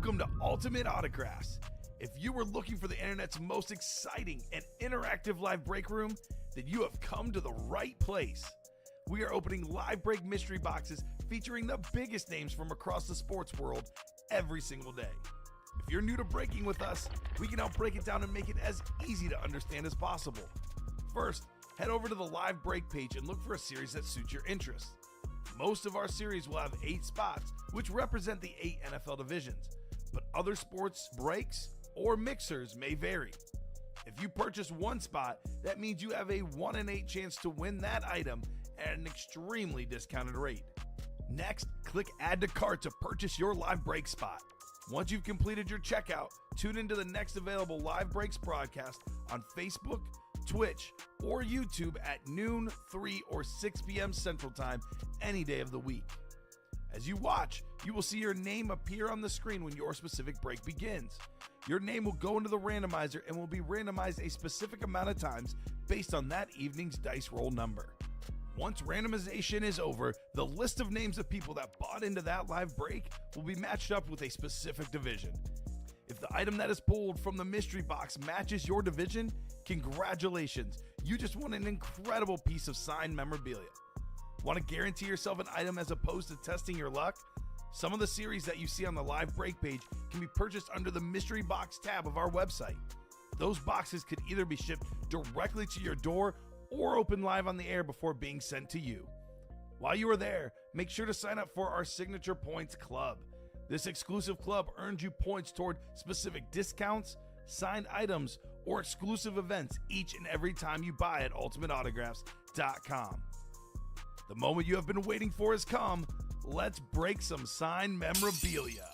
Welcome to Ultimate Autographs. If you were looking for the internet's most exciting and interactive live break room, then you have come to the right place. We are opening live break mystery boxes featuring the biggest names from across the sports world every single day. If you're new to breaking with us, we can help break it down and make it as easy to understand as possible. First, head over to the live break page and look for a series that suits your interests. Most of our series will have 8 spots, which represent the 8 NFL divisions, but other sports breaks or mixers may vary. If you purchase one spot, that means you have a 1 in 8 chance to win that item at an extremely discounted rate. Next, click Add to Cart to purchase your live break spot. Once you've completed your checkout, tune into the next available live breaks broadcast on Facebook, Twitch, or YouTube at noon, 3, or 6 p.m. Central Time any day of the week. As you watch, you will see your name appear on the screen when your specific break begins. Your name will go into the randomizer and will be randomized a specific amount of times based on that evening's dice roll number. Once randomization is over, the list of names of people that bought into that live break will be matched up with a specific division. If the item that is pulled from the mystery box matches your division, congratulations, you just won an incredible piece of signed memorabilia. Want to guarantee yourself an item as opposed to testing your luck? Some of the series that you see on the live break page can be purchased under the mystery box tab of our website. Those boxes could either be shipped directly to your door or open live on the air before being sent to you. While you are there, make sure to sign up for our Signature Points Club. This exclusive club earns you points toward specific discounts, signed items, or exclusive events each and every time you buy at ultimateautographs.com. The moment you have been waiting for has come. Let's break some signed memorabilia.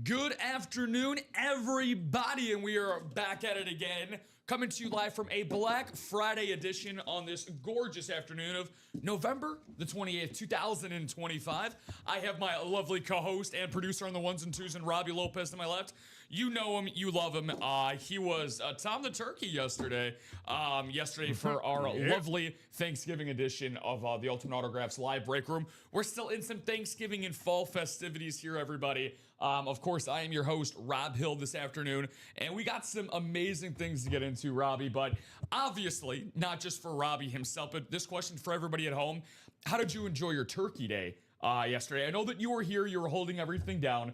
Good afternoon, everybody, and we are back at it again, coming to you live from a Black Friday edition on this gorgeous afternoon of November the 28th, 2025. I have my lovely co-host and producer on the ones and twos, and Robbie Lopez to my left. You know him, you love him. He was Tom the Turkey yesterday for our lovely Thanksgiving edition of the Ultimate Autographs live break room. We're still in some Thanksgiving and fall festivities here, everybody. Of course, I am your host, Rob Hill, this afternoon, and we got some amazing things to get into, Robbie, but obviously, not just for Robbie himself, but this question for everybody at home. How did you enjoy your turkey day yesterday? I know that you were here, you were holding everything down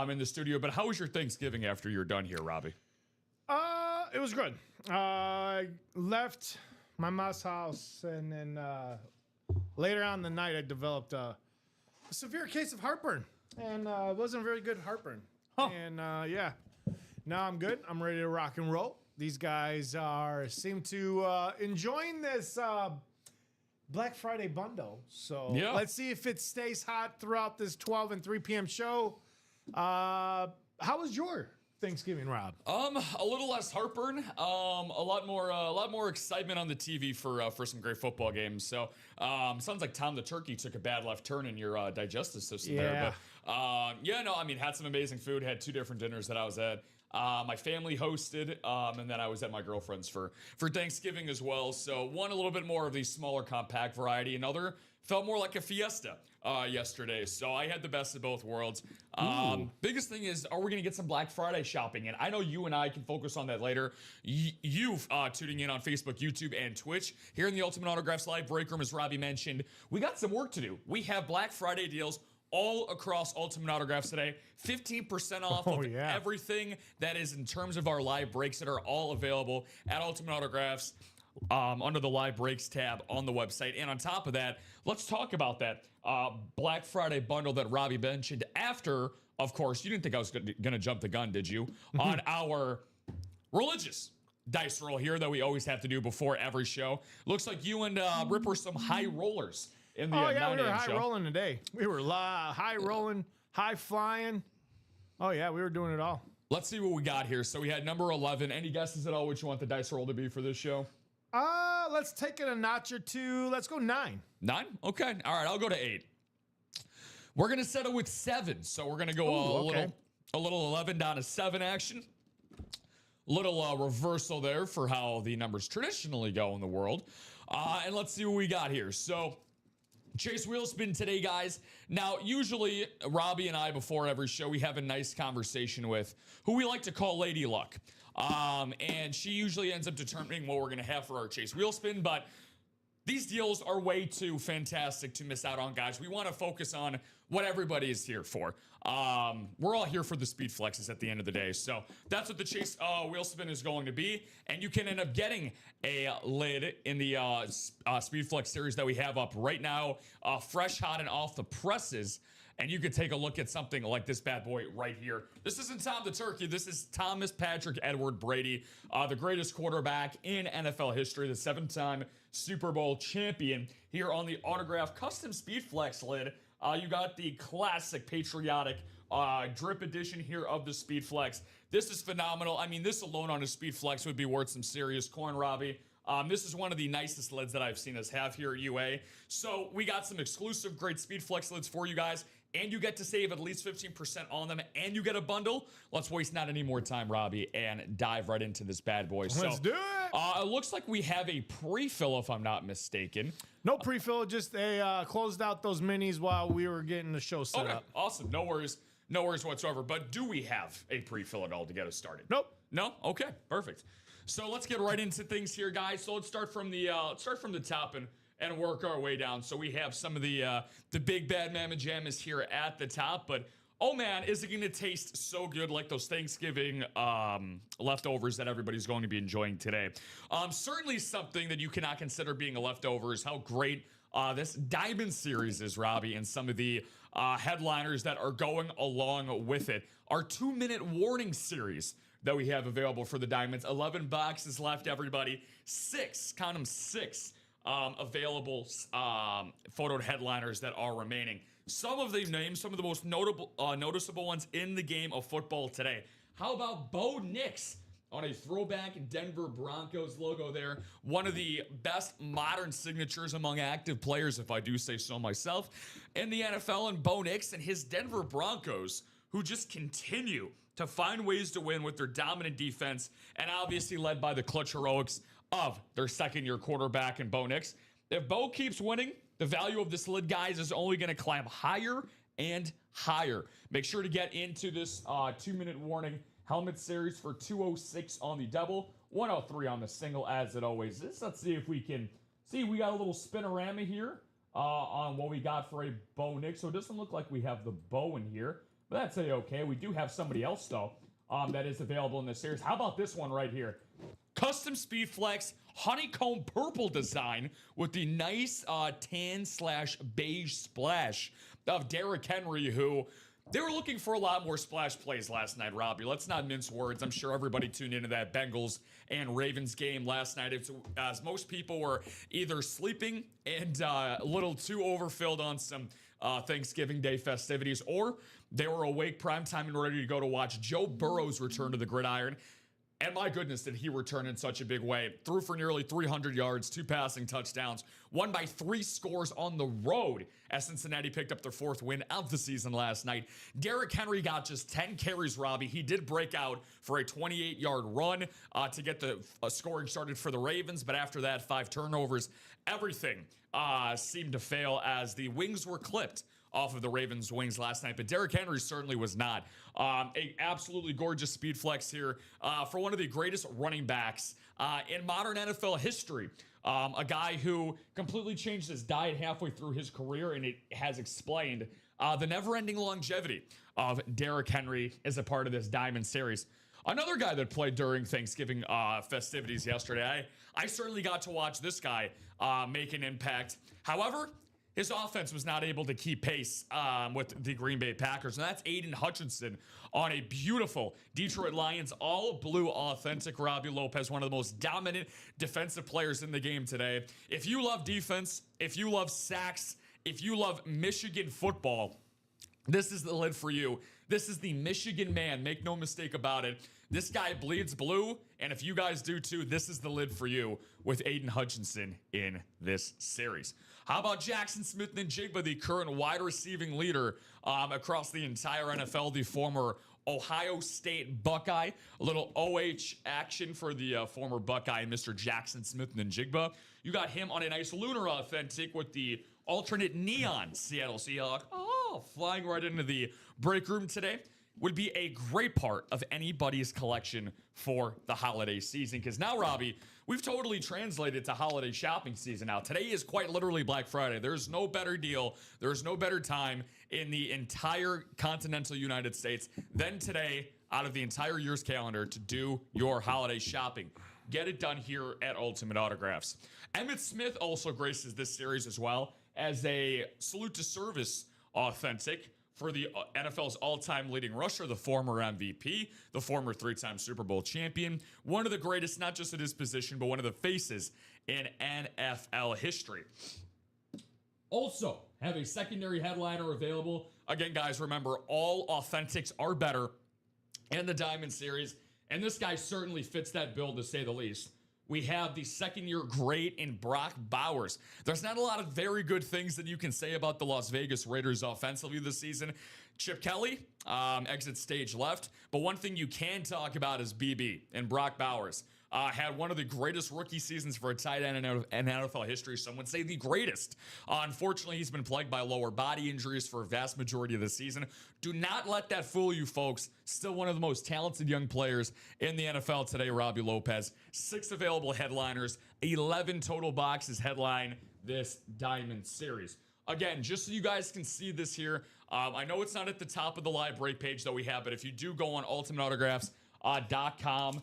in the studio, but how was your Thanksgiving after you're done here, Robbie? It was good. I left my mom's house, and then later on in the night, I developed a severe case of heartburn, and it wasn't very good heartburn. Huh. And yeah, now I'm good. I'm ready to rock and roll. These guys seem to enjoying this Black Friday bundle. So yeah. Let's see if it stays hot throughout this 12 and 3 p.m. show. How was your Thanksgiving, Rob? A little less heartburn. A lot more excitement on the TV for some great football games. So, sounds like Tom the Turkey took a bad left turn in your digestive system there. But had some amazing food. Had 2 different dinners that I was at. My family hosted, and then I was at my girlfriend's for Thanksgiving as well. So one a little bit more of the smaller compact variety. Another felt more like a fiesta yesterday. So I had the best of both worlds. Biggest thing is, are we going to get some Black Friday shopping in? I know you and I can focus on that later. You tuning in on Facebook, YouTube, and Twitch. Here in the Ultimate Autographs live break room, as Robbie mentioned, we got some work to do. We have Black Friday deals all across Ultimate Autographs today. 15% off of everything that is in terms of our live breaks that are all available at Ultimate Autographs under the live breaks tab on the website. And on top of that, let's talk about that Black Friday bundle that Robbie mentioned after, of course, you didn't think I was going to jump the gun, did you? On our religious dice roll here that we always have to do before every show. Looks like you and Rip were some high rollers in the we were high show. rolling today. We were high rolling, high flying. Oh yeah, we were doing it all. Let's see what we got here. So we had number 11. Any guesses at all what you want the dice roll to be for this show? Let's take it a notch or two. Let's go 9. 9? Okay. All right, I'll go to 8. We're gonna settle with 7. So we're gonna go a little 11 down to 7 action. Little reversal there for how the numbers traditionally go in the world. And let's see what we got here. So Chase wheel spin today, guys. Now, usually, Robbie and I, before every show, we have a nice conversation with who we like to call Lady Luck. And she usually ends up determining what we're going to have for our Chase wheel spin, but these deals are way too fantastic to miss out on, guys. We want to focus on what everybody is here for. We're all here for the speed flexes at the end of the day. So that's what the Chase wheel spin is going to be. And you can end up getting a lid in the speed flex series that we have up right now, fresh, hot, and off the presses. And you could take a look at something like this bad boy right here. This isn't Tom the Turkey. This is Thomas Patrick Edward Brady, the greatest quarterback in NFL history, the 7-time Super Bowl champion. Here on the autograph custom speed flex lid, you got the classic patriotic drip edition here of the speed flex. This is phenomenal. I mean, this alone on a speed flex would be worth some serious coin, Robbie. This is one of the nicest lids that I've seen us have here at UA. So we got some exclusive great speed flex lids for you guys, and you get to save at least 15% on them, and you get a bundle. Let's waste not any more time, Robbie, and dive right into this bad boy. Let's do it. It looks like we have a pre-fill, if I'm not mistaken. No pre-fill, just they closed out those minis while we were getting the show set up. Awesome. No worries whatsoever. But do we have a pre-fill at all to get us started? Nope. No? Okay, perfect. So let's get right into things here, guys. So let's start from the top and work our way down. So we have some of the big bad mamma jammas here at the top, but oh man, is it going to taste so good like those Thanksgiving leftovers that everybody's going to be enjoying today. Certainly something that you cannot consider being a leftover is how great this Diamond Series is, Robbie, and some of the headliners that are going along with it. Our 2-minute warning series that we have available for the Diamonds. 11 boxes left, everybody. 6, count them, 6 available photoed headliners that are remaining. Some of the names, some of the most noticeable ones in the game of football today. How about Bo Nix on a throwback Denver Broncos logo there? One of the best modern signatures among active players, if I do say so myself, in the NFL. And Bo Nix and his Denver Broncos, who just continue to find ways to win with their dominant defense, and obviously led by the clutch heroics of their second-year quarterback in Bo Nix. If Bo keeps winning, the value of this lid, guys, is only going to climb higher and higher. Make sure to get into this 2-minute warning helmet series for $206 on the double, $103 on the single, as it always is. Let's see if we can see. We got a little spinorama here on what we got for a Bo Nix. So it doesn't look like we have the bow in here, but that's okay. We do have somebody else, though, that is available in this series. How about this one right here? Custom Speed Flex honeycomb purple design with the nice tan/beige splash of Derrick Henry, who they were looking for a lot more splash plays last night, Robbie. Let's not mince words. I'm sure everybody tuned into that Bengals and Ravens game last night, as most people were either sleeping and a little too overfilled on some Thanksgiving Day festivities, or they were awake primetime and ready to go to watch Joe Burrow's return to the gridiron. And my goodness, did he return in such a big way. Threw for nearly 300 yards, 2 passing touchdowns, won by 3 scores on the road as Cincinnati picked up their 4th win of the season last night. Derrick Henry got just 10 carries, Robbie. He did break out for a 28-yard run to get the scoring started for the Ravens, but after that, 5 turnovers. Everything seemed to fail as the wings were clipped off of the Ravens' wings last night, but Derrick Henry certainly was not. A absolutely gorgeous speed flex here for one of the greatest running backs in modern NFL history. A guy who completely changed his diet halfway through his career, and it has explained the never-ending longevity of Derrick Henry as a part of this Diamond Series. Another guy that played during Thanksgiving festivities yesterday, I certainly got to watch this guy make an impact. However, his offense was not able to keep pace with the Green Bay Packers, and that's Aiden Hutchinson on a beautiful Detroit Lions all-blue authentic Robbie Lopez, one of the most dominant defensive players in the game today. If you love defense, if you love sacks, if you love Michigan football, this is the lid for you. This is the Michigan man, make no mistake about it. This guy bleeds blue, and if you guys do too, this is the lid for you with Aiden Hutchinson in this series. How about Jackson Smith-Njigba, the current wide receiving leader across the entire NFL, the former Ohio State Buckeye. A little OH action for the former Buckeye, Mr. Jackson Smith-Njigba. You got him on a nice lunar authentic with the alternate neon Seattle Seahawk. Oh, flying right into the break room today. Would be a great part of anybody's collection for the holiday season. Because now, Robbie, we've totally translated to holiday shopping season now. Today is quite literally Black Friday. There's no better deal. There's no better time in the entire continental United States than today out of the entire year's calendar to do your holiday shopping. Get it done here at Ultimate Autographs. Emmitt Smith also graces this series as well as a salute to service authentic for the NFL's all-time leading rusher, the former MVP, the former three-time Super Bowl champion, one of the greatest, not just at his position, but one of the faces in NFL history. Also, have a secondary headliner available. Again, guys, remember, all authentics are better in the Diamond Series, and this guy certainly fits that bill, to say the least. We have the second-year great in Brock Bowers. There's not a lot of very good things that you can say about the Las Vegas Raiders offensively this season. Chip Kelly, exit stage left. But one thing you can talk about is BB and Brock Bowers. Had one of the greatest rookie seasons for a tight end in NFL history. Some would say the greatest. Unfortunately, he's been plagued by lower body injuries for a vast majority of the season. Do not let that fool you, folks. Still one of the most talented young players in the NFL today, Robbie Lopez. 6 available headliners, 11 total boxes headline this Diamond Series. Again, just so you guys can see this here, I know it's not at the top of the live break page that we have, but if you do go on ultimateautographs.com,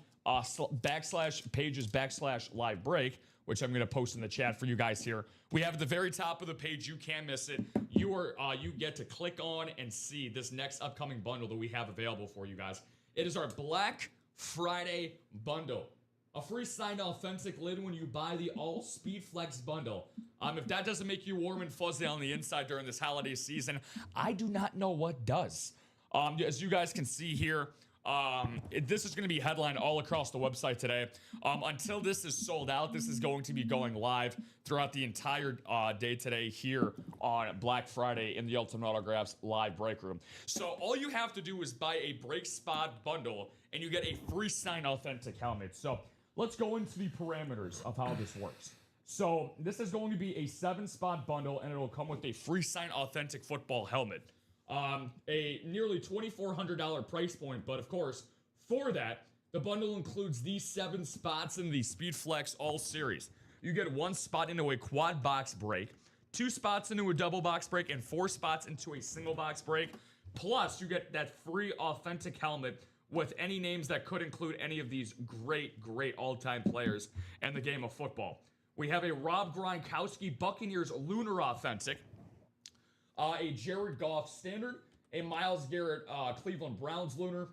/pages/live break, which I'm going to post in the chat for you guys here. We have at the very top of the page. You can't miss it. You get to click on and see this next upcoming bundle that we have available for you guys. It is our Black Friday bundle. A free signed authentic lid when you buy the all Speed Flex bundle. If that doesn't make you warm and fuzzy on the inside during this holiday season, I do not know what does. As you guys can see here, this is going to be headlined all across the website today. Until this is sold out, this is going to be going live throughout the entire day today here on Black Friday in the Ultimate Autographs live break room. So all you have to do is buy a break spot bundle and you get a free signed authentic helmet. So let's go into the parameters of how this works. So this is going to be a 7-spot bundle and it'll come with a free signed authentic football helmet. A nearly $2,400 price point, but of course, for that, the bundle includes these 7 spots in the Speed Flex All Series. You get 1 spot into a quad box break, 2 spots into a double box break, and 4 spots into a single box break. Plus, you get that free authentic helmet with any names that could include any of these great all-time players in the game of football. We have a Rob Gronkowski Buccaneers Lunar Authentic, a Jared Goff Standard, a Myles Garrett Cleveland Browns Lunar,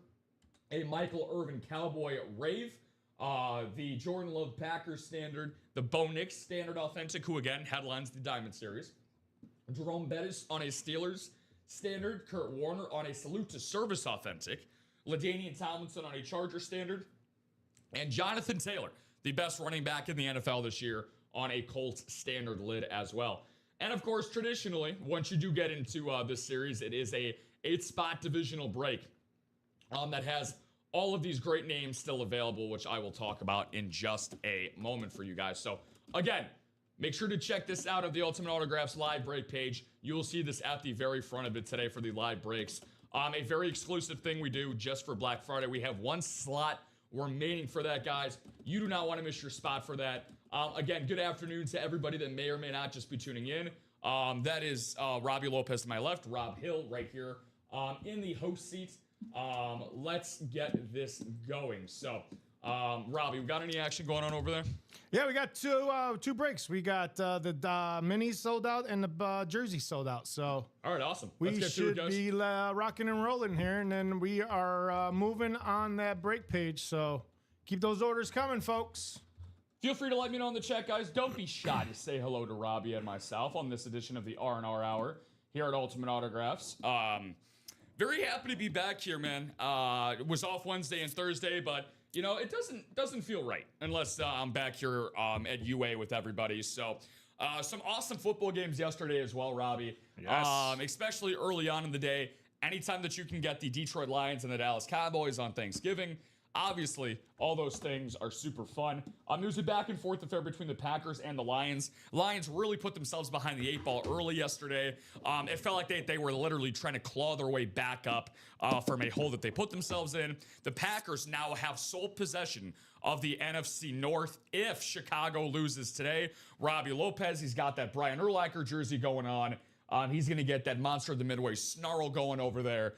a Michael Irvin Cowboy Rave, the Jordan Love Packers Standard, the Bo Nix Standard Authentic, who again headlines the Diamond Series, Jerome Bettis on a Steelers Standard, Kurt Warner on a Salute to Service Authentic, LaDainian Tomlinson on a Charger Standard, and Jonathan Taylor, the best running back in the NFL this year, on a Colts Standard lid as well. And of course, traditionally, once you do get into this series, it is a 8-spot divisional break that has all of these great names still available, which I will talk about in just a moment for you guys. So again, make sure to check this out at the Ultimate Autographs live break page. You will see this at the very front of it today for the live breaks. A very exclusive thing we do just for Black Friday. We have 1 slot remaining for that, guys. You do not want to miss your spot for that. Again, good afternoon to everybody that may or may not just be tuning in. That is Robbie Lopez to my left, Rob Hill right here in the host seat. Let's get this going. So, Robbie, we got any action going on over there? Yeah, we got two breaks. We got the minis sold out and the jersey sold out. So all right, awesome. We should be rocking and rolling here, and then we are moving on that break page. So keep those orders coming, folks. Feel free to let me know in the chat, guys. Don't be shy to say hello to Robbie and myself on this edition of the R&R Hour here at Ultimate Autographs. Very happy to be back here, man. It was off Wednesday and Thursday, but you know, it doesn't feel right unless I'm back here at UA with everybody. So some awesome football games yesterday as well, Robbie. Yes. Especially early on in the day. anytime that you can get the Detroit Lions and the Dallas Cowboys on Thanksgiving, obviously, all those things are super fun. There's a back and forth affair between the Packers and the Lions. Lions really put themselves behind the 8 ball early yesterday. It felt like they were literally trying to claw their way back up from a hole that they put themselves in. The Packers now have sole possession of the NFC North if Chicago loses today. Robbie Lopez, he's got that Brian Urlacher jersey going on. He's going to get that Monster of the Midway snarl going over there.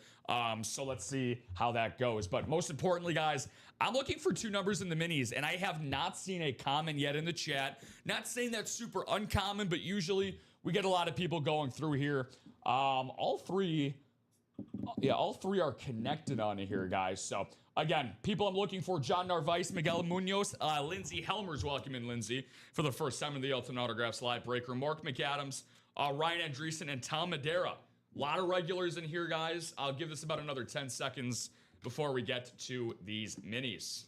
So let's see how that goes. But most importantly, guys, I'm looking for 2 numbers in the minis, and I have not seen a comment yet in the chat. Not saying that's super uncommon, but usually we get a lot of people going through here. All three are connected on here, guys. So again, people I'm looking for: John Narvaez, Miguel Munoz, Lindsey Helmer's welcome in Lindsey for the first time in the Ultimate Autographs live break room. Mark McAdams, Ryan Andreessen, and Tom Madera. A lot of regulars in here, guys. I'll give this about another 10 seconds before we get to these minis.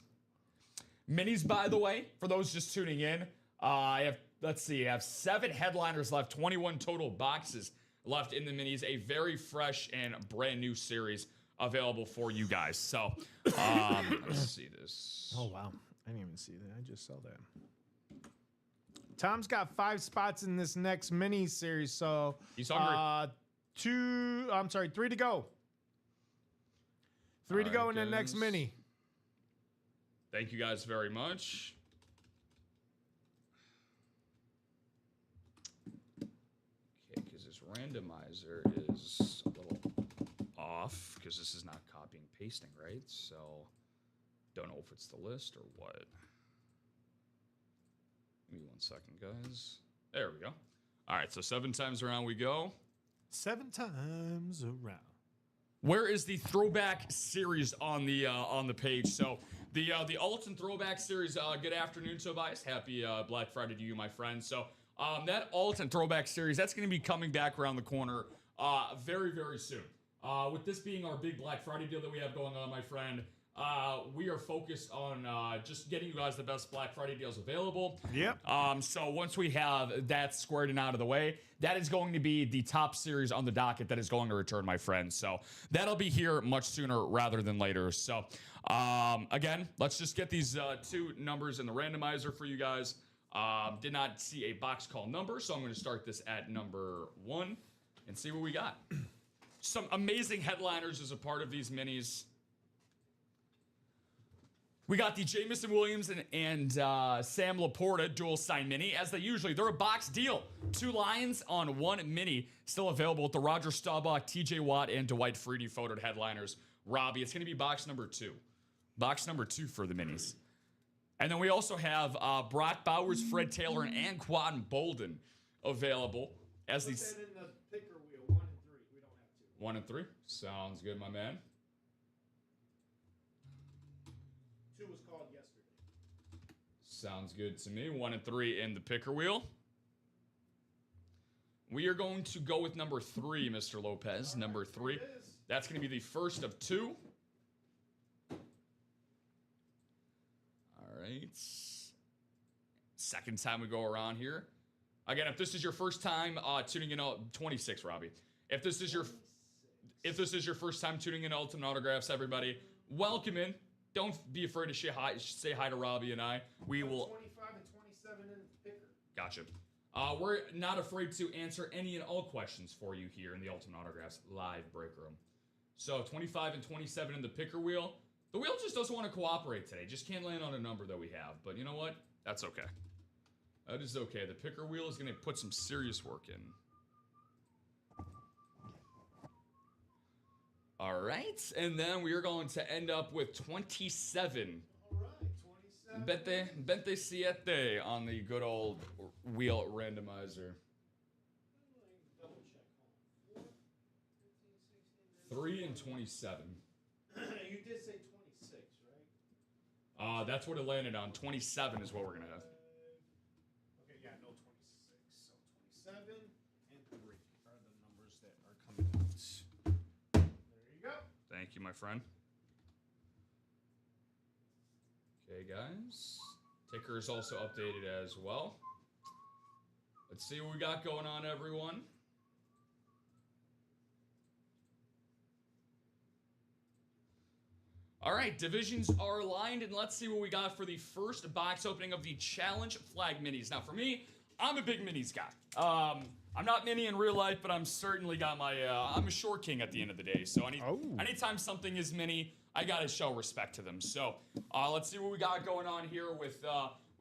Minis, by the way, for those just tuning in, I have 7 headliners left, 21 total boxes left in the minis. A very fresh and brand new series available for you guys. So, let's see this. Oh, wow. I didn't even see that. I just saw that. Tom's got 5 spots in this next mini series. So, he's hungry. 3 to go. 3 to go in the next mini. Thank you guys very much. Okay, because this randomizer is a little off because this is not copying and pasting, right? So, don't know if it's the list or what. Give me 1 second, guys. There we go. All right, so 7 times around we go. 7 times around. Where is the throwback series on the page? So the Alton throwback series. Good afternoon, Tobias. Happy Black Friday to you, my friend. So that Alton throwback series, that's going to be coming back around the corner very, very soon. With this being our big Black Friday deal that we have going on, my friend, we are focused on just getting you guys the best Black Friday deals available. Yep. So once we have that squared and out of the way, that is going to be the top series on the docket that is going to return, my friends. So that'll be here much sooner rather than later. So again, let's just get these 2 numbers in the randomizer for you guys. Did not see a box call number, so I'm going to start this at number 1 and see what we got. Some amazing headliners as a part of these minis. We got the Jamison Williams and Sam Laporta dual sign mini, as they're a box deal. 2 Lions on 1 mini, still available with the Roger Staubach, TJ Watt, and Dwight Freeney photoed headliners. Robbie, it's going to be box number 2. Box number 2 for the minis. And then we also have Brock Bowers, Fred Taylor, and Anquan Bolden available as these. Put that in the picker wheel, 1 and 3. We don't have 2. 1 and 3. Sounds good, my man. 2 was called yesterday. Sounds good to me. 1 and 3 in the picker wheel. We are going to go with number 3, Mr. Lopez. All number 3. That's going to be the first of 2. All right. Second time we go around here. Again, if this is your first time tuning in, 26, Robbie. If this is your first time tuning in Ultimate Autographs, everybody, welcome in. Don't be afraid to say hi to Robbie and I. We will. 25 and 27 in the picker. Gotcha. We're not afraid to answer any and all questions for you here in the Ultimate Autographs live break room. So 25 and 27 in the picker wheel. The wheel just doesn't want to cooperate today. Just can't land on a number that we have. But you know what? That's okay. That is okay. The picker wheel is going to put some serious work in. All right. And then we are going to end up with 27. All right, 27. Bente siete on the good old wheel randomizer. Double check. 3 and 27. You did say 26, right? That's what it landed on. 27 is what we're going to have. Okay, yeah, no 26. So 27 and 3 are the numbers that are coming out. There you go. Thank you, my friend. Okay, guys. Ticker is also updated as well. Let's see what we got going on, everyone. All right, divisions are aligned, and let's see what we got for the first box opening of the Challenge Flag Minis. Now, for me, I'm a big Minis guy. I'm not mini in real life, but I'm certainly got my, I'm a short king at the end of the day. So anytime something is mini, I gotta show respect to them. So let's see what we got going on here with,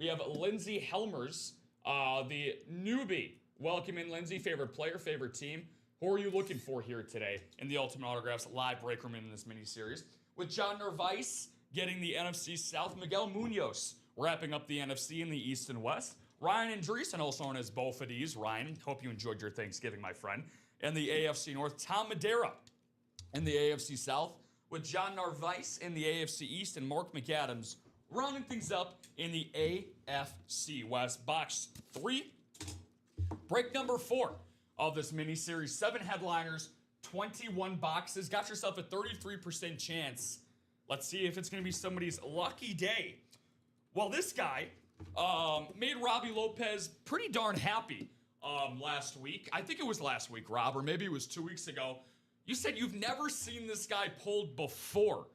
we have Lindsey Helmers, the newbie. Welcome in, Lindsey. Favorite player, favorite team. Who are you looking for here today in the Ultimate Autographs live break room in this mini series? With John Nervice getting the NFC South, Miguel Munoz wrapping up the NFC in the East and West. Ryan Andreessen, also known as both of these. Ryan, hope you enjoyed your Thanksgiving, my friend. And the AFC North, Tom Madeira in the AFC South, with John Nervice in the AFC East and Mark McAdams rounding things up in the AFC West. Box 3, break number 4 of this mini-series. 7 headliners, 21 boxes. Got yourself a 33% chance. Let's see if it's going to be somebody's lucky day. Well, this guy made Robbie Lopez pretty darn happy last week. I think it was last week, Rob, or maybe it was 2 weeks ago. You said you've never seen this guy pulled before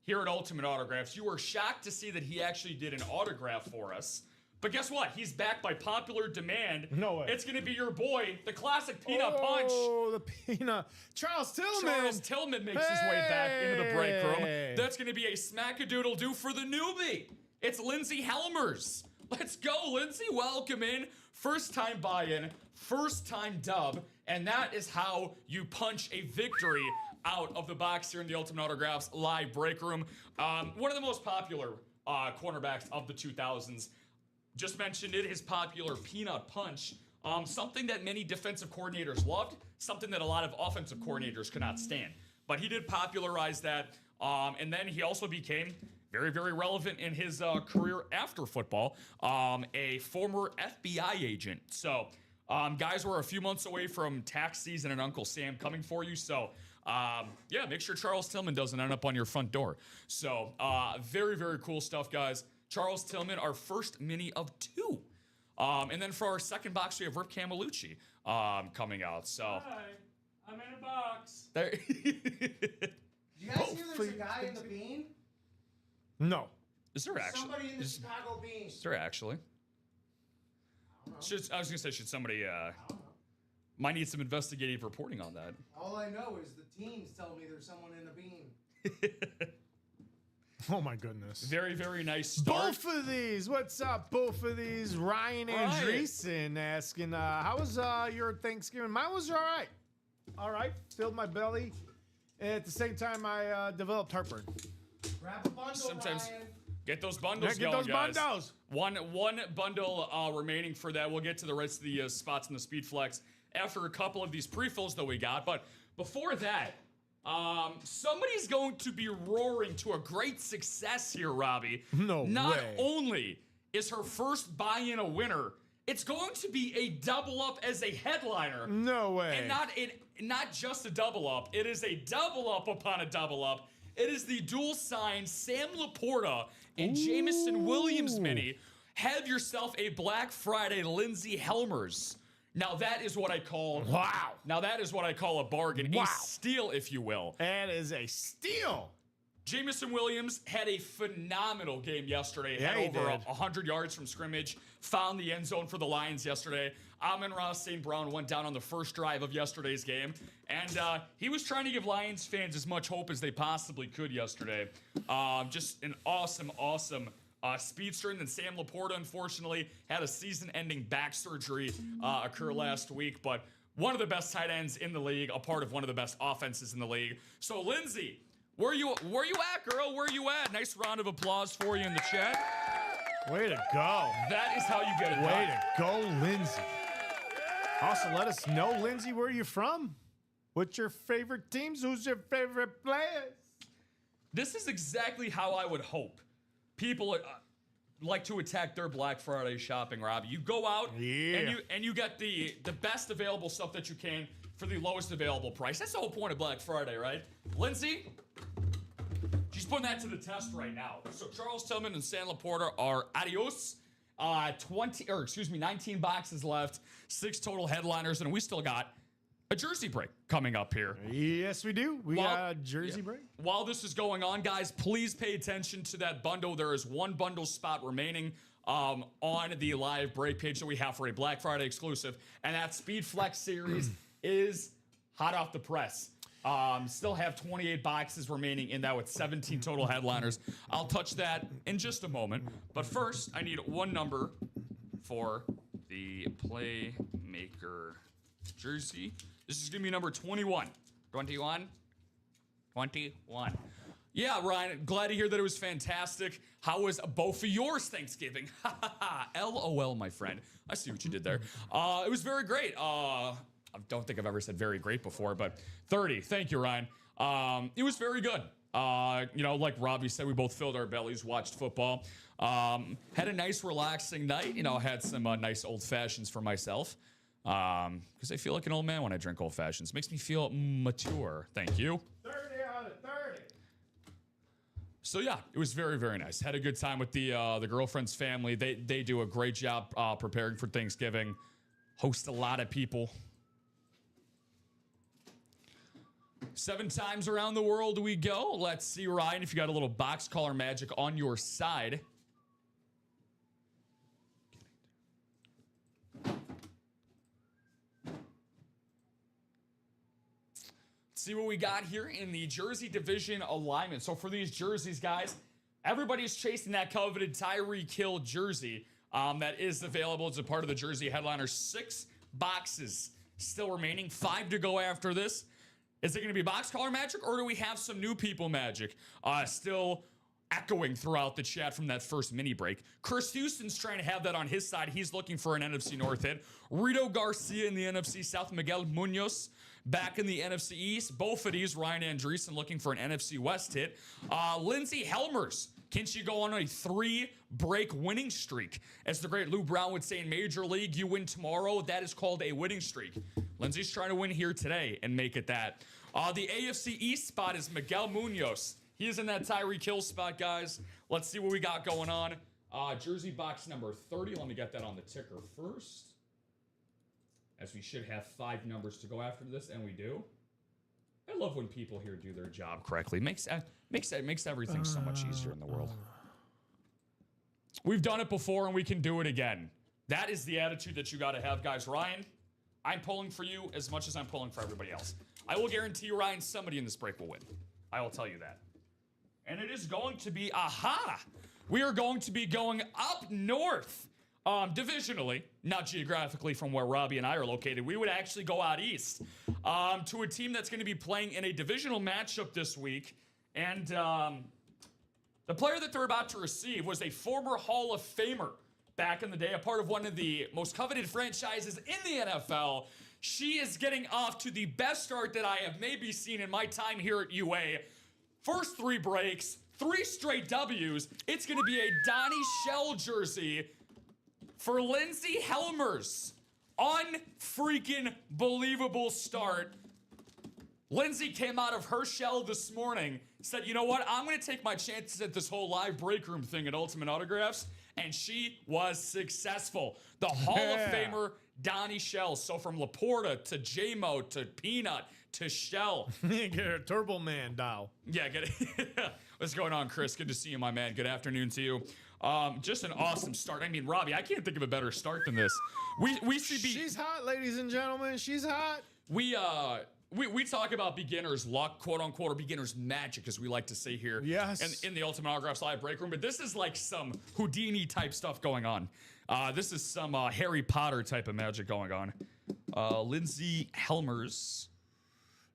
here at Ultimate Autographs. You were shocked to see that he actually did an autograph for us. But guess what? He's back by popular demand. No way. It's going to be your boy, the classic Peanut Punch. Oh, the Peanut. Charles Tillman. Charles Tillman makes his way back into the break room. That's going to be a smack-a-doodle-doo for the newbie. It's Lindsey Helmers. Let's go, Lindsey. Welcome in. First time buy-in, first time dub, and that is how you punch a victory out of the box here in the Ultimate Autographs live break room. One of the most popular cornerbacks of the 2000s. Just mentioned it, his popular Peanut Punch. Something that many defensive coordinators loved, something that a lot of offensive coordinators could not stand. But he did popularize that, and then he also became very, very relevant in his career after football, a former FBI agent. So, guys, we're a few months away from tax season and Uncle Sam coming for you. So, yeah, make sure Charles Tillman doesn't end up on your front door. So, very, very cool stuff, guys. Charles Tillman, our first mini of 2. And then for our second box, we have Rip Camelucci coming out. So, hi, I'm in a box. There. Did you guys hear there's a guy in the bean? No. Is there actually? Somebody in the Chicago bean. Is there actually? I don't know. I was gonna say, should somebody? I don't know. Might need some investigative reporting on that. All I know is the teams tell me there's someone in the bean. Oh, my goodness. Very, very nice start. Both of these. What's up, both of these? Ryan Andreessen asking, how was your Thanksgiving? Mine was all right. All right. Filled my belly. At the same time, I developed heartburn. Grab a bundle, Sometimes Ryan. get those bundles Get going, those guys. bundles. One bundle remaining for that. We'll get to the rest of the spots in the Speed Flex after a couple of these pre-fills that we got. But before that, somebody's going to be roaring to a great success here, Robbie. No Not way. only is her first buy-in a winner, it's going to be a double up as a headliner. No way. And not just a double up. It is a double up upon a double up. It is the dual signed Sam Laporta and Jameson Williams mini. Have yourself a Black Friday Lindsey Helmers. Now that is what I call Now that is what I call a bargain, a steal, if you will. That is a steal. Jameson Williams had a phenomenal game yesterday. Yeah, Had he over did. 100 yards from scrimmage. Found the end zone for the Lions yesterday. Amon-Ra St. Brown went down on the first drive of yesterday's game. And he was trying to give Lions fans as much hope as they possibly could yesterday. Just an awesome speedster. And then Sam Laporta, unfortunately, had a season-ending back surgery occur last week. But one of the best tight ends in the league, a part of one of the best offenses in the league. So, Lindsey, where you at, girl? Where you at? Nice round of applause for you in the chat. Way to go. That is how you get it Way done. to go, Lindsey. Also, let us know, Lindsey, where you from? What's your favorite teams? Who's your favorite players? This is exactly how I would hope people like to attack their Black Friday shopping, Rob. You go out and you get the best available stuff that you can for the lowest available price. That's the whole point of Black Friday, right? Lindsey, she's putting that to the test right now. So Charles Tillman and Sam Laporta are adios. 19 boxes left, 6 total headliners, and we still got a jersey break coming up here. Yes, we do. We got a jersey break. While this is going on, guys, please pay attention to that bundle. There is one bundle spot remaining on the live break page that we have for a Black Friday exclusive, and that Speed Flex series is hot off the press. Still have 28 boxes remaining in that with 17 total headliners. I'll touch that in just a moment. But first, I need one number for the Playmaker jersey. This is going to be number 21. 21? 21. Yeah, Ryan, glad to hear that it was fantastic. How was both of yours Thanksgiving? LOL, my friend. I see what you did there. It was very great. I don't think I've ever said very great before, but 30. Thank you, Ryan. It was very good. Like Robbie said, we both filled our bellies, watched football. Had a nice, relaxing night. Had some nice old fashions for myself. Because I feel like an old man when I drink old fashions. Makes me feel mature. Thank you. 30 out of 30. So yeah, it was very, very nice. Had a good time with the girlfriend's family. They do a great job preparing for Thanksgiving. Host a lot of people. 7 times around the world we go. Let's see, Ryan, if you got a little box color magic on your side. Let's see what we got here in the jersey division alignment. So for these jerseys, guys, everybody's chasing that coveted Tyreek Hill jersey that is available as a part of the jersey headliner. 6 boxes still remaining. 5 to go after this. Is it going to be box color magic, or do we have some new people magic still echoing throughout the chat from that first mini break? Chris Houston's trying to have that on his side. He's looking for an NFC North hit. Rito Garcia in the NFC South. Miguel Munoz back in the NFC East. Both of these, Ryan Andreessen looking for an NFC West hit. Lindsey Helmers. Can she go on a 3-break winning streak? As the great Lou Brown would say in Major League, you win tomorrow. That is called a winning streak. Lindsey's trying to win here today and make it that. The AFC East spot is Miguel Munoz. He is in that Tyreek Hill spot, guys. Let's see what we got going on. Jersey box number 30. Let me get that on the ticker first. As we should have 5 numbers to go after this, and we do. I love when people here do their job correctly. Makes everything so much easier in the world. We've done it before, and we can do it again. That is the attitude that you got to have, guys. Ryan, I'm pulling for you as much as I'm pulling for everybody else. I will guarantee you, Ryan, somebody in this break will win. I will tell you that. And it is going to be, we are going to be going up north, divisionally, not geographically from where Robbie and I are located. We would actually go out east to a team that's going to be playing in a divisional matchup this week. And the player that they're about to receive was a former Hall of Famer back in the day, a part of one of the most coveted franchises in the NFL. She is getting off to the best start that I have maybe seen in my time here at UA. First 3 breaks, 3 straight W's. It's going to be a Donnie Shell jersey for Lindsey Helmers. Unfreaking believable start. Lindsey came out of her shell this morning, said, you know what, I'm going to take my chances at this whole live break room thing at Ultimate Autographs, and she was successful. The Hall of Famer, Donnie Shell. So from Laporta to J-Mo to Peanut to Shell. Get a Turbo Man dial. Yeah, get it. What's going on, Chris? Good to see you, my man. Good afternoon to you. Just an awesome start. I mean, Robbie, I can't think of a better start than this. She's hot, ladies and gentlemen. She's hot. We talk about beginner's luck, quote unquote, or beginner's magic, as we like to say here. Yes. In the Ultimate Autographs live break room. But this is like some Houdini type stuff going on. This is some Harry Potter type of magic going on. Lindsey Helmers.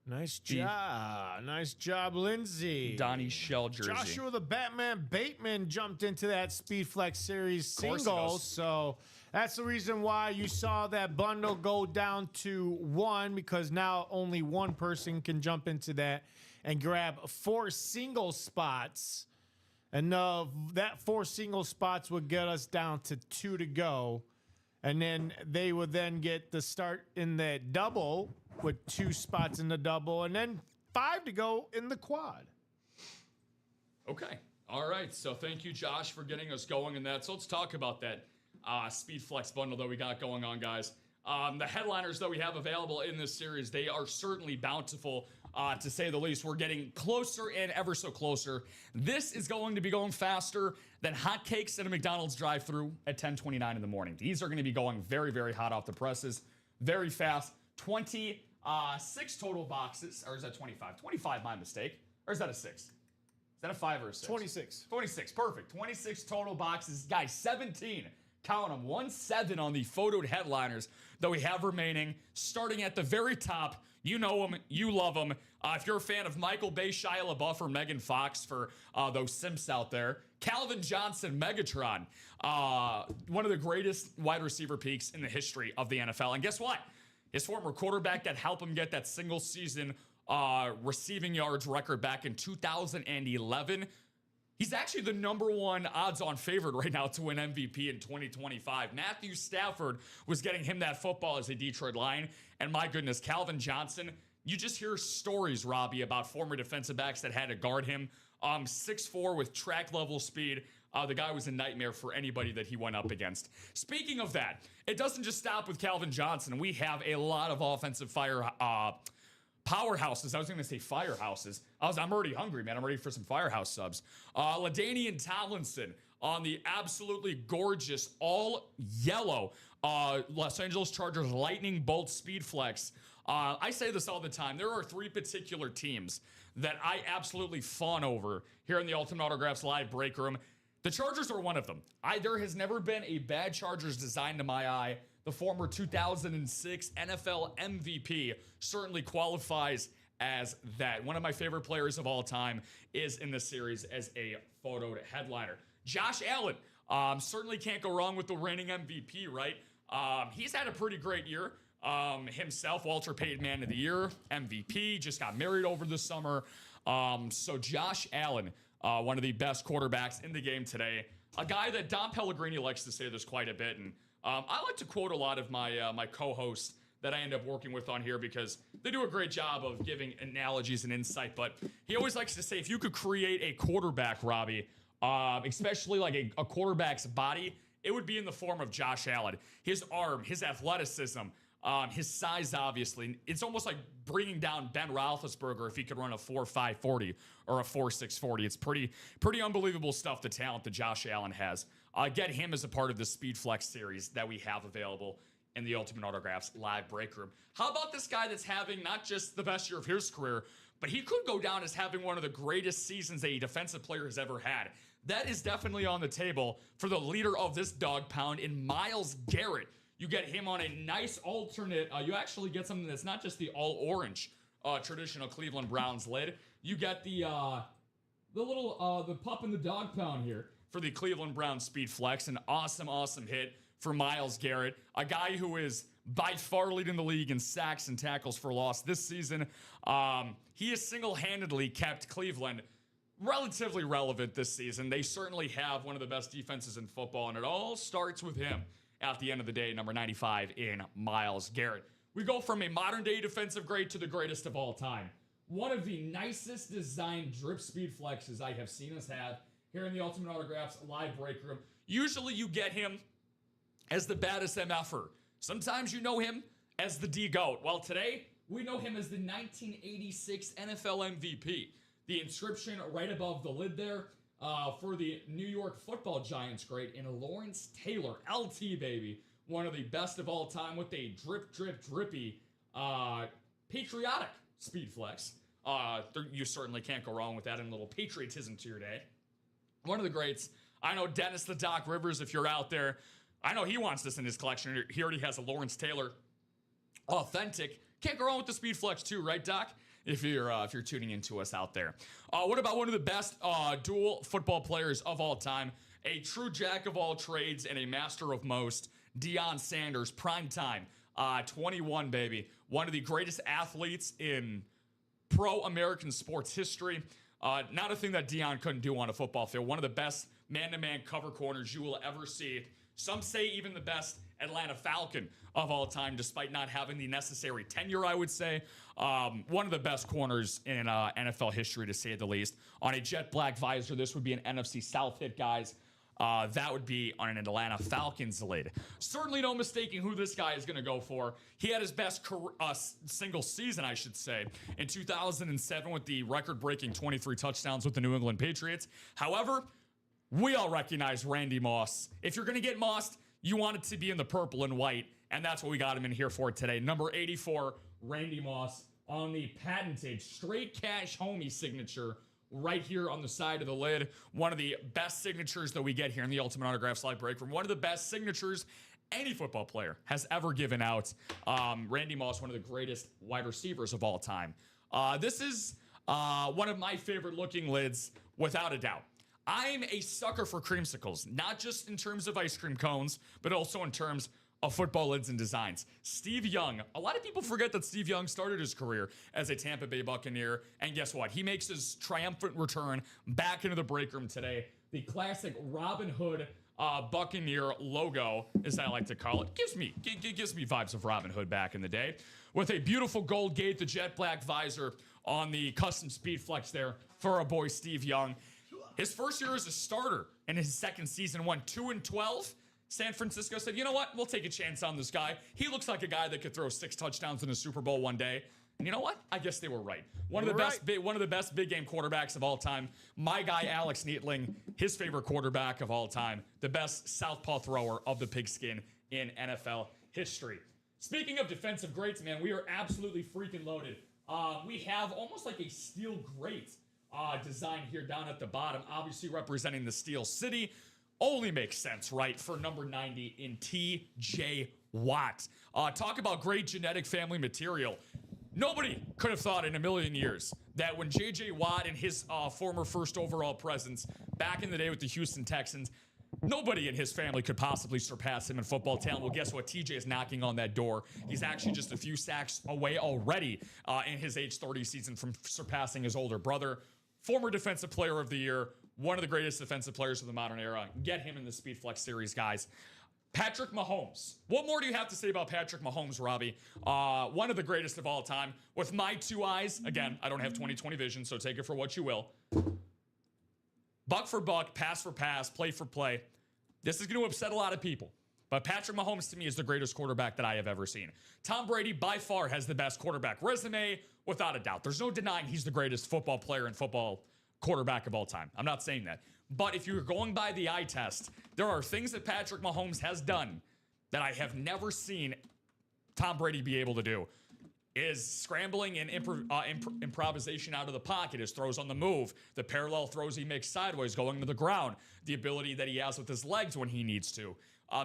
Nice job. Nice job, Lindsey. Donnie Shell jersey. Joshua the Batman Bateman jumped into that Speed Flex Series single. So that's the reason why you saw that bundle go down to 1, because now only 1 person can jump into that and grab 4 single spots. And that 4 single spots would get us down to 2 to go. And then they would then get the start in the double with 2 spots in the double, and then 5 to go in the quad. Okay. All right. So thank you, Josh, for getting us going in that. So let's talk about that Speed Flex bundle that we got going on, guys. The headliners that we have available in this series, they are certainly bountiful, to say the least. We're getting closer and ever so closer. This is going to be going faster than hotcakes at a McDonald's drive-thru at 10:29 in the morning. These are going to be going very, very hot off the presses, very fast. 26 total boxes, or is that 25? 25, my mistake. Or is that a 6? Is that a 5 or a 6? 26. 26, perfect. 26 total boxes. Guys, 17. Count them. 1-7 on the photoed headliners that we have remaining. Starting at the very top. You know them. You love them. If you're a fan of Michael Bay, Shia LaBeouf, or Megan Fox for those simps out there. Calvin Johnson, Megatron. One of the greatest wide receiver peaks in the history of the NFL. And guess what? His former quarterback that helped him get that single season receiving yards record back in 2011. He's actually the #1 odds-on favorite right now to win MVP in 2025. Matthew Stafford was getting him that football as a Detroit Lion. And my goodness, Calvin Johnson, you just hear stories, Robbie, about former defensive backs that had to guard him. 6'4" with track-level speed. The guy was a nightmare for anybody that he went up against. Speaking of that, it doesn't just stop with Calvin Johnson. We have a lot of offensive powerhouses. I was going to say firehouses. I'm already hungry, man. I'm ready for some firehouse subs. LaDainian Tomlinson on the absolutely gorgeous all-yellow Los Angeles Chargers Lightning Bolt Speed Flex. I say this all the time. There are 3 particular teams that I absolutely fawn over here in the Ultimate Autographs live break room. The Chargers are one of them. There has never been a bad Chargers design to my eye. The former 2006 NFL MVP certainly qualifies as that. One of my favorite players of all time is in this series as a photoed headliner. Josh Allen, certainly can't go wrong with the reigning MVP, right? He's had a pretty great year himself. Walter Payton Man of the Year, MVP, just got married over the summer. So Josh Allen, one of the best quarterbacks in the game today. A guy that Don Pellegrini likes to say this quite a bit, and I like to quote a lot of my co-hosts that I end up working with on here because they do a great job of giving analogies and insight. But he always likes to say, if you could create a quarterback, Robbie, especially like a quarterback's body, it would be in the form of Josh Allen. His arm, his athleticism, his size, obviously. It's almost like bringing down Ben Roethlisberger if he could run a 4.5 40 or a 4.6 40. It's pretty unbelievable stuff, the talent that Josh Allen has. Get him as a part of the Speed Flex series that we have available in the Ultimate Autographs live break room. How about this guy that's having not just the best year of his career, but he could go down as having one of the greatest seasons a defensive player has ever had. That is definitely on the table for the leader of this dog pound in Myles Garrett. You get him on a nice alternate. You actually get something that's not just the all-orange traditional Cleveland Browns lid. You get the little the pup in the dog pound here for the Cleveland Browns Speed Flex. An awesome hit for Myles Garrett, a guy who is by far leading the league in sacks and tackles for loss this season. He has single-handedly kept Cleveland relatively relevant this season. They certainly have one of the best defenses in football, and it all starts with him at the end of the day, number 95 in Myles Garrett. We go from a modern-day defensive great to the greatest of all time. One of the nicest designed drip speed flexes I have seen us have here in the Ultimate Autographs live break room. Usually you get him as the baddest MFer. Sometimes you know him as the D-GOAT. Well, today, we know him as the 1986 NFL MVP. The inscription right above the lid there for the New York Football Giants great in Lawrence Taylor, LT, baby. One of the best of all time with a drippy, patriotic speed flex. You certainly can't go wrong with that and a little patriotism to your day. One of the greats. I know Dennis the Doc Rivers, if you're out there, I know he wants this in his collection. He already has a Lawrence Taylor authentic. Can't go wrong with the speed flex too, right, Doc? If you're tuning into us out there. What about one of the best dual football players of all time? A true jack of all trades and a master of most. Deion Sanders, prime time, 21, baby. One of the greatest athletes in pro-American sports history. Not a thing that Deion couldn't do on a football field. One of the best man-to-man cover corners you will ever see. Some say even the best Atlanta Falcon of all time, despite not having the necessary tenure, I would say. One of the best corners in NFL history, to say the least. On a jet black visor, this would be an NFC South hit, guys. that would be on an Atlanta Falcons lid. Certainly no mistaking who this guy is going to go for. He had his best single season, I should say, in 2007 with the record-breaking 23 touchdowns with the New England Patriots. However, we all recognize Randy Moss. If you're going to get Mossed, you want it to be in the purple and white, and that's what we got him in here for today. Number 84, Randy Moss, on the patented straight cash homie signature right here on the side of the lid. One of the best signatures that we get here in the Ultimate Autographs Live Break Room. One of the best signatures any football player has ever given out. Randy Moss, one of the greatest wide receivers of all time. This is one of my favorite looking lids, without a doubt. I'm a sucker for creamsicles, not just in terms of ice cream cones, but also in terms of football lids and designs. Steve Young. A lot of people forget that Steve Young started his career as a Tampa Bay Buccaneer. And guess what? He makes his triumphant return back into the break room today. The classic Robin Hood Buccaneer logo, as I like to call it, gives me vibes of Robin Hood back in the day. With a beautiful gold gate, the jet black visor on the custom speed flex there for our boy Steve Young. His first year as a starter and his second season went 2-12. San Francisco said, you know what? We'll take a chance on this guy. He looks like a guy that could throw 6 touchdowns in the Super Bowl one day. And you know what? I guess they were right. One of the best big game quarterbacks of all time. My guy, Alex Neatling, his favorite quarterback of all time. The best southpaw thrower of the pigskin in NFL history. Speaking of defensive greats, man, we are absolutely freaking loaded. We have almost like a steel grate design here down at the bottom, obviously representing the Steel City. Only makes sense, right, for number 90 in T.J. Watt. Talk about great genetic family material. Nobody could have thought in a million years that when J.J. Watt and his former first overall presence back in the day with the Houston Texans, nobody in his family could possibly surpass him in football talent. Well, guess what? TJ is knocking on that door. He's actually just a few sacks away already in his age 30 season from surpassing his older brother. Former Defensive Player of the Year, one of the greatest defensive players of the modern era. Get him in the Speed Flex series, guys. Patrick Mahomes. What more do you have to say about Patrick Mahomes, Robbie? One of the greatest of all time. With my 2 eyes, again, I don't have 20/20 vision, so take it for what you will. Buck for buck, pass for pass, play for play. This is going to upset a lot of people. But Patrick Mahomes, to me, is the greatest quarterback that I have ever seen. Tom Brady, by far, has the best quarterback resume, without a doubt. There's no denying he's the greatest football player and football quarterback of all time. I'm not saying that. But if you're going by the eye test, there are things that Patrick Mahomes has done that I have never seen Tom Brady be able to do. Is scrambling and improvisation out of the pocket, his throws on the move, the parallel throws he makes sideways going to the ground, the ability that he has with his legs when he needs to.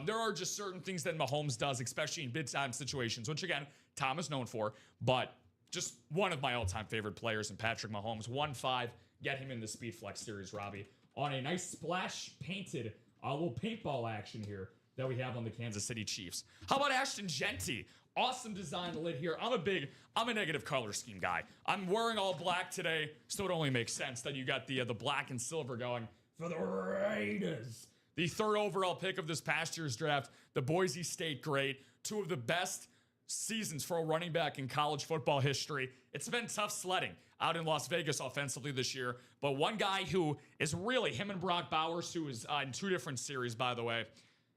There are just certain things that Mahomes does, especially in big-time situations, which, again, Tom is known for, but just one of my all-time favorite players in Patrick Mahomes. 1-5, get him in the Speed Flex series, Robbie. On a nice splash-painted little paintball action here that we have on the Kansas City Chiefs. How about Ashton Genty? Awesome design lid here. I'm a negative color scheme guy. I'm wearing all black today, so it only makes sense that you got the black and silver going for the Raiders. The 3rd overall pick of this past year's draft, the Boise State great. 2 of the best seasons for a running back in college football history. It's been tough sledding out in Las Vegas offensively this year, but one guy who is really, him and Brock Bowers, who is in 2 different series, by the way,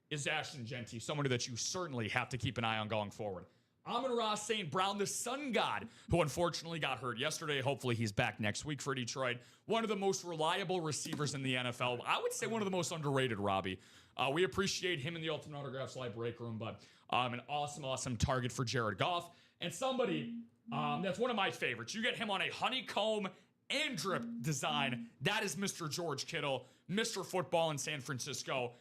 is Ashton Genty, someone that you certainly have to keep an eye on going forward. Amon-Ra St. Brown, the sun god, who unfortunately got hurt yesterday. Hopefully he's back next week for Detroit. One of the most reliable receivers in the NFL. I would say one of the most underrated, Robbie. We appreciate him in the Ultimate Autographs Live Break Room, but an awesome target for Jared Goff. And somebody that's one of my favorites. You get him on a honeycomb and drip design. That is Mr. George Kittle, Mr. Football in San Francisco.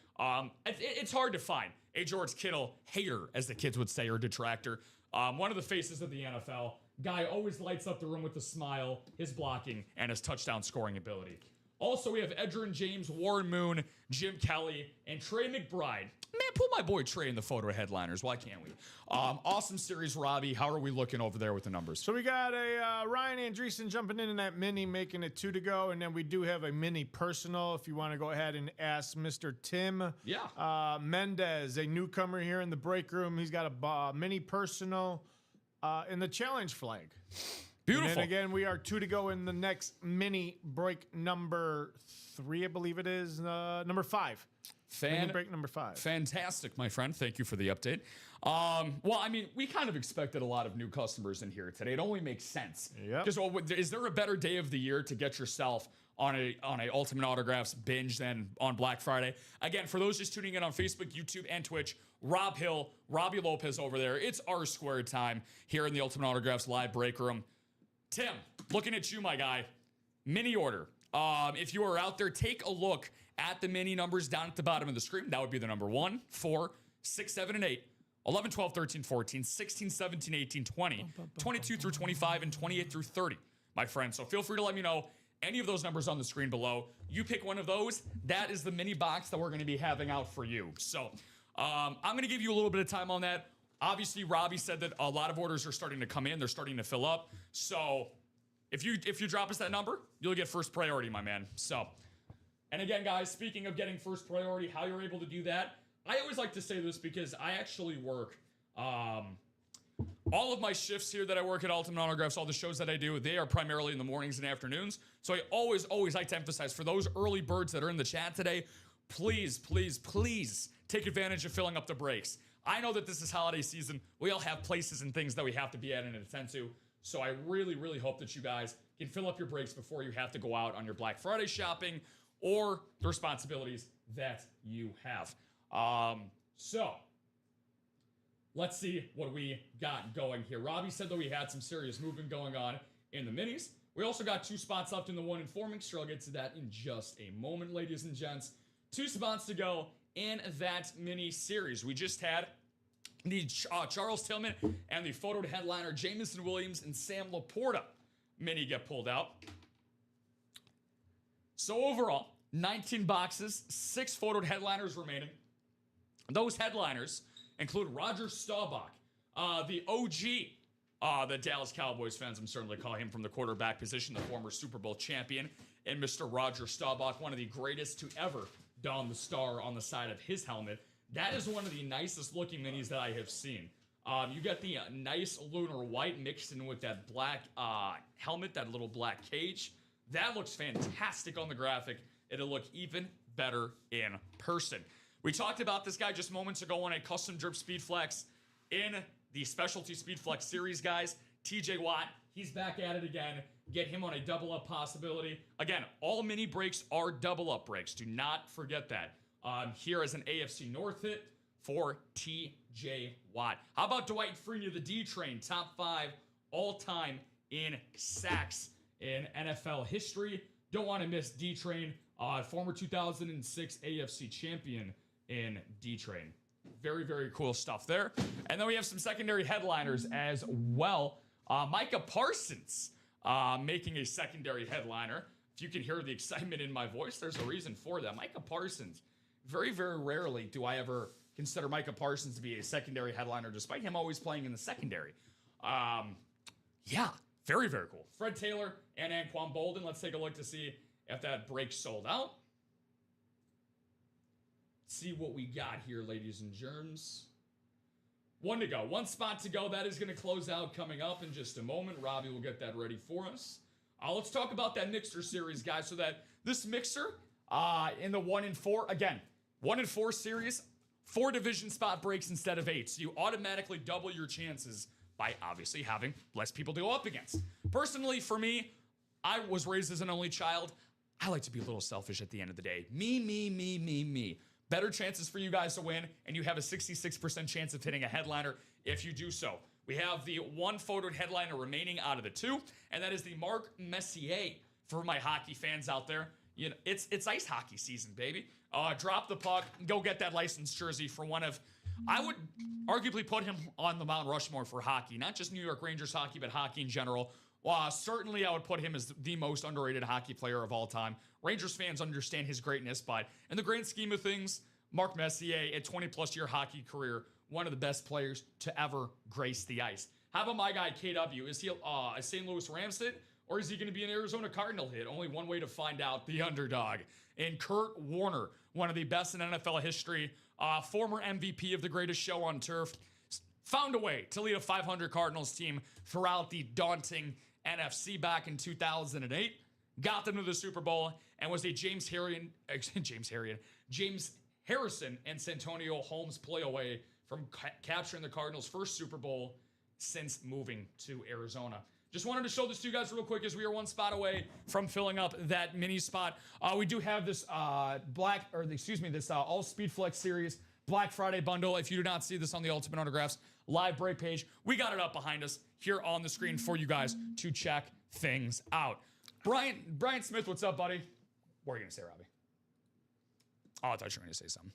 It's hard to find a George Kittle hater, as the kids would say, or detractor. One of the faces of the NFL. Guy always lights up the room with a smile, his blocking, and his touchdown scoring ability. Also, we have Edgerrin James, Warren Moon, Jim Kelly, and Trey McBride. Man, put my boy Trey in the photo headliners. Why can't we? Awesome series, Robbie. How are we looking over there with the numbers? So we got a Ryan Andreessen jumping in that mini, making it 2 to go. And then we do have a mini personal if you want to go ahead and ask Mr. Tim Mendez, a newcomer here in the break room. He's got a mini personal in the challenge flag. Beautiful. And then again, we are 2 to go in the next mini break number 3, I believe it is. Number 5. Mini break number 5. Fantastic, my friend. Thank you for the update. Well, I mean, we kind of expected a lot of new customers in here today. It only makes sense. Yep. Because is there a better day of the year to get yourself on a Ultimate Autographs binge than on Black Friday? Again, for those just tuning in on Facebook, YouTube, and Twitch, Rob Hill, Robbie Lopez over there. It's R² time here in the Ultimate Autographs live break room. Tim, looking at you, my guy. Mini order. If you are out there, take a look at the mini numbers down at the bottom of the screen. That would be the number 1, 4, 6, 7, and 8. 11, 12, 13, 14, 16, 17, 18, 20, 22 through 25, and 28 through 30, my friend. So feel free to let me know any of those numbers on the screen below. You pick one of those. That is the mini box that we're going to be having out for you. So I'm going to give you a little bit of time on that. Obviously, Robbie said that a lot of orders are starting to come in. They're starting to fill up. So if you drop us that number, you'll get first priority, my man. So, and again, guys, speaking of getting first priority, how you're able to do that, I always like to say this because I actually work all of my shifts here that I work at Ultimate Autographs, all the shows that I do, they are primarily in the mornings and afternoons. So I always like to emphasize for those early birds that are in the chat today, please take advantage of filling up the breaks. I know that this is holiday season. We all have places and things that we have to be at and attend to. So I really hope that you guys can fill up your breaks before you have to go out on your Black Friday shopping or the responsibilities that you have. So let's see what we got going here. Robbie said that we had some serious movement going on in the minis. We also got 2 spots left in the 1 and 4 mix. Sure, I'll get to that in just a moment, ladies and gents. 2 spots to go in that mini series. We just had the Charles Tillman and the photo headliner Jamison Williams and Sam Laporta mini get pulled out. So overall, 19 boxes, 6 photo headliners remaining. Those headliners include Roger Staubach, the OG, the Dallas Cowboys fans, I'm certainly call him from the quarterback position, the former Super Bowl champion, and Mr. Roger Staubach, one of the greatest to ever don the star on the side of his helmet. That is one of the nicest looking minis that I have seen. You got the nice lunar white mixed in with that black helmet, that little black cage. That looks fantastic on the graphic. It'll look even better in person. We talked about this guy just moments ago on a custom drip speed flex in the specialty speed flex series, guys. TJ Watt, he's back at it again. Get him on a double up possibility. Again, all mini breaks are double up breaks. Do not forget that. Here is an AFC North hit for TJ Watt. How about Dwight Freeney, the D Train, top 5 all time in sacks in NFL history. Don't want to miss D Train, former 2006 AFC champion in D Train. Very cool stuff there. And then we have some secondary headliners as well. Micah Parsons making a secondary headliner. If you can hear the excitement in my voice, there's a reason for that. Micah Parsons, very rarely do I ever consider Micah Parsons to be a secondary headliner, despite him always playing in the secondary. Yeah, very cool. Fred Taylor and Anquan Bolden. Let's take a look to see if that break sold out. See what we got here, ladies and germs. 1 to go. 1 spot to go. That is going to close out coming up in just a moment. Robbie will get that ready for us. Let's talk about that mixer series, guys. So that this mixer in the 1 and 4, again, 1 and 4 series, 4 division spot breaks instead of 8. So you automatically double your chances by obviously having less people to go up against. Personally, for me, I was raised as an only child. I like to be a little selfish at the end of the day. Me. Better chances for you guys to win, and you have a 66% chance of hitting a headliner if you do so. We have the 1 photoed headliner remaining out of the 2, and that is the Mark Messier. For my hockey fans out there, you know, it's ice hockey season, baby. Drop the puck, go get that licensed jersey for one of, I would arguably put him on the Mount Rushmore for hockey, not just New York Rangers hockey, but hockey in general. Certainly I would put him as the most underrated hockey player of all time. Rangers fans understand his greatness, but in the grand scheme of things, Mark Messier, a 20-plus year hockey career, one of the best players to ever grace the ice. How about my guy, KW? Is he a St. Louis Rams hit, or is he going to be an Arizona Cardinal hit? Only one way to find out, the underdog. And Kurt Warner, one of the best in NFL history, former MVP of the greatest show on turf, found a way to lead a 500 Cardinals team throughout the daunting NFC back in 2008, got them to the Super Bowl, and was a James Harrison and Santonio Holmes play away from capturing the Cardinals' first Super Bowl since moving to Arizona. Just wanted to show this to you guys real quick as we are one spot away from filling up that mini spot. We do have this all Speed Flex series Black Friday bundle. If you do not see this on the Ultimate Autographs live break page, we got it up behind us here on the screen for you guys to check things out. Brian Smith, what's up, buddy? What are you gonna say, Robbie? Oh, I thought you were gonna say something.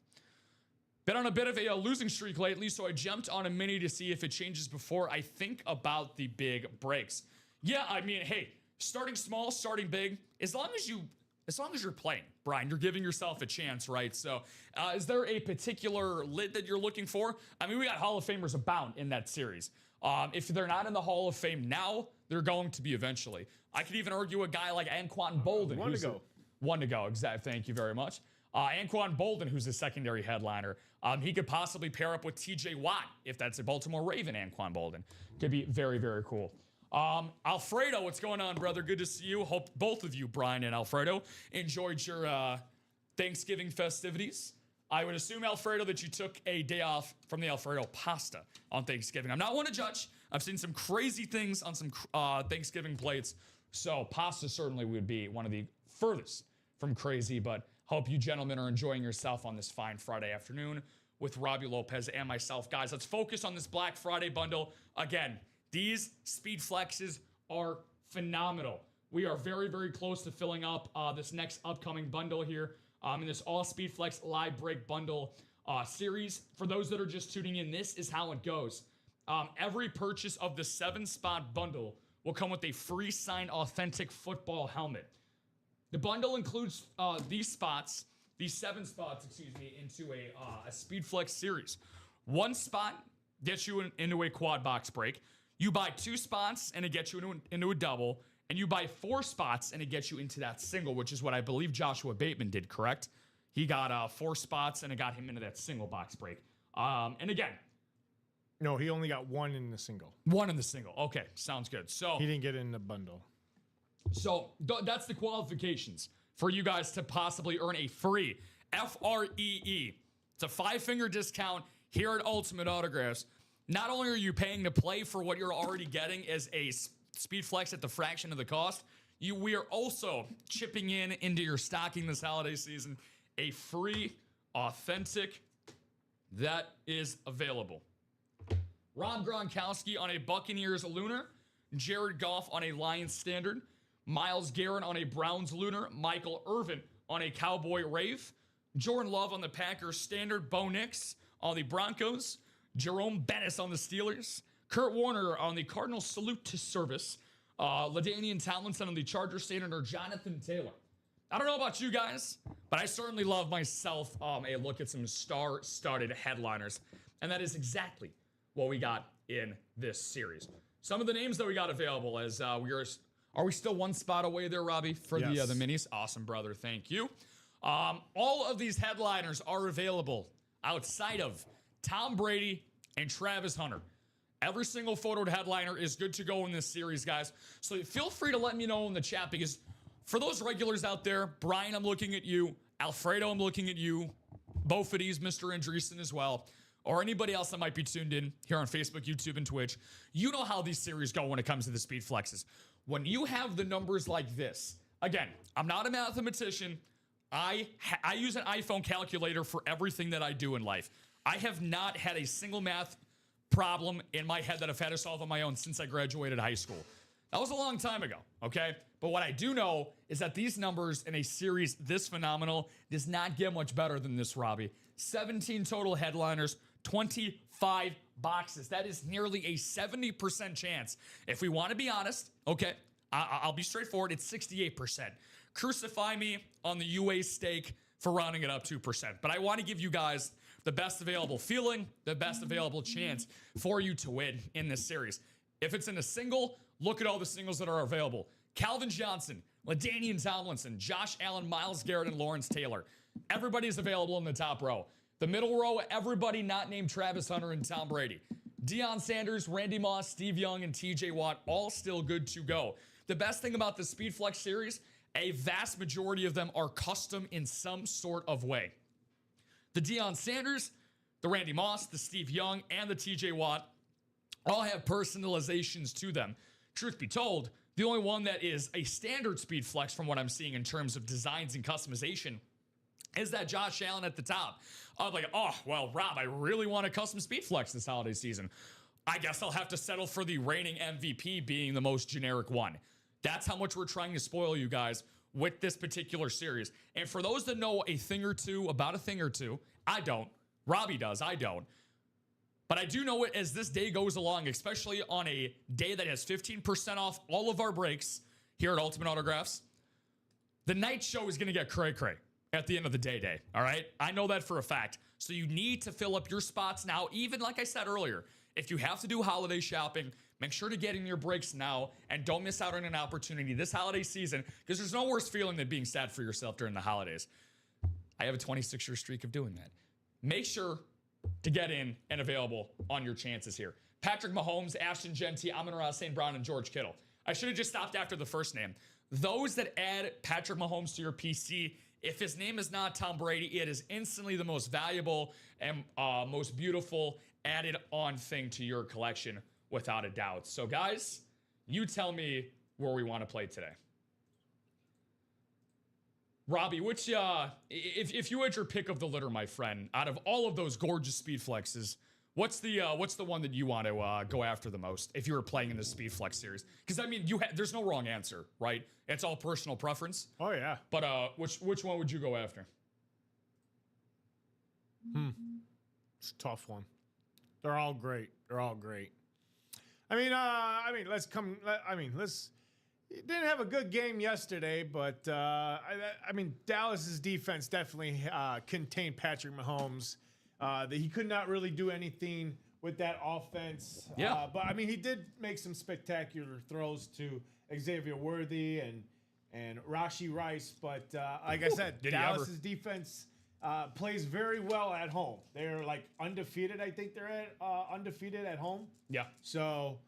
Been on a bit of a losing streak lately, so I jumped on a mini to see if it changes before I think about the big breaks. Yeah, I mean, hey, starting small, starting big, as long as you're playing, Brian, you're giving yourself a chance, right? So, is there a particular lid that you're looking for? I mean, we got Hall of Famers abound in that series. If they're not in the Hall of Fame now, they're going to be eventually. I could even argue a guy like Anquan Bolden. One to go, exactly. Thank you very much. Anquan Bolden, who's a secondary headliner. He could possibly pair up with TJ Watt if that's a Baltimore Raven. Anquan Bolden could be very, very cool. Alfredo, what's going on, brother? Good to see you. Hope both of you, Brian and Alfredo, enjoyed your Thanksgiving festivities. I would assume, Alfredo, that you took a day off from the Alfredo pasta on Thanksgiving. I'm not one to judge. I've seen some crazy things on some Thanksgiving plates, so pasta certainly would be one of the furthest from crazy, but hope you gentlemen are enjoying yourself on this fine Friday afternoon with Robbie Lopez and myself. Guys, let's focus on this Black Friday bundle. Again, these speed flexes are phenomenal. We are very, very close to filling up this next upcoming bundle here in this All Speed Flex Live Break Bundle series. For those that are just tuning in, this is how it goes. Every purchase of the 7-spot bundle will come with a free signed authentic football helmet. The bundle includes these 7 spots, into a Speed Flex series. 1 spot gets you into a quad box break. You buy 2 spots and it gets you into a double. And you buy 4 spots and it gets you into that single, which is what I believe Joshua Bateman did, correct? He got 4 spots and it got him into that single box break. And again, no, he only got 1 in the single. 1 in the single. Okay, sounds good. So he didn't get in the bundle. So that's the qualifications for you guys to possibly earn a free FREE. It's a 5-finger discount here at Ultimate Autographs. Not only are you paying to play for what you're already getting as a Speed Flex at the fraction of the cost, we are also chipping into your stocking this holiday season a free authentic that is available. Rob Gronkowski on a Buccaneers Lunar, Jared Goff on a Lions Standard, Myles Garrett on a Browns Lunar, Michael Irvin on a Cowboy Rave, Jordan Love on the Packers Standard, Bo Nix on the Broncos, Jerome Bettis on the Steelers, Kurt Warner on the Cardinals Salute to Service, LaDainian Tomlinson on the Chargers Standard, or Jonathan Taylor. I don't know about you guys, but I certainly love myself a look at some star-studded headliners, and that is exactly what we got in this series. Some of the names that we got available as are we still 1 spot away there, Robbie, for the minis? Awesome, brother. Thank you. All of these headliners are available outside of Tom Brady and Travis Hunter. Every single photoed headliner is good to go in this series, guys. So feel free to let me know in the chat, because for those regulars out there, Brian, I'm looking at you. Alfredo, I'm looking at you. Bofides, Mr. Andreessen as well, or anybody else that might be tuned in here on Facebook, YouTube, and Twitch. You know how these series go when it comes to the speed flexes. When you have the numbers like this, again, I'm not a mathematician. I use an iPhone calculator for everything that I do in life. I have not had a single math problem in my head that I've had to solve on my own since I graduated high school. That was a long time ago, okay? But what I do know is that these numbers in a series this phenomenal does not get much better than this, Robbie. 17 total headliners, 25 boxes. That is nearly a 70% chance. If we want to be honest, okay, I'll be straightforward, it's 68%. Crucify me on the UA stake for rounding it up 2%. But I want to give you guys the best available feeling, the best available chance for you to win in this series. If it's in a single, look at all the singles that are available. Calvin Johnson, LaDainian Tomlinson, Josh Allen, Myles Garrett, and Lawrence Taylor. Everybody's available in the top row. The middle row, everybody not named Travis Hunter and Tom Brady. Deion Sanders, Randy Moss, Steve Young, and TJ Watt all still good to go. The best thing about the Speed Flex series, a vast majority of them are custom in some sort of way. The Deion Sanders, the Randy Moss, the Steve Young, and the TJ Watt all have personalizations to them. Truth be told, the only one that is a standard Speed Flex from what I'm seeing in terms of designs and customization is that Josh Allen at the top. I'm like, oh, well, Rob, I really want a custom Speed Flex this holiday season. I guess I'll have to settle for the reigning MVP being the most generic one. That's how much we're trying to spoil you guys with this particular series. And for those that know a thing or two about a thing or two, I don't. Robbie does, I don't. But I do know it as this day goes along, especially on a day that has 15% off all of our breaks here at Ultimate Autographs. The night show is going to get cray-cray at the end of the day, all right? I know that for a fact. So you need to fill up your spots now, even like I said earlier. If you have to do holiday shopping, make sure to get in your breaks now and don't miss out on an opportunity this holiday season, because there's no worse feeling than being sad for yourself during the holidays. I have a 26-year streak of doing that. Make sure to get in and available on your chances here. Patrick Mahomes, Ashton Genty, Amon-Ra St. Brown, and George Kittle. I should have just stopped after the first name. Those that add Patrick Mahomes to your PC, if his name is not Tom Brady, it is instantly the most valuable and most beautiful added on thing to your collection without a doubt. So guys, you tell me where we want to play today. Robbie, which if you had your pick of the litter, my friend, out of all of those gorgeous Speed Flexes, what's the one that you want to go after the most if you were playing in the Speed Flex series? Because I mean, there's no wrong answer, right? It's all personal preference. Oh yeah. But which one would you go after? It's a tough one. They're all great. They're all great. Let's. Didn't have a good game yesterday, but Dallas's defense definitely contained Patrick Mahomes. That he could not really do anything with that offense. Yeah. But he did make some spectacular throws to Xavier Worthy and Rashee Rice. But like I said, Dallas's defense plays very well at home. They're like undefeated. I think they're at undefeated at home. Yeah. So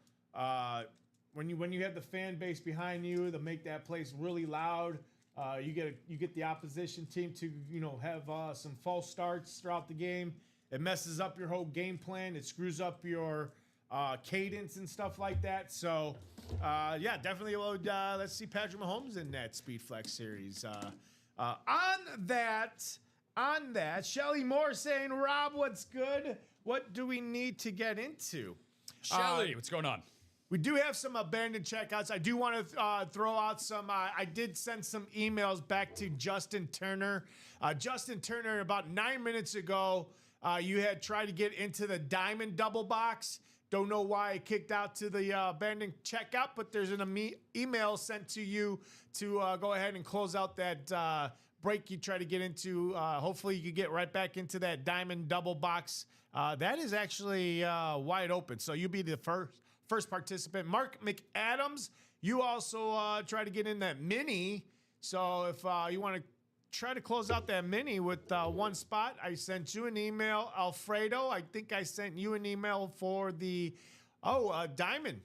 when you have the fan base behind you to make that place really loud, you get the opposition team to have some false starts throughout the game. It messes up your whole game plan. It screws up your cadence and stuff like that. So definitely. Let's see Patrick Mahomes in that Speed Flex series. On that, Shelly Moore saying, Rob, what's good? What do we need to get into? Shelly, what's going on? We do have some abandoned checkouts. I do want to throw out some. I did send some emails back to Justin Turner. Justin Turner, about 9 minutes ago, you had tried to get into the diamond double box. Don't know why it kicked out to the abandoned checkout, but there's an email sent to you to go ahead and close out that break you try to get into. Hopefully, you can get right back into that diamond double box. That is actually wide open, so you'll be the first participant. Mark McAdams, you also try to get in that mini. So if you want to try to close out that mini with one spot, I sent you an email. Alfredo, I think I sent you an email for the diamond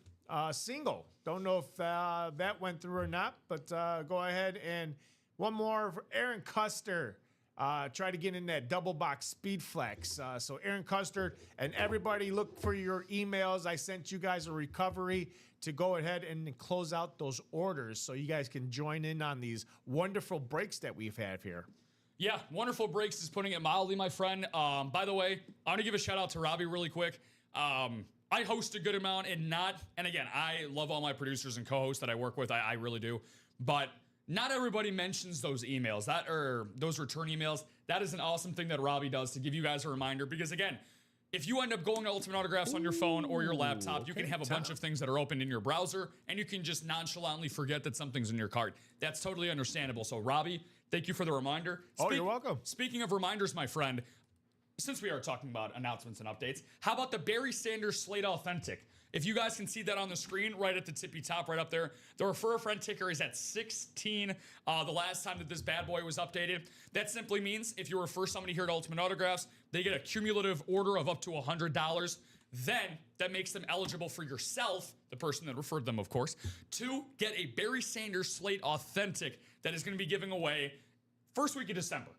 single. Don't know if that went through or not, but go ahead. And one more for Aaron Custer. Try to get in that double box Speed Flex. So Aaron Custer and everybody, look for your emails. I sent you guys a recovery to go ahead and close out those orders so you guys can join in on these wonderful breaks that we've had here. Yeah, wonderful breaks is putting it mildly, my friend. By the way, I want to give a shout out to Robbie really quick. I host a good amount and again, I love all my producers and co-hosts that I work with. I really do. But not everybody mentions those emails, those return emails. That is an awesome thing that Robbie does to give you guys a reminder. Because again, if you end up going to Ultimate Autographs on your phone or your laptop, you can have a bunch of things that are open in your browser, and you can just nonchalantly forget that something's in your cart. That's totally understandable. So Robbie, thank you for the reminder. You're welcome. Speaking of reminders, my friend, since we are talking about announcements and updates, how about the Barry Sanders Slate Authentic? If you guys can see that on the screen, right at the tippy top, right up there, the refer a friend ticker is at 16 the last time that this bad boy was updated. That simply means if you refer somebody here at Ultimate Autographs, they get a cumulative order of up to $100. then that makes them eligible for yourself, the person that referred them, of course, to get a Barry Sanders Slate Authentic that is going to be giving away first week of December.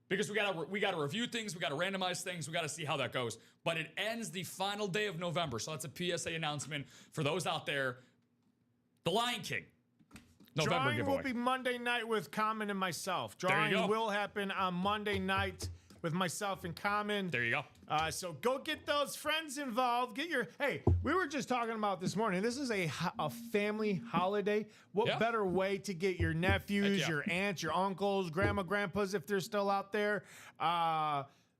Because we gotta review things, we gotta randomize things, we gotta see how that goes. But it ends the final day of November, so that's a PSA announcement for those out there. The Lion King. November Drawing giveaway. will be Monday night with Common and myself. There you Drawing go. will happen on Monday night with myself and Common. There you go. So go get those friends involved. Hey, we were just talking about this morning. This is a family holiday. What better way to get your nephews, your aunts, your uncles, grandma, grandpas, if they're still out there,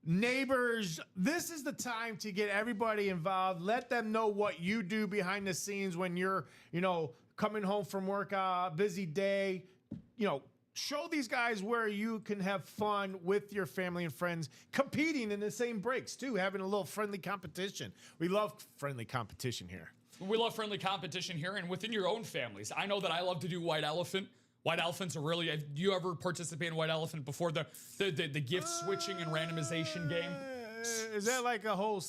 neighbors. This is the time to get everybody involved. Let them know what you do behind the scenes when you're, coming home from work, busy day, show these guys where you can have fun with your family and friends, competing in the same breaks too, having a little friendly competition. We love friendly competition here. We love friendly competition here and within your own families. I know that I love to do White Elephant. White Elephant's do you ever participate in White Elephant before the gift switching and randomization game? Is that like a whole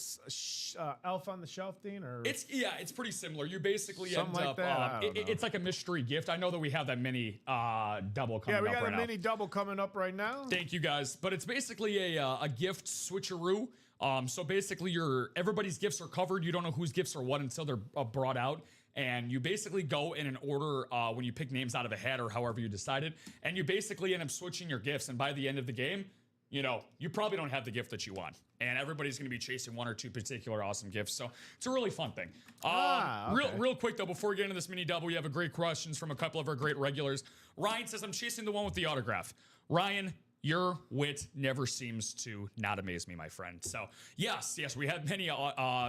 elf on the shelf thing, or It's pretty similar. You basically Something end like up. that? It's like a mystery gift. I know that we have that mini double coming yeah, up we got right a now. mini double coming up right now. Thank you guys, but it's basically a gift switcheroo. So basically, everybody's gifts are covered. You don't know whose gifts are what until they're brought out. And you basically go in an order when you pick names out of a hat or however you decided. And you basically end up switching your gifts. And by the end of the game, you probably don't have the gift that you want. And everybody's going to be chasing one or two particular awesome gifts. So it's a really fun thing. Okay. Real quick, though, before we get into this mini double, we have a great questions from a couple of our great regulars. Ryan says, I'm chasing the one with the autograph. Ryan, your wit never seems to not amaze me, my friend. So, yes, we have many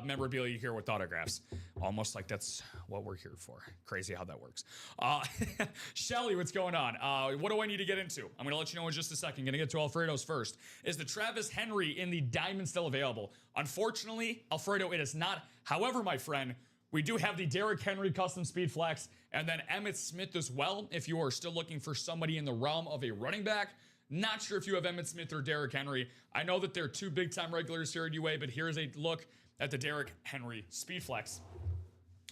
memorabilia here with autographs. Almost like that's what we're here for. Crazy how that works. Shelly, what's going on? What do I need to get into? I'm going to let you know in just a second. Going to get to Alfredo's first. Is the Travis Henry in the diamond still available? Unfortunately, Alfredo, it is not. However, my friend, we do have the Derrick Henry custom speed flex and then Emmitt Smith as well. If you are still looking for somebody in the realm of a running back, not sure if you have Emmitt Smith or Derrick Henry. I know that they're two big-time regulars here at UA, but here's a look at the Derrick Henry Speed Flex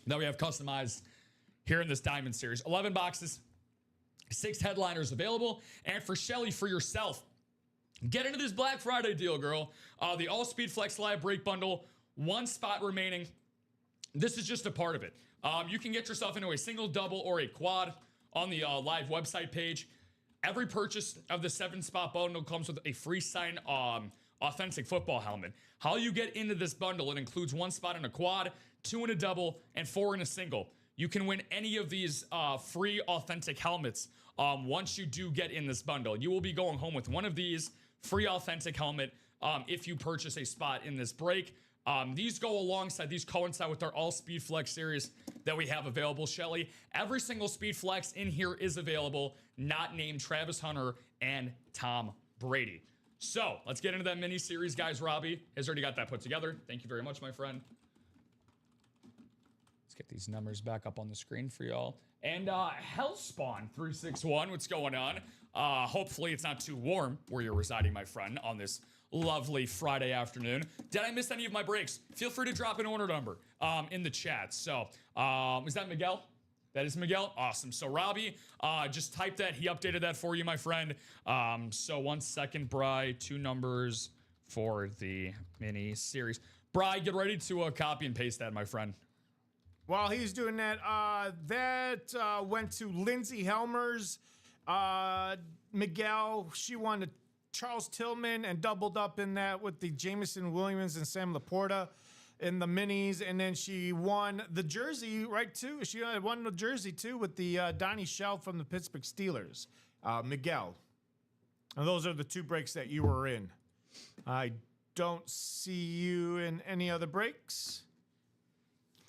that we have customized here in this Diamond Series. 11 boxes, 6 headliners available. And for Shelly, for yourself, get into this Black Friday deal, girl. The All Speed Flex Live Break Bundle, 1 spot remaining. This is just a part of it. You can get yourself into a single, double, or a quad on the live website page. Every purchase of the 7-spot bundle comes with a free signed authentic football helmet. How you get into this bundle, it includes 1 spot in a quad, 2 in a double, and 4 in a single. You can win any of these free authentic helmets once you do get in this bundle. You will be going home with one of these free authentic helmet if you purchase a spot in this break. These coincide with our All Speed Flex series that we have available, Shelly. Every single Speed Flex in here is available, not named Travis Hunter and Tom Brady. So let's get into that mini series, guys. Robbie has already got that put together. Thank you very much, my friend. Let's get these numbers back up on the screen for y'all. And Hellspawn361, what's going on? Hopefully it's not too warm where you're residing, my friend, on this lovely Friday afternoon. Did I miss any of my breaks? Feel free to drop an order number in the chat. So, is that Miguel? That is Miguel. Awesome. So, Robbie, just type that. He updated that for you, my friend. So, 1 second, Bri. 2 numbers for the mini series. Bri, get ready to copy and paste that, my friend. While he's doing that, that went to Lindsay Helmers. Miguel, she won the Charles Tillman and doubled up in that with the Jameson Williams and Sam Laporta in the minis. And then she won the jersey, right, too? She won the jersey, too, with the Donnie Shell from the Pittsburgh Steelers. Miguel. And those are the 2 breaks that you were in. I don't see you in any other breaks.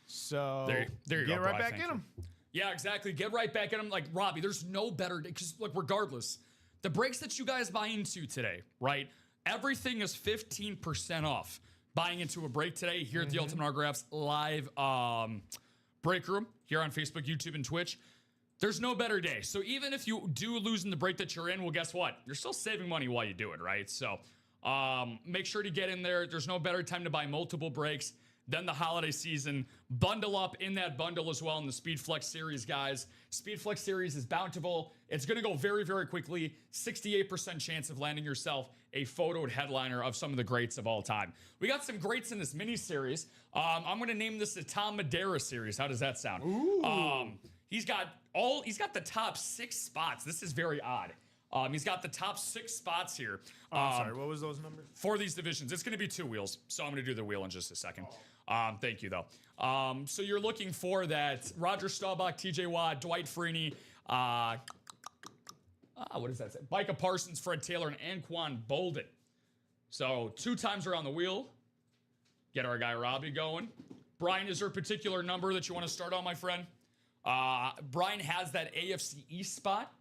So there you get go, right Bri, back in them. Yeah, exactly. Get right back in them. Like, Robbie, there's no better, because, like, regardless, the breaks that you guys buy into today, right? Everything is 15% off buying into a break today here at the Ultimate Autographs live break room here on Facebook, YouTube, and Twitch. There's no better day. So even if you do lose in the break that you're in, well, guess what? You're still saving money while you do it, right? So make sure to get in there. There's no better time to buy multiple breaks then the holiday season. Bundle up in that bundle as well in the Speed Flex series, guys. Speed Flex series is bountiful. It's going to go very, very quickly. 68% chance of landing yourself a photoed headliner of some of the greats of all time. We got some greats in this mini series. I'm going to name this the Tom Madeira series. How does that sound? He's got the top 6 spots. This is very odd. He's got the top 6 spots here. Sorry, what was those numbers? For these divisions. It's going to be 2 wheels, so I'm going to do the wheel in just a second. Thank you, though. So you're looking for that Roger Staubach, TJ Watt, Dwight Freeney, what does that say? Micah Parsons, Fred Taylor, and Anquan Bolden. So 2 times around the wheel. Get our guy Robbie going. Brian, is there a particular number that you want to start on, my friend? Brian has that AFC East spot.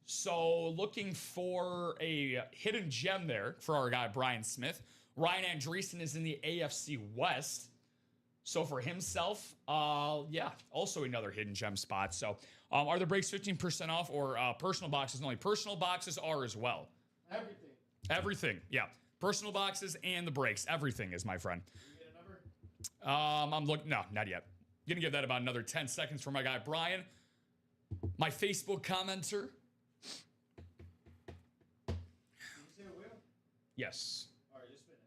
So looking for a hidden gem there for our guy Brian Smith. Ryan Andreessen is in the AFC West. So for himself, also another hidden gem spot. So are the breaks 15% off or personal boxes only? Personal boxes are as well. Everything, yeah. Personal boxes and the breaks. Everything is, my friend. You get a number? I'm looking, no, not yet. Gonna give that about another 10 seconds for my guy Brian. My Facebook commenter. Did you say a wheel? Yes. All right, just spin it.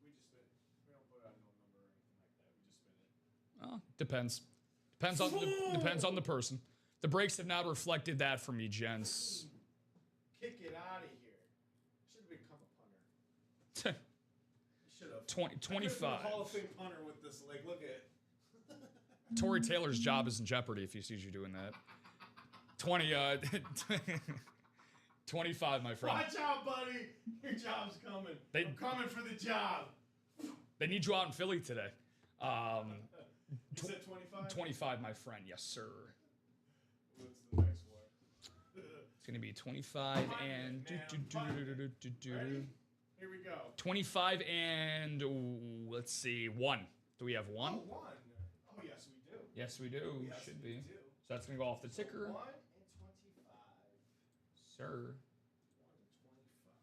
We just spin it. We don't put out no number or anything like that. We just spin it. Depends. Depends on the person. The breaks have not reflected that for me, gents. Kick it out of here. Should have become a punter. Should have. 25. Hall of Fame punter with this leg. Look at it. Tory Taylor's job is in jeopardy if he sees you doing that. 25, my friend. Watch out, buddy. Your job's coming. I'm coming for the job. They need you out in Philly today. You said 25? 25, my friend. Yes, sir. What's the next one? It's going to be 25 and... Ready? Here we go. 25 and... let's see, 1. Do we have 1? Oh, 1. Oh, yes, we do. Yes, we do. Yes, Should we be. do. So that's going to go off the ticker. 1 and 25. Sir. 1 and 25.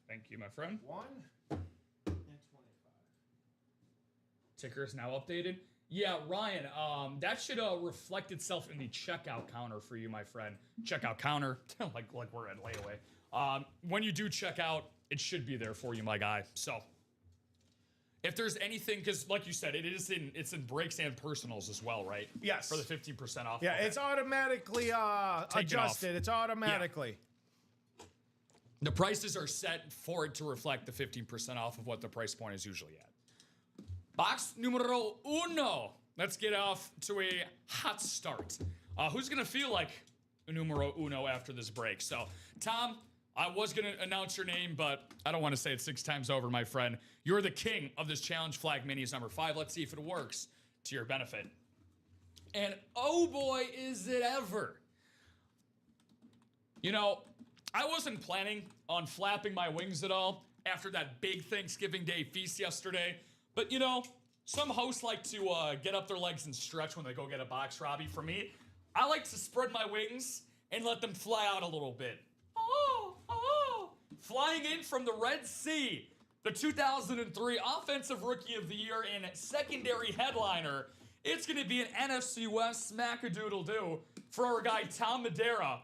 Thank you, my friend. 1 and 25. Ticker is now updated. Yeah, Ryan, that should reflect itself in the checkout counter for you, my friend. Checkout counter, like we're at layaway. When you do check out, it should be there for you, my guy. So, if there's anything, because like you said, it's in breaks and personals as well, right? Yes. For the 15% off. Yeah, Okay. it's automatically adjusted. It's automatically. The prices are set for it to reflect the 15% off of what the price point is usually at. Box numero uno. Let's get off to a hot start. Who's going to feel like numero uno after this break? So, Tom, I was going to announce your name, but I don't want to say it 6 times over, my friend. You're the king of this Challenge Flag Minis number 5. Let's see if it works to your benefit. And oh boy, is it ever. You know, I wasn't planning on flapping my wings at all after that big Thanksgiving Day feast yesterday. But, you know, some hosts like to get up their legs and stretch when they go get a box, Robbie. For me, I like to spread my wings and let them fly out a little bit. Flying in from the Red Sea, the 2003 Offensive Rookie of the Year and secondary headliner. It's going to be an NFC West smack-a-doodle-doo for our guy Tom Madeira.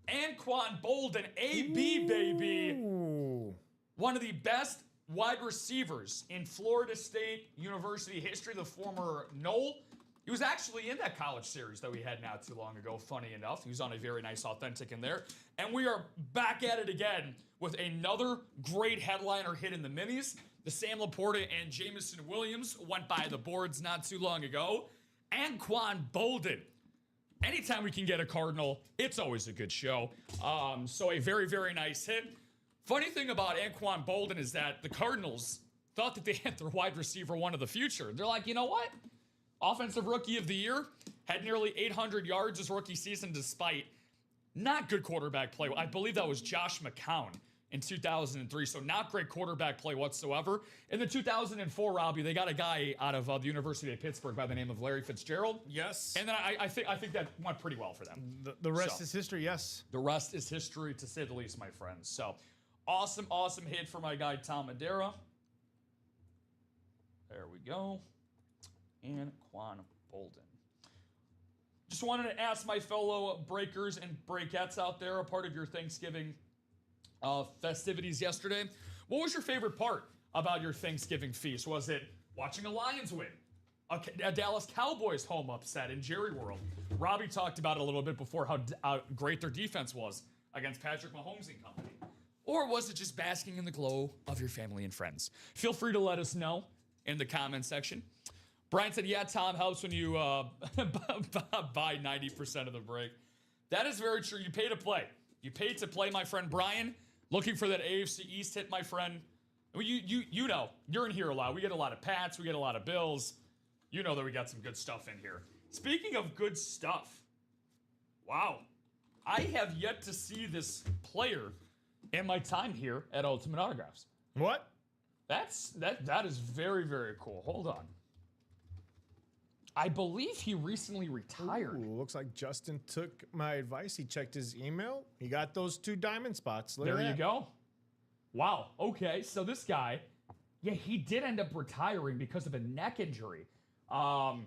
Anquan Bolden, AB, baby. Ooh. One of the best wide receivers in Florida State University history, the former Knoll. He was actually in that college series that we had not too long ago, funny enough. He was on a very nice authentic in there. And we are back at it again with another great headliner hit in the minis. The Sam Laporta and Jamison Williams went by the boards not too long ago. Anquan Bolden. Anytime we can get a Cardinal, it's always a good show. So a very, very nice hit. Funny thing about Anquan Bolden is that the Cardinals thought that they had their wide receiver one of the future. They're like, you know what? Offensive Rookie of the Year, had nearly 800 yards his rookie season despite not good quarterback play. I believe that was Josh McCown in 2003, so not great quarterback play whatsoever. In the 2004, Robbie, they got a guy out of the University of Pittsburgh by the name of Larry Fitzgerald. Yes. And then I think that went pretty well for them. The rest is history, yes. The rest is history, to say the least, my friends. So, awesome hit for my guy, Tom Madeira. There we go. And Quan Bolden. Just wanted to ask my fellow breakers and breakettes out there, a part of your Thanksgiving festivities yesterday. What was your favorite part about your Thanksgiving feast? Was it watching a Lions win? A Dallas Cowboys home upset in Jerry World? Robbie talked about it a little bit before how great their defense was against Patrick Mahomes and company. Or was it just basking in the glow of your family and friends? Feel free to let us know in the comment section. Brian said, yeah, Tom, helps when you buy 90% of the break. That is very true. You pay to play. You pay to play, my friend Brian. Looking for that AFC East hit, my friend. You know, you're in here a lot. We get a lot of Pats. We get a lot of Bills. You know that we got some good stuff in here. Speaking of good stuff, wow. I have yet to see this player in my time here at Ultimate Autographs. What? That is very, very cool. Hold on. I believe he recently retired. Ooh, looks like Justin took my advice. He checked his email. He got those 2 diamond spots. Look at There you that. go. Wow. Okay, so this guy, yeah, he did end up retiring because of a neck injury. A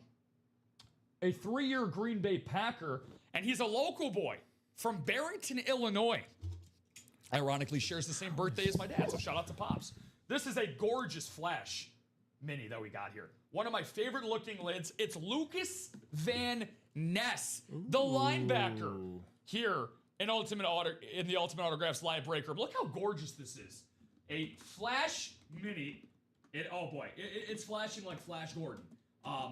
3-year Green Bay Packer, and he's a local boy from Barrington, Illinois. Ironically, shares the same birthday as my dad, so shout out to Pops. This is a gorgeous Flash mini that we got here. One of my favorite looking lids. It's Lucas Van Ness, the linebacker here in the Ultimate Autographs live break room. Look how gorgeous this is. A Flash mini. It's flashing like Flash Gordon.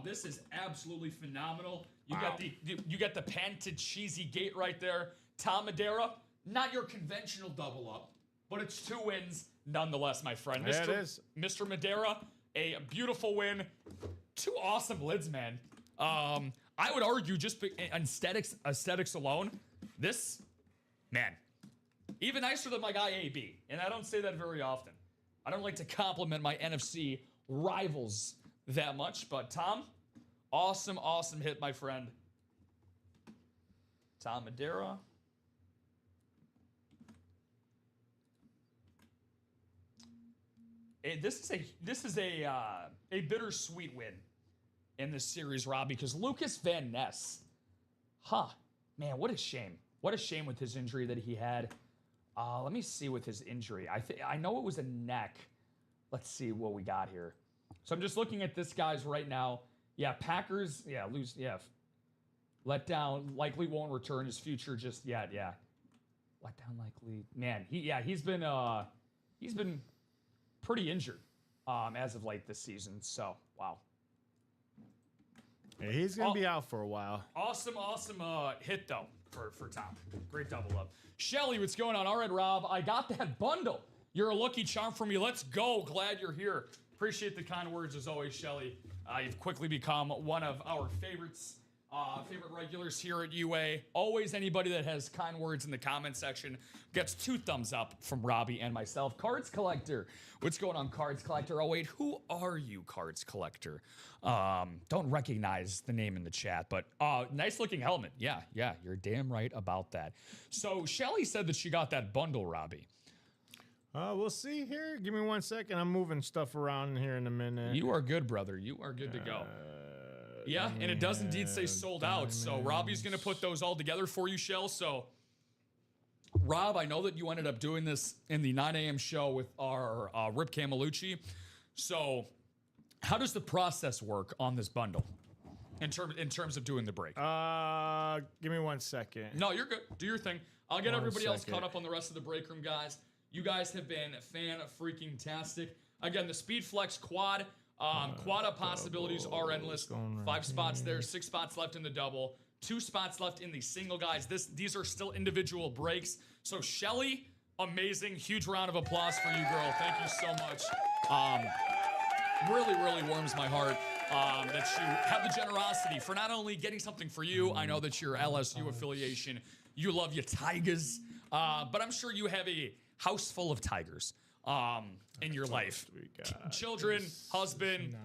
This is absolutely phenomenal. You got the patented cheesy gate right there. Tom Madeira, not your conventional double up, but it's 2 wins nonetheless, my friend. Yeah, it is. Mr. Madeira, a beautiful win. 2 awesome lids, man. I would argue just aesthetics alone, this, man, even nicer than my guy AB. And I don't say that very often. I don't like to compliment my NFC rivals that much, but Tom, awesome hit, my friend. Tom Madeira. This is a bittersweet win in this series, Rob, because Lucas Van Ness, man, what a shame. What a shame with his injury that he had. Let me see with his injury. I know it was a neck. Let's see what we got here. So I'm just looking at this guy's right now. Yeah, Packers, let down, likely won't return. His future just yet, yeah. Let down likely. Man, he's been pretty injured as of late this season. So, wow. Yeah, he's going to be out for a while. Awesome hit, though, for Tom. Great double up. Shelly, what's going on? All right, Rob, I got that bundle. You're a lucky charm for me. Let's go. Glad you're here. Appreciate the kind words as always, Shelly. You've quickly become one of our favorite regulars here at UA. Always anybody that has kind words in the comment section gets 2 thumbs up from Robbie and myself. Cards Collector. What's going on, Cards Collector? Oh, wait, who are you, Cards Collector? Don't recognize the name in the chat, but nice looking helmet. Yeah, you're damn right about that. So Shelly said that she got that bundle, Robbie. We'll see here. Give me 1 second. I'm moving stuff around here in a minute. You are good, brother. You are good to go. Yeah, and it does indeed say sold out. So Robbie's going to put those all together for you, Shell. So, Rob, I know that you ended up doing this in the 9 a.m. show with our Rip Camelucci. So, how does the process work on this bundle in terms of doing the break? Give me 1 second. No, you're good. Do your thing. I'll get everybody else caught up on the rest of the break room, guys. You guys have been fan-freaking-tastic. Again, the Speed Flex Quad. Quad-up possibilities are endless. 5 spots there, 6 spots left in the double, 2 spots left in the single, guys. These are still individual breaks. So, Shelly, amazing. Huge round of applause for you, girl. Thank you so much. Really warms my heart that you have the generosity for not only getting something for you. I know that your LSU affiliation, you love your Tigers, but I'm sure you have a house full of Tigers in your life. Children, husband,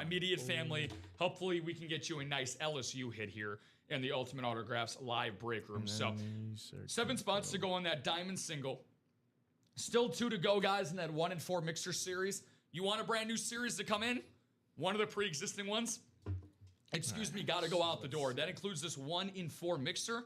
immediate family. Hopefully we can get you a nice LSU hit here in the Ultimate Autographs live break room. So 7 spots to go on that diamond single. Still 2 to go, guys, in that 1 in 4 mixer series. You want a brand new series to come in? One of the pre-existing ones, got to go out the door. That includes this 1 in 4 mixer.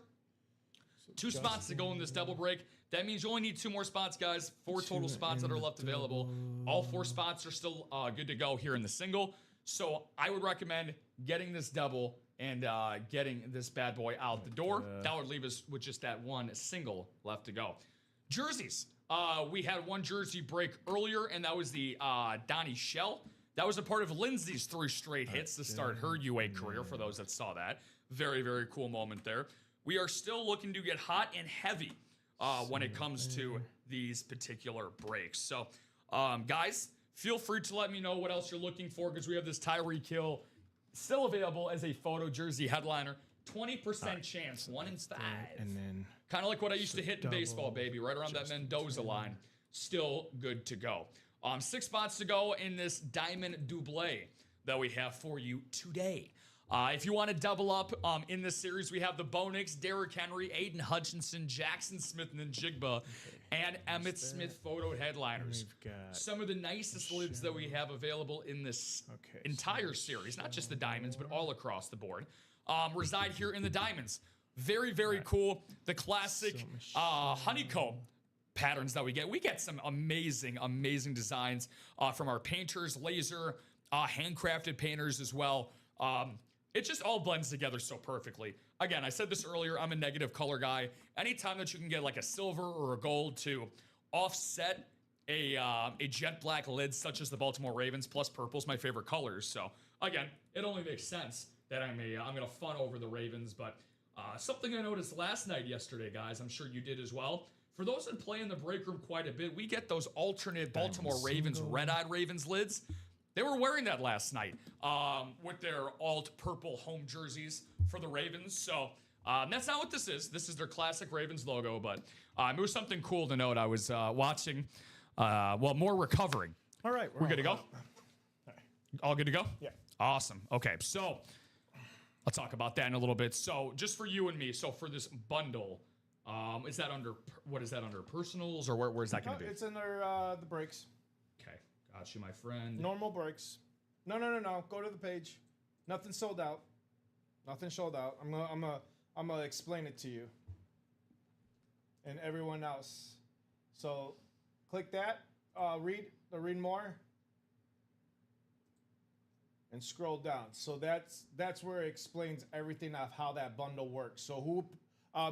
2 spots to go in this double break. That means you only need 2 more spots, guys. 4 total spots that are left available. All 4 spots are still good to go here in the single. So I would recommend getting this double and getting this bad boy out the door. That would leave us with just that 1 single left to go. Jerseys. We had 1 jersey break earlier, and that was the Donnie Shell. That was a part of Lindsay's 3 straight hits to start her UA career, for those that saw that. Very, very cool moment there. We are still looking to get hot and heavy when it comes to these particular breaks. So, guys, feel free to let me know what else you're looking for, because we have this Tyreek Hill still available as a photo jersey headliner. 20% chance, 1 in 5. And then kind of like what I used to hit in baseball, baby, right around that Mendoza line. Still good to go. 6 spots to go in this Diamond Double that we have for you today. If you want to double up in this series, we have the Bo Nix, Derrick Henry, Aiden Hutchinson, Jackson Smith, and Njigba, and Emmitt Smith photo headliners. Some of the nicest lids that we have available in this entire series, not just the diamonds, but all across the board, reside here in the diamonds. Very, very cool. The classic honeycomb patterns that we get. We get some amazing, amazing designs from our painters, laser, handcrafted painters as well. It just all blends together so perfectly. Again, I said this earlier, I'm a negative color guy. Anytime that you can get like a silver or a gold to offset a jet black lid, such as the Baltimore Ravens, plus purple's my favorite colors. So again, it only makes sense that I'm gonna fun over the Ravens. But something I noticed last night, yesterday, guys, I'm sure you did as well. For those that play in the break room quite a bit, we get those alternate Baltimore Ravens, red-eyed Ravens lids. They were wearing that last night with their alt purple home jerseys for the Ravens. So that's not what this is. This is their classic Ravens logo, but it was something cool to note. I was watching, more recovering. all right, We're good to go? All good to go? Yeah. Awesome. Okay, so I'll talk about that in a little bit. So just for you and me, so for this bundle, is that under, what is that under, personals, or where's that going to be? It's under the breaks. Okay, got you, my friend. Normal breaks. No. Go to the page. Nothing sold out. Nothing sold out. I'm gonna explain it to you and everyone else. So, click that. Read more, and scroll down. So that's where it explains everything of how that bundle works. So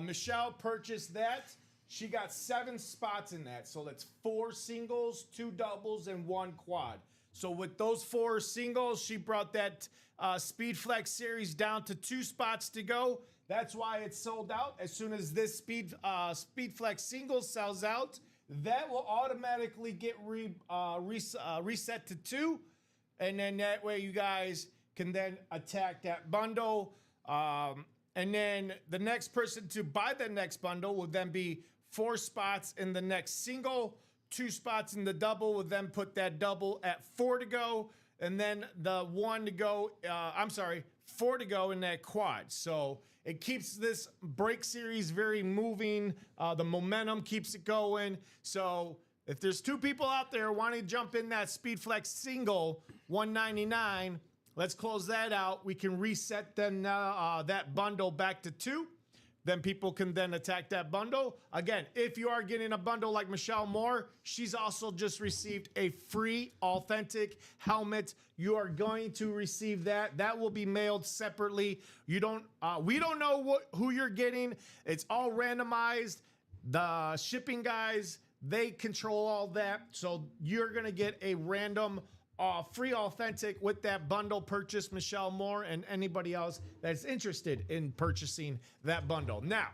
Michelle purchased that. She got 7 spots in that. So that's 4 singles, 2 doubles, and 1 quad. So with those 4 singles, she brought that Speed Flex series down to 2 spots to go. That's why it's sold out. As soon as this Speed Flex single sells out, that will automatically get reset to 2. And then that way you guys can then attack that bundle. And then the next person to buy the next bundle will then be 4 spots in the next single, 2 spots in the double, will then put that double at 4 to go. And then the 1 to go, 4 to go in that quad. So it keeps this break series very moving. The momentum keeps it going. So if there's 2 people out there wanting to jump in that Speed Flex single, $199, let's close that out. We can reset then that bundle back to 2. Then people can then attack that bundle. Again, if you are getting a bundle like Michelle Moore, she's also just received a free authentic helmet. You are going to receive that. That will be mailed separately. We don't know who you're getting. It's all randomized. The shipping guys, they control all that. So you're going to get a random free authentic with that bundle purchase, Michelle Moore, and anybody else that's interested in purchasing that bundle. Now,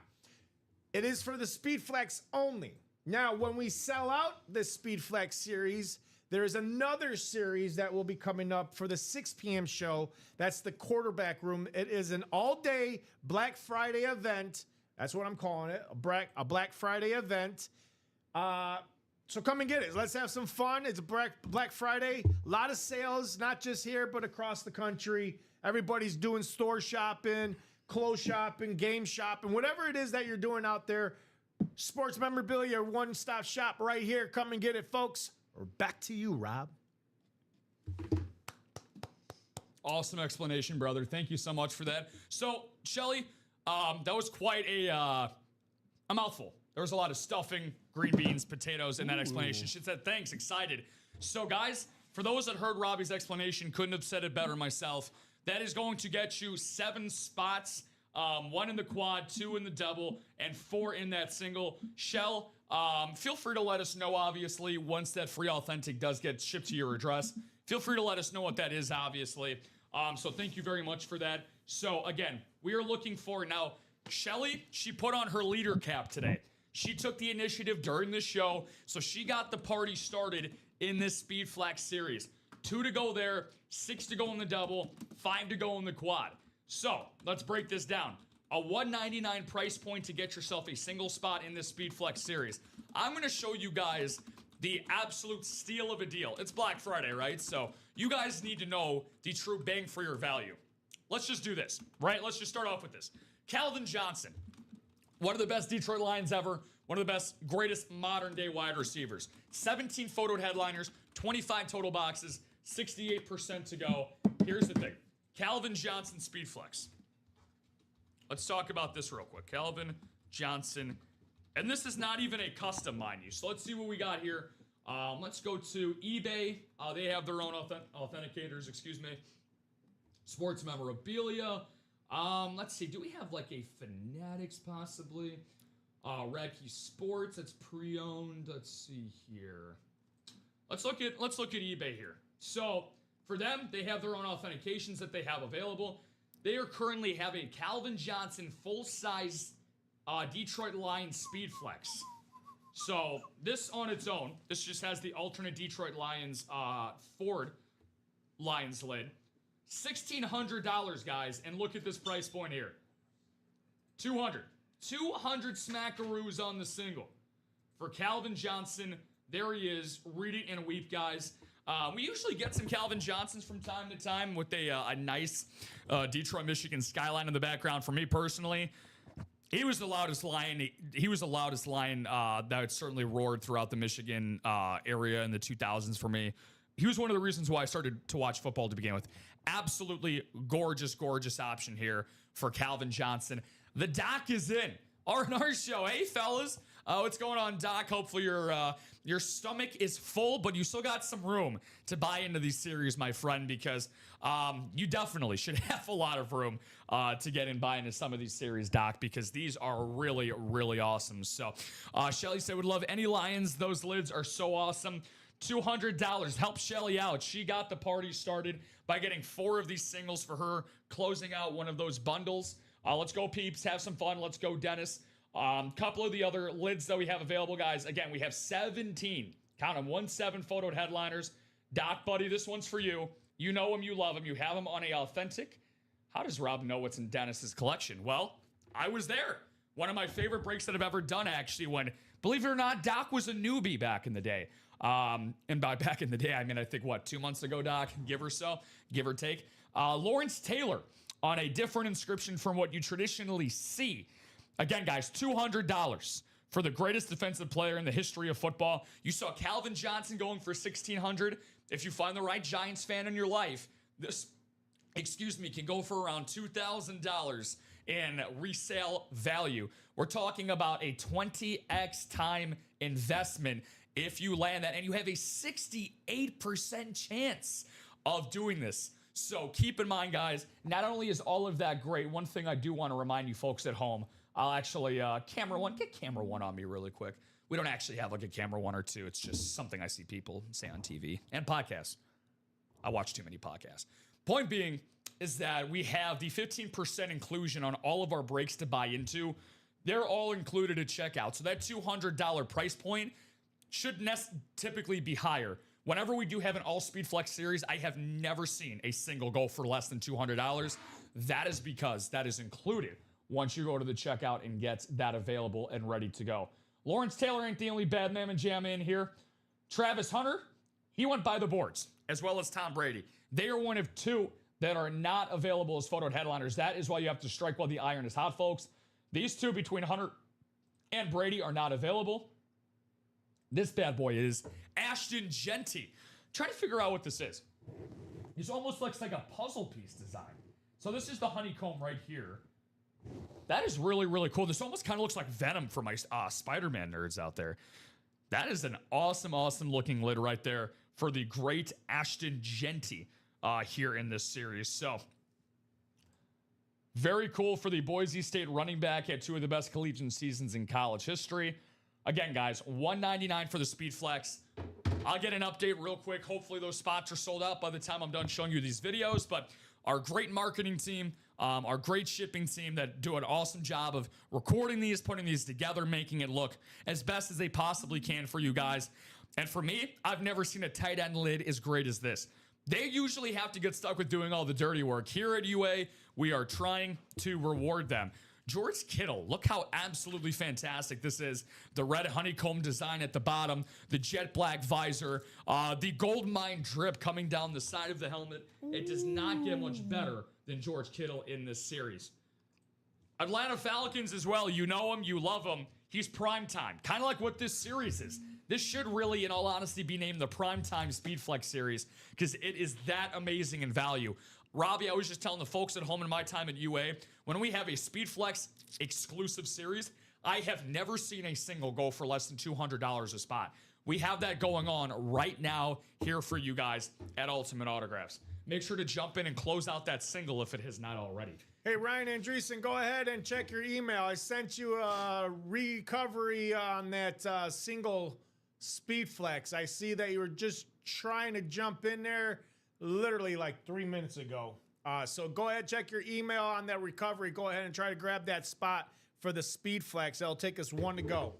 it is for the Speed Flex only. Now, when we sell out this Speed Flex series, there is another series that will be coming up for the 6 p.m. show. That's the quarterback room. It is an all-day Black Friday event. That's what I'm calling it, a Black Friday event. So come and get it. Let's have some fun. It's Black Friday. A lot of sales, not just here, but across the country. Everybody's doing store shopping, clothes shopping, game shopping, whatever it is that you're doing out there. Sports Memorabilia, one-stop shop right here. Come and get it, folks. Or back to you, Rob. Awesome explanation, brother. Thank you so much for that. So, Shelly, that was quite a mouthful. There was a lot of stuffing, green beans, potatoes in that explanation. She said, thanks, excited. So, guys, for those that heard Robbie's explanation, couldn't have said it better myself. That is going to get you 7 spots, 1 in the quad, 2 in the double, and 4 in that single. Shell, feel free to let us know, obviously, once that free authentic does get shipped to your address. Feel free to let us know what that is, obviously. So thank you very much for that. So, again, we are looking for, now, Shelly, she put on her leader cap today. She took the initiative during the show, so she got the party started in this Speed Flex series. 2 to go there, 6 to go in the double, 5 to go in the quad. So, let's break this down. A $199 price point to get yourself a single spot in this Speed Flex series. I'm going to show you guys the absolute steal of a deal. It's Black Friday, right? So, you guys need to know the true bang for your value. Let's just do this, right? Let's just start off with this. Calvin Johnson, one of the best Detroit Lions ever, one of the best, greatest modern-day wide receivers. 17 photoed headliners, 25 total boxes, 68% to go. Here's the thing. Calvin Johnson Speed Flex. Let's talk about this real quick. Calvin Johnson. And this is not even a custom, mind you. So let's see what we got here. Let's go to eBay. They have their own authenticators, excuse me. Sports memorabilia. Let's see. Do we have like a Fanatics possibly? Radkey Sports. That's pre-owned. Let's see here. Let's look at eBay here. So for them, they have their own authentications that they have available. They are currently have a Calvin Johnson full-size Detroit Lions Speed Flex. So this on its own, this just has the alternate Detroit Lions Ford Lions lid. $1,600, guys, and look at this price point here. 200 smackaroos on the single. For Calvin Johnson, there he is. Read it and weep, guys. We usually get some Calvin Johnsons from time to time with a nice Detroit, Michigan skyline in the background. For me personally, he was the loudest lion. He was the loudest lion that certainly roared throughout the Michigan area in the 2000s for me. He was one of the reasons why I started to watch football to begin with. Absolutely gorgeous, gorgeous option here for Calvin Johnson. The doc is in. R&R show. Hey, fellas. What's going on, Doc? Hopefully your stomach is full, but you still got some room to buy into these series, my friend, because you definitely should have a lot of room to get in buy into some of these series, Doc, because these are really, really awesome. So Shelly said, would love any Lions. Those lids are so awesome. $200. Help Shelly out. She got the party started by getting 4 of these singles for her, closing out one of those bundles. Let's go, peeps. Have some fun. Let's go, Dennis. Couple of the other lids that we have available, guys. Again, we have 17. Count them, 17 photoed headliners. Doc, buddy, this one's for you. You know him. You love him. You have him on a authentic. How does Rob know what's in Dennis's collection? Well, I was there. One of my favorite breaks that I've ever done, actually, when, believe it or not, Doc was a newbie back in the day. And by back in the day, I mean, I think, 2 months ago, Doc? Give or take. Lawrence Taylor on a different inscription from what you traditionally see. Again, guys, $200 for the greatest defensive player in the history of football. You saw Calvin Johnson going for $1,600. If you find the right Giants fan in your life, this, can go for around $2,000 in resale value. We're talking about a 20x time investment if you land that, and you have a 68% chance of doing this. So keep in mind, guys, not only is all of that great, one thing I do want to remind you folks at home, I'll actually, get camera one on me really quick. We don't actually have like a camera 1 or 2. It's just something I see people say on TV and podcasts. I watch too many podcasts. Point being is that we have the 15% inclusion on all of our breaks to buy into. They're all included at checkout. So that $200 price point should typically be higher. Whenever we do have an all-speed flex series, I have never seen a single go for less than $200. That is because that is included once you go to the checkout and get that available and ready to go. Lawrence Taylor ain't the only bad man and jam in here. Travis Hunter, he went by the boards, as well as Tom Brady. They are one of 2 that are not available as photoed headliners. That is why you have to strike while the iron is hot, folks. These 2 between Hunter and Brady are not available. This bad boy is Ashton Genty. Trying to figure out what this is. This almost looks like a puzzle piece design. So this is the honeycomb right here. That is really, really cool. This almost kind of looks like Venom for my Spider-Man nerds out there. That is an awesome, awesome looking lid right there for the great Ashton Genty here in this series. So very cool for the Boise State running back. Had 2 of the best collegiate seasons in college history. Again, guys, $199 for the Speed Flex. I'll get an update real quick. Hopefully those spots are sold out by the time I'm done showing you these videos. But our great marketing team, our great shipping team that do an awesome job of recording these, putting these together, making it look as best as they possibly can for you guys. And for me, I've never seen a tight end lid as great as this. They usually have to get stuck with doing all the dirty work. Here at UA, we are trying to reward them. George Kittle, look how absolutely fantastic this is. The red honeycomb design at the bottom, the jet black visor, the gold mine drip coming down the side of the helmet. It does not get much better than George Kittle in this series. Atlanta Falcons as well. You know him, you love him. He's primetime, kind of like what this series is. This should really, in all honesty, be named the Primetime Speed Flex series because it is that amazing in value. Robbie, I was just telling the folks at home in my time at UA, when we have a Speed Flex exclusive series, I have never seen a single go for less than $200 a spot. We have that going on right now here for you guys at Ultimate Autographs. Make sure to jump in and close out that single if it has not already. Hey, Ryan Andreessen, go ahead and check your email. I sent you a recovery on that single Speed Flex. I see that you were just trying to jump in there literally like 3 minutes ago. So go ahead, check your email on that recovery. Go ahead and try to grab that spot for the Speed Flex. It'll take us 1 to go.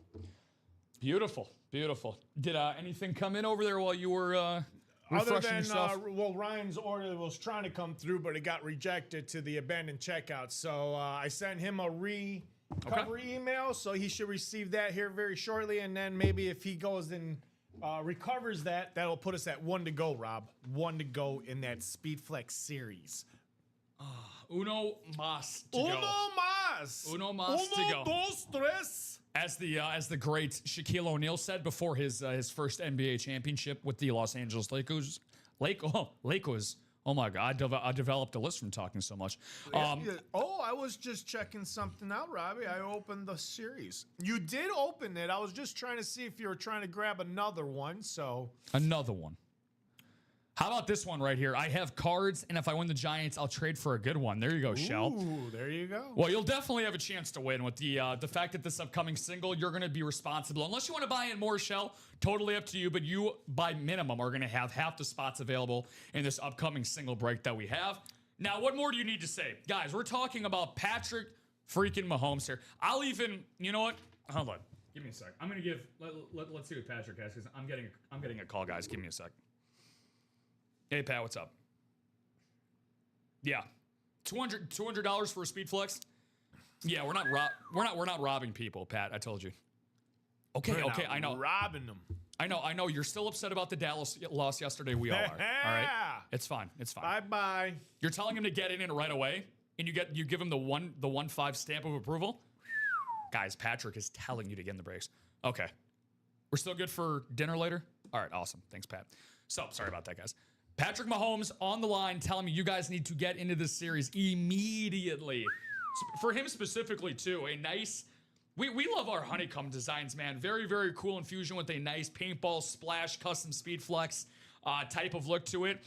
Beautiful, beautiful. Did anything come in over there while you were refreshing Other than, yourself? well, Ryan's order was trying to come through, but it got rejected to the abandoned checkout. So I sent him a recovery email, so he should receive that here very shortly. And then maybe if he goes and recovers that, that'll put us at 1 to go, Rob. 1 to go in that Speed Flex series. Uno mas to go. Uno mas to go. Dos, tres. As the great Shaquille O'Neal said before his first NBA championship with the Los Angeles Lakers. Lakers. Oh my God, I developed a list from talking so much. Oh, I was just checking something out, Robbie. I opened the series. You did open it. I was just trying to see if you were trying to grab another one. So Another one. How about this one right here? I have cards, and if I win the Giants, I'll trade for a good one. There you go, Shell. Ooh, there you go. Well, you'll definitely have a chance to win with the fact that this upcoming single, you're going to be responsible. Unless you want to buy in more, Shell, totally up to you. But you, by minimum, are going to have half the spots available in this upcoming single break that we have. Now, what more do you need to say? Guys, we're talking about Patrick freaking Mahomes here. I'll even, you know what? Hold on. Give me a sec. I'm going to give, let's see what Patrick has, because I'm getting a call, guys. Give me a sec. Hey, Pat, what's up? Yeah, $200 for a Speed Flex. Yeah, we're not robbing people, Pat. I told you. Okay, I know. Robbing them. I know. You're still upset about the Dallas loss yesterday. We all are. All right, it's fine. Bye. You're telling him to get in it right away, and you give him the 1-5 stamp of approval. Guys, Patrick is telling you to get in the brakes. Okay, we're still good for dinner later. All right, awesome. Thanks, Pat. So sorry about that, guys. Patrick Mahomes on the line telling me you guys need to get into this series immediately. For him specifically, too, a nice... We love our honeycomb designs, man. Very, very cool infusion with a nice paintball splash, custom Speed Flex type of look to it.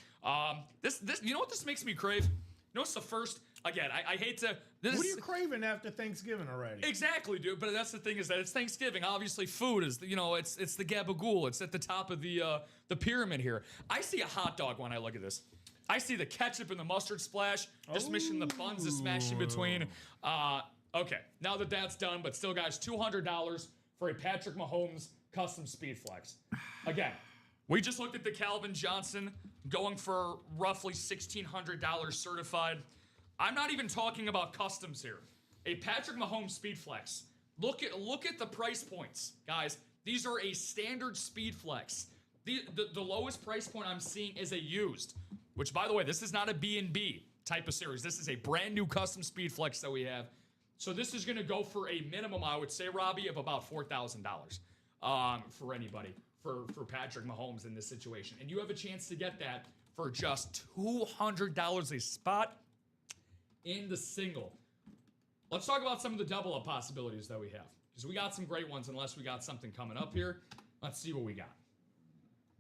This you know what this makes me crave? You know what's the first... Again, I hate to... What are you craving after Thanksgiving already? Exactly, dude. But that's the thing is that it's Thanksgiving. Obviously, food is, it's the gabagool. It's at the top of the pyramid here. I see a hot dog when I look at this. I see the ketchup and the mustard splash. Just missing the buns to smash in between. Okay, now that that's done, but still, guys, $200 for a Patrick Mahomes custom Speed Flex. Again, we just looked at the Calvin Johnson going for roughly $1,600 certified. I'm not even talking about customs here. A Patrick Mahomes Speed Flex. Look at the price points, guys. These are a standard Speed Flex. The lowest price point I'm seeing is a used, which, by the way, this is not a B&B type of series. This is a brand new custom Speed Flex that we have. So this is going to go for a minimum, I would say, Robbie, of about $4,000 for anybody, for Patrick Mahomes in this situation. And you have a chance to get that for just $200 a spot in the single. Let's talk about some of the double-up possibilities that we have, because we got some great ones unless we got something coming up here. Let's see what we got.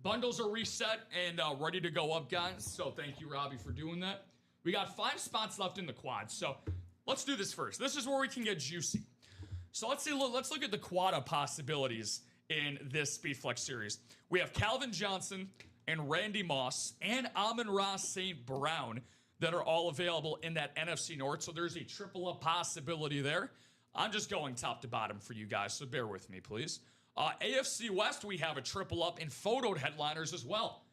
Bundles are reset and ready to go up, guys, so thank you, Robbie, for doing that. We got 5 spots left in the quad, so let's do this first. This is where we can get juicy. So let's look at the quad possibilities in this SpeedFlex series. We have Calvin Johnson and Randy Moss and Amon-Ra St. Brown that are all available in that NFC North. So there's a triple-up possibility there. I'm just going top to bottom for you guys, so bear with me, please. AFC West, we have a triple-up in photoed headliners as well.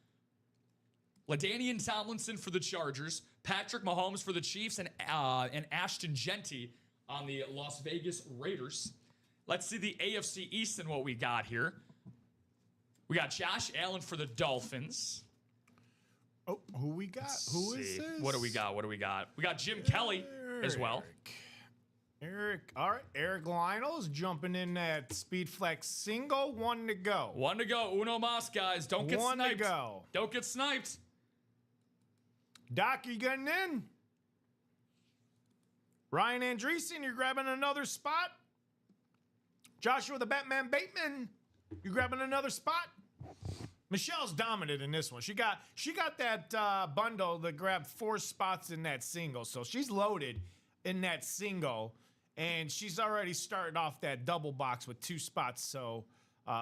LaDainian Tomlinson for the Chargers, Patrick Mahomes for the Chiefs, and Ashton Genty on the Las Vegas Raiders. Let's see the AFC East and what we got here. We got Josh Allen for the Dolphins. Oh, who we got? Who is this? What do we got? We got Jim Kelly as well. Eric. All right. Eric Lionel's jumping in that SpeedFlex single. 1 to go. 1 to go. Uno mas, guys. Don't get sniped. 1 to go. Don't get sniped. Doc, you getting in? Ryan Andreessen, you're grabbing another spot. Joshua the Batman Bateman, you grabbing another spot. Michelle's dominant in this one. She got that bundle that grabbed 4 spots in that single, so she's loaded in that single, and she's already started off that double box with 2 spots. So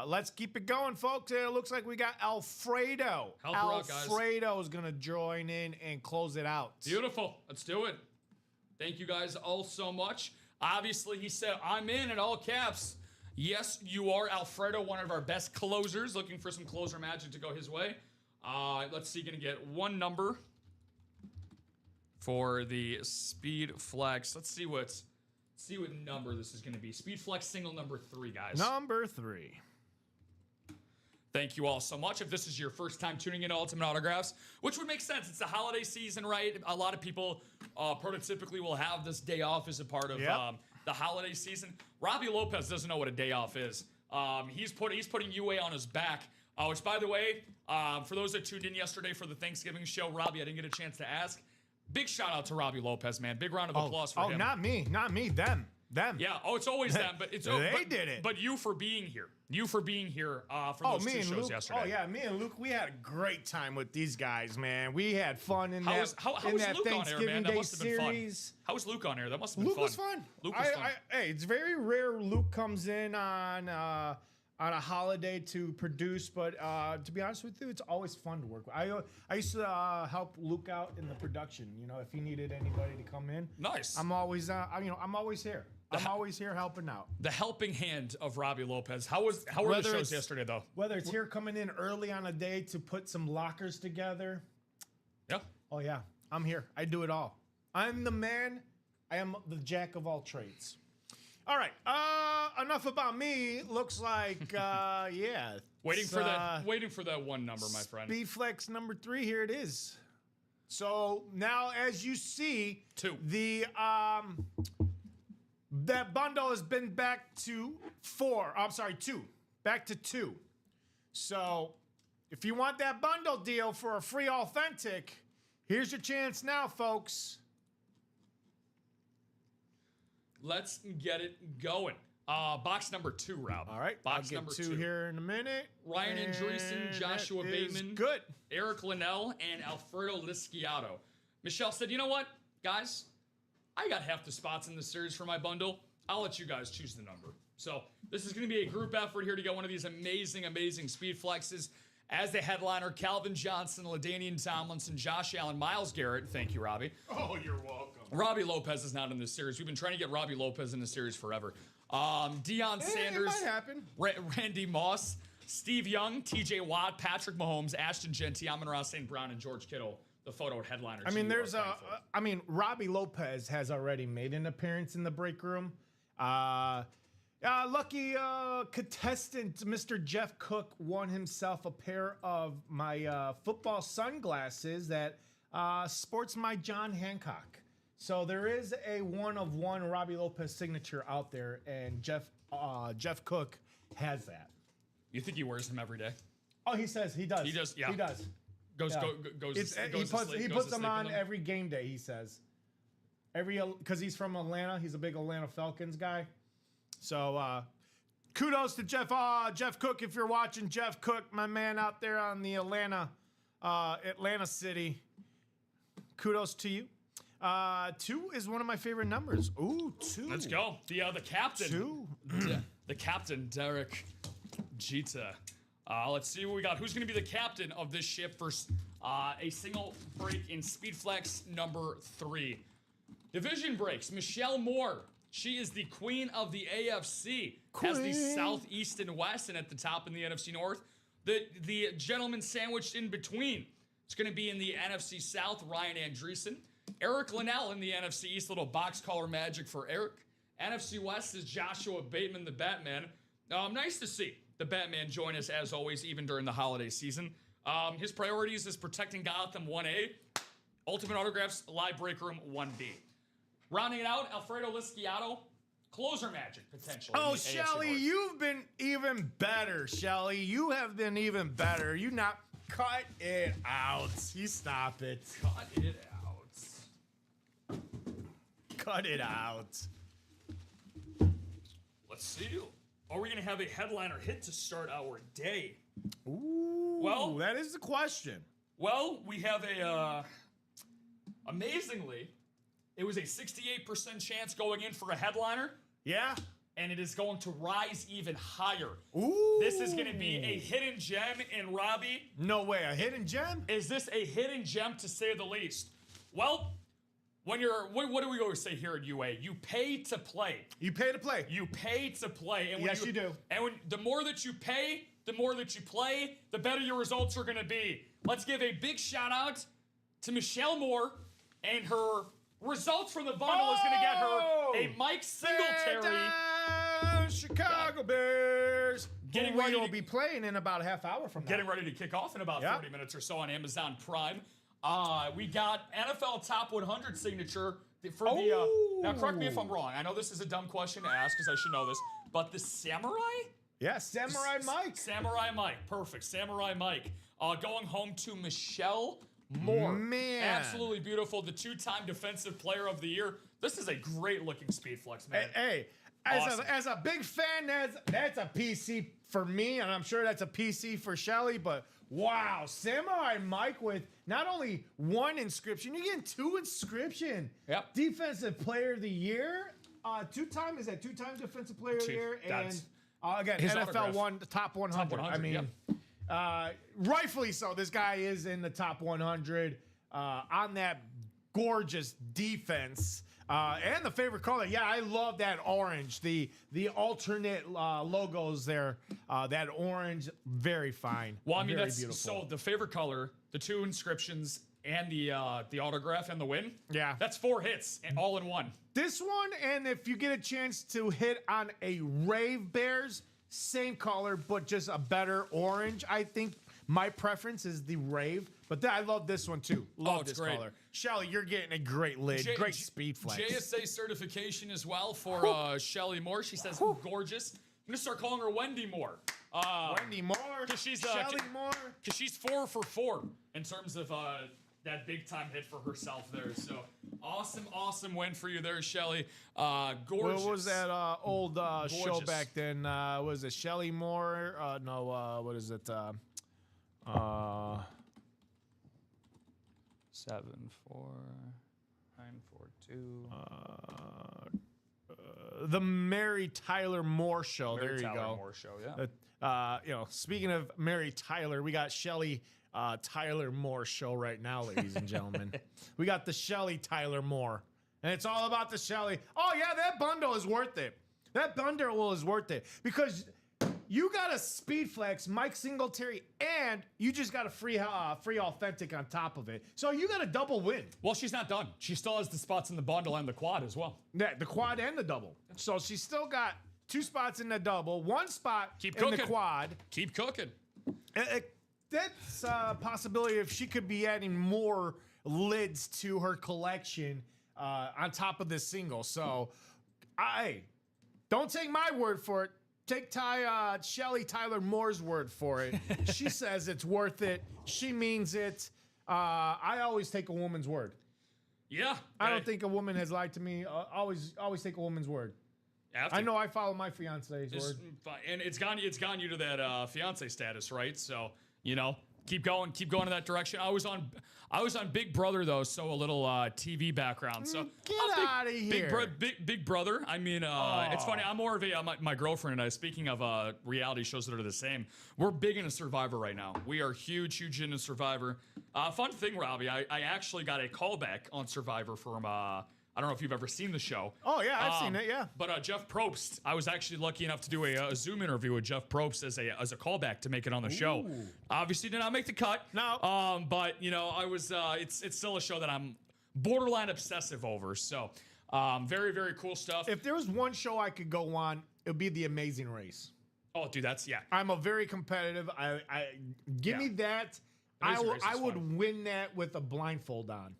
let's keep it going, folks. It looks like we got Alfredo. Alfredo is gonna join in and close it out. Beautiful. Let's do it. Thank you guys all so much. Obviously, he said, I'm in all caps. Yes, you are, Alfredo, one of our best closers. Looking for some closer magic to go his way. Let's see, gonna get 1 number for the Speed Flex. Let's see what number this is gonna be. Speed Flex single number 3, guys. Number 3. Thank you all so much. If this is your first time tuning in to Ultimate Autographs, which would make sense. It's the holiday season, right? A lot of people prototypically will have this day off as a part of the holiday season. Robbie Lopez doesn't know what a day off is. He's putting UA on his back. Which, by the way, for those that tuned in yesterday for the Thanksgiving show, Robbie, I didn't get a chance to ask. Big shout out to Robbie Lopez, man. Big round of applause for him. Oh, not me, them. Yeah. Oh, it's always them, but it's they did it. But you for being here. For those 2 shows yesterday. Oh yeah, me and Luke, we had a great time with these guys, man. We had fun in that. How was Luke on air, man? That must have been fun. How was Luke on air? That must have been fun. Luke was fun. Hey, it's very rare Luke comes in on a holiday to produce, but to be honest with you, it's always fun to work with. I used to help Luke out in the production. You know, if he needed anybody to come in, nice. I'm always I'm always here. I'm always here helping out. The helping hand of Robbie Lopez. How were the shows yesterday, though? Whether it's here coming in early on a day to put some lockers together. Yeah. Oh, yeah. I'm here. I do it all. I'm the man. I am the jack of all trades. All right. Enough about me. Looks like, yeah. Waiting for that 1 number, my friend. SpeedFlex number 3. Here it is. So now, as you see, 2. That bundle has been back to 4. I'm sorry, 2. Back to 2. So if you want that bundle deal for a free authentic, here's your chance now, folks. Let's get it going. Box number 2, Rob. All right. Box I'll get number 2 here in a minute. Ryan Andreessen, Joshua Bateman, good. Eric Linnell, and Alfredo Lisciato. Michelle said, you know what, guys? I got half the spots in this series for my bundle. I'll let you guys choose the number. So this is going to be a group effort here to get one of these amazing, amazing speed flexes. As the headliner, Calvin Johnson, LaDainian Tomlinson, Josh Allen, Myles Garrett. Thank you, Robbie. Oh, you're welcome. Robbie Lopez is not in this series. We've been trying to get Robbie Lopez in the series forever. Deion Sanders, it might happen. Randy Moss, Steve Young, TJ Watt, Patrick Mahomes, Ashton Genty, Amon-Ra St. Brown, and George Kittle. The photo headliner. Robbie Lopez has already made an appearance in the break room. Lucky contestant, Mr. Jeff Cook, won himself a pair of my football sunglasses that sports my John Hancock. So there is a 1-of-1 Robbie Lopez signature out there, and Jeff Cook has that. You think he wears them every day? Oh, he says he does. He does, yeah. He does. Goes Yeah. goes. It's, goes he to puts sleep, he goes puts to them sleep on with them. every game day. He says because he's from Atlanta. He's a big Atlanta Falcons guy. So kudos to Jeff Cook. If you're watching, Jeff Cook, my man out there on the Atlanta City. Kudos to you. 2 is one of my favorite numbers. Ooh, 2. Let's go. The captain. 2. The captain, Derek Jeter. Let's see what we got. Who's going to be the captain of this ship for a single break in Speed Flex number 3? Division breaks. Michelle Moore. She is the queen of the AFC. Has the South, East, and West, and at the top in the NFC North. The gentleman sandwiched in between. It's going to be in the NFC South, Ryan Andreessen. Eric Linnell in the NFC East, little box color magic for Eric. NFC West is Joshua Bateman, the Batman. Nice to see the Batman join us as always, even during the holiday season. His priorities is protecting Gotham 1A, Ultimate Autographs, Live Break Room 1B. Rounding it out, Alfredo Lisciato, closer magic potentially. Oh, Shelly, you've been even better, Shelly. You have been even better. You not cut it out. You stop it. Cut it out. Cut it out. Let's see. Are we going to have a headliner hit to start our day? Ooh, Well- that is the question. Well, we have amazingly, it was a 68% chance going in for a headliner, Yeah. and it is going to rise even higher. Ooh. This is going to be a hidden gem in Robbie. No way, a hidden gem? Is this a hidden gem to say the least? Well, what do we always say here at UA? You pay to play. You pay to play. You pay to play. And when Yes, you do. And the more that you pay, the more that you play, the better your results are going to be. Let's give a big shout out to Michelle Moore, and her results from the bundle is going to get her a Mike Singletary. Down, Chicago Bears. Getting Who ready will to- be playing in about a half hour from now. Getting ready to kick off in about Yep. 30 minutes or so on Amazon Prime. We got NFL Top 100 signature for the. Now, correct me if I'm wrong. I know this is a dumb question to ask because I should know this, but the Samurai? Yeah, Samurai Mike. Samurai Mike. Perfect. Samurai Mike. Going home to Michelle Moore. Man. Absolutely beautiful. The 2-time Defensive Player of the Year. This is a great looking speed flex, man. Hey, Awesome. as a big fan, that's a PC for me, and I'm sure that's a PC for Shelly, but wow, Samurai Mike with not only 1 inscription, you're getting 2 inscription. Yep. Defensive Player of the Year. 2-time, is that 2-time Defensive Player of the Year? And That's again, his NFL autograph. the top 100. Top 100, I mean, rightfully so. This guy is in the top 100 on that gorgeous defense. And the favorite color, yeah, I love that orange. The alternate logos there, that orange, very fine. Well, I mean, very that's beautiful. so the favorite color, the 2 inscriptions, and the autograph and the win. Yeah. That's 4 hits and all in one. This one, and if you get a chance to hit on a Rave Bears, same color, but just a better orange, I think my preference is the Rave. But I love this one too. Love it's this great. color. Shelly, you're getting a great lid, great speed flex. JSA certification as well for Shelly Moore. She says, gorgeous. I'm going to start calling her Wendy Moore. Wendy Moore, she's, Shelly Moore. Because she's 4 for 4 in terms of that big time hit for herself there. So awesome win for you there, Shelly. Gorgeous. What was that old show Gorgeous. back then? Was it Shelly Moore? No, what is it? 74942. The Mary Tyler Moore Show. Mary there you Tyler go. Moore show, yeah. Speaking of Mary Tyler, we got Shelly Tyler Moore show right now, ladies and gentlemen. We got the Shelly Tyler Moore, and it's all about the Shelly. Oh yeah, that bundle is worth it. That bundle is worth it because you got a speed flex, Mike Singletary, and you just got a free authentic on top of it. So you got a double win. Well, she's not done. She still has the spots in the bundle and the quad as well. Yeah, the quad and the double. So she's still got 2 spots in the double, 1 spot Keep in the cooking. quad. Keep cooking. That's a possibility if she could be adding more lids to her collection on top of this single. So, don't take my word for it. take Shelly Tyler Moore's word for it. She says it's worth it. She means it. I always take a woman's word. Yeah. I don't think a woman has lied to me. Always take a woman's word. After. I know I follow my fiance's word. And it's gone you to that fiance status, right? So, keep going in that direction. I was on Big Brother though, so a little TV background. So get out of here, Big Brother. I mean, it's funny. I'm more of a my girlfriend and I. Speaking of reality shows that are the same, we're big into Survivor right now. We are huge into Survivor. Fun thing, Robbie, I actually got a callback on Survivor from. I don't know if you've ever seen the show. Oh, yeah, I've seen it, yeah. But Jeff Probst, I was actually lucky enough to do a Zoom interview with Jeff Probst as a callback to make it on the show. Obviously did not make the cut. No. But, I was, it's still a show that I'm borderline obsessive over. So, very, very cool stuff. If there was one show I could go on, it would be The Amazing Race. Oh, dude, yeah. I'm a very competitive. Give me that. I would win that with a blindfold on.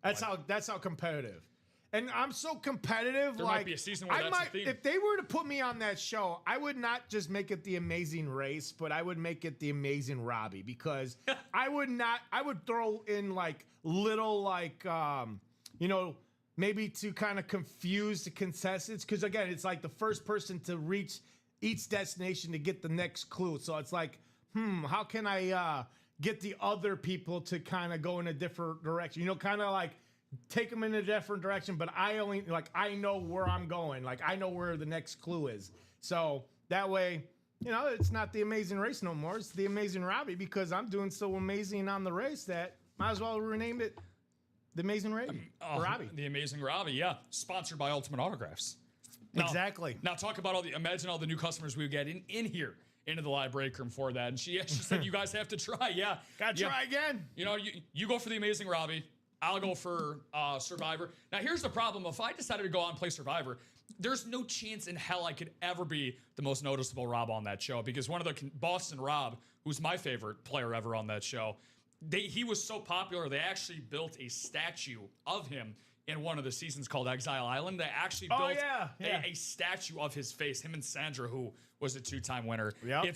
That's how competitive. And I'm so competitive. There might be a season where that's the theme. If they were to put me on that show, I would not just make it The Amazing Race, but I would make it The Amazing Robbie, because I would throw in maybe to kind of confuse the contestants. Because again, it's like the first person to reach each destination to get the next clue. So it's like, how can I get the other people to kind of go in a different direction? Kind of like take them in a different direction, but I know where I'm going. Like, I know where the next clue is. So that way, it's not The Amazing Race no more. It's The Amazing Robbie, because I'm doing so amazing on the race that might as well rename it The Amazing Robbie. The Amazing Robbie, yeah. Sponsored by Ultimate Autographs. Exactly. Now talk about imagine all the new customers we would get in here. Into the live break room for that. And she said, you guys have to try. Yeah. Gotta try again. You go for The Amazing Robbie. I'll go for Survivor. Now, here's the problem. If I decided to go out and play Survivor, there's no chance in hell I could ever be the most noticeable Rob on that show, because one of the Boston Rob, who's my favorite player ever on that show, he was so popular, they actually built a statue of him in one of the seasons called Exile Island. They actually built a statue of his face, him and Sandra, who was a 2-time winner. Yep.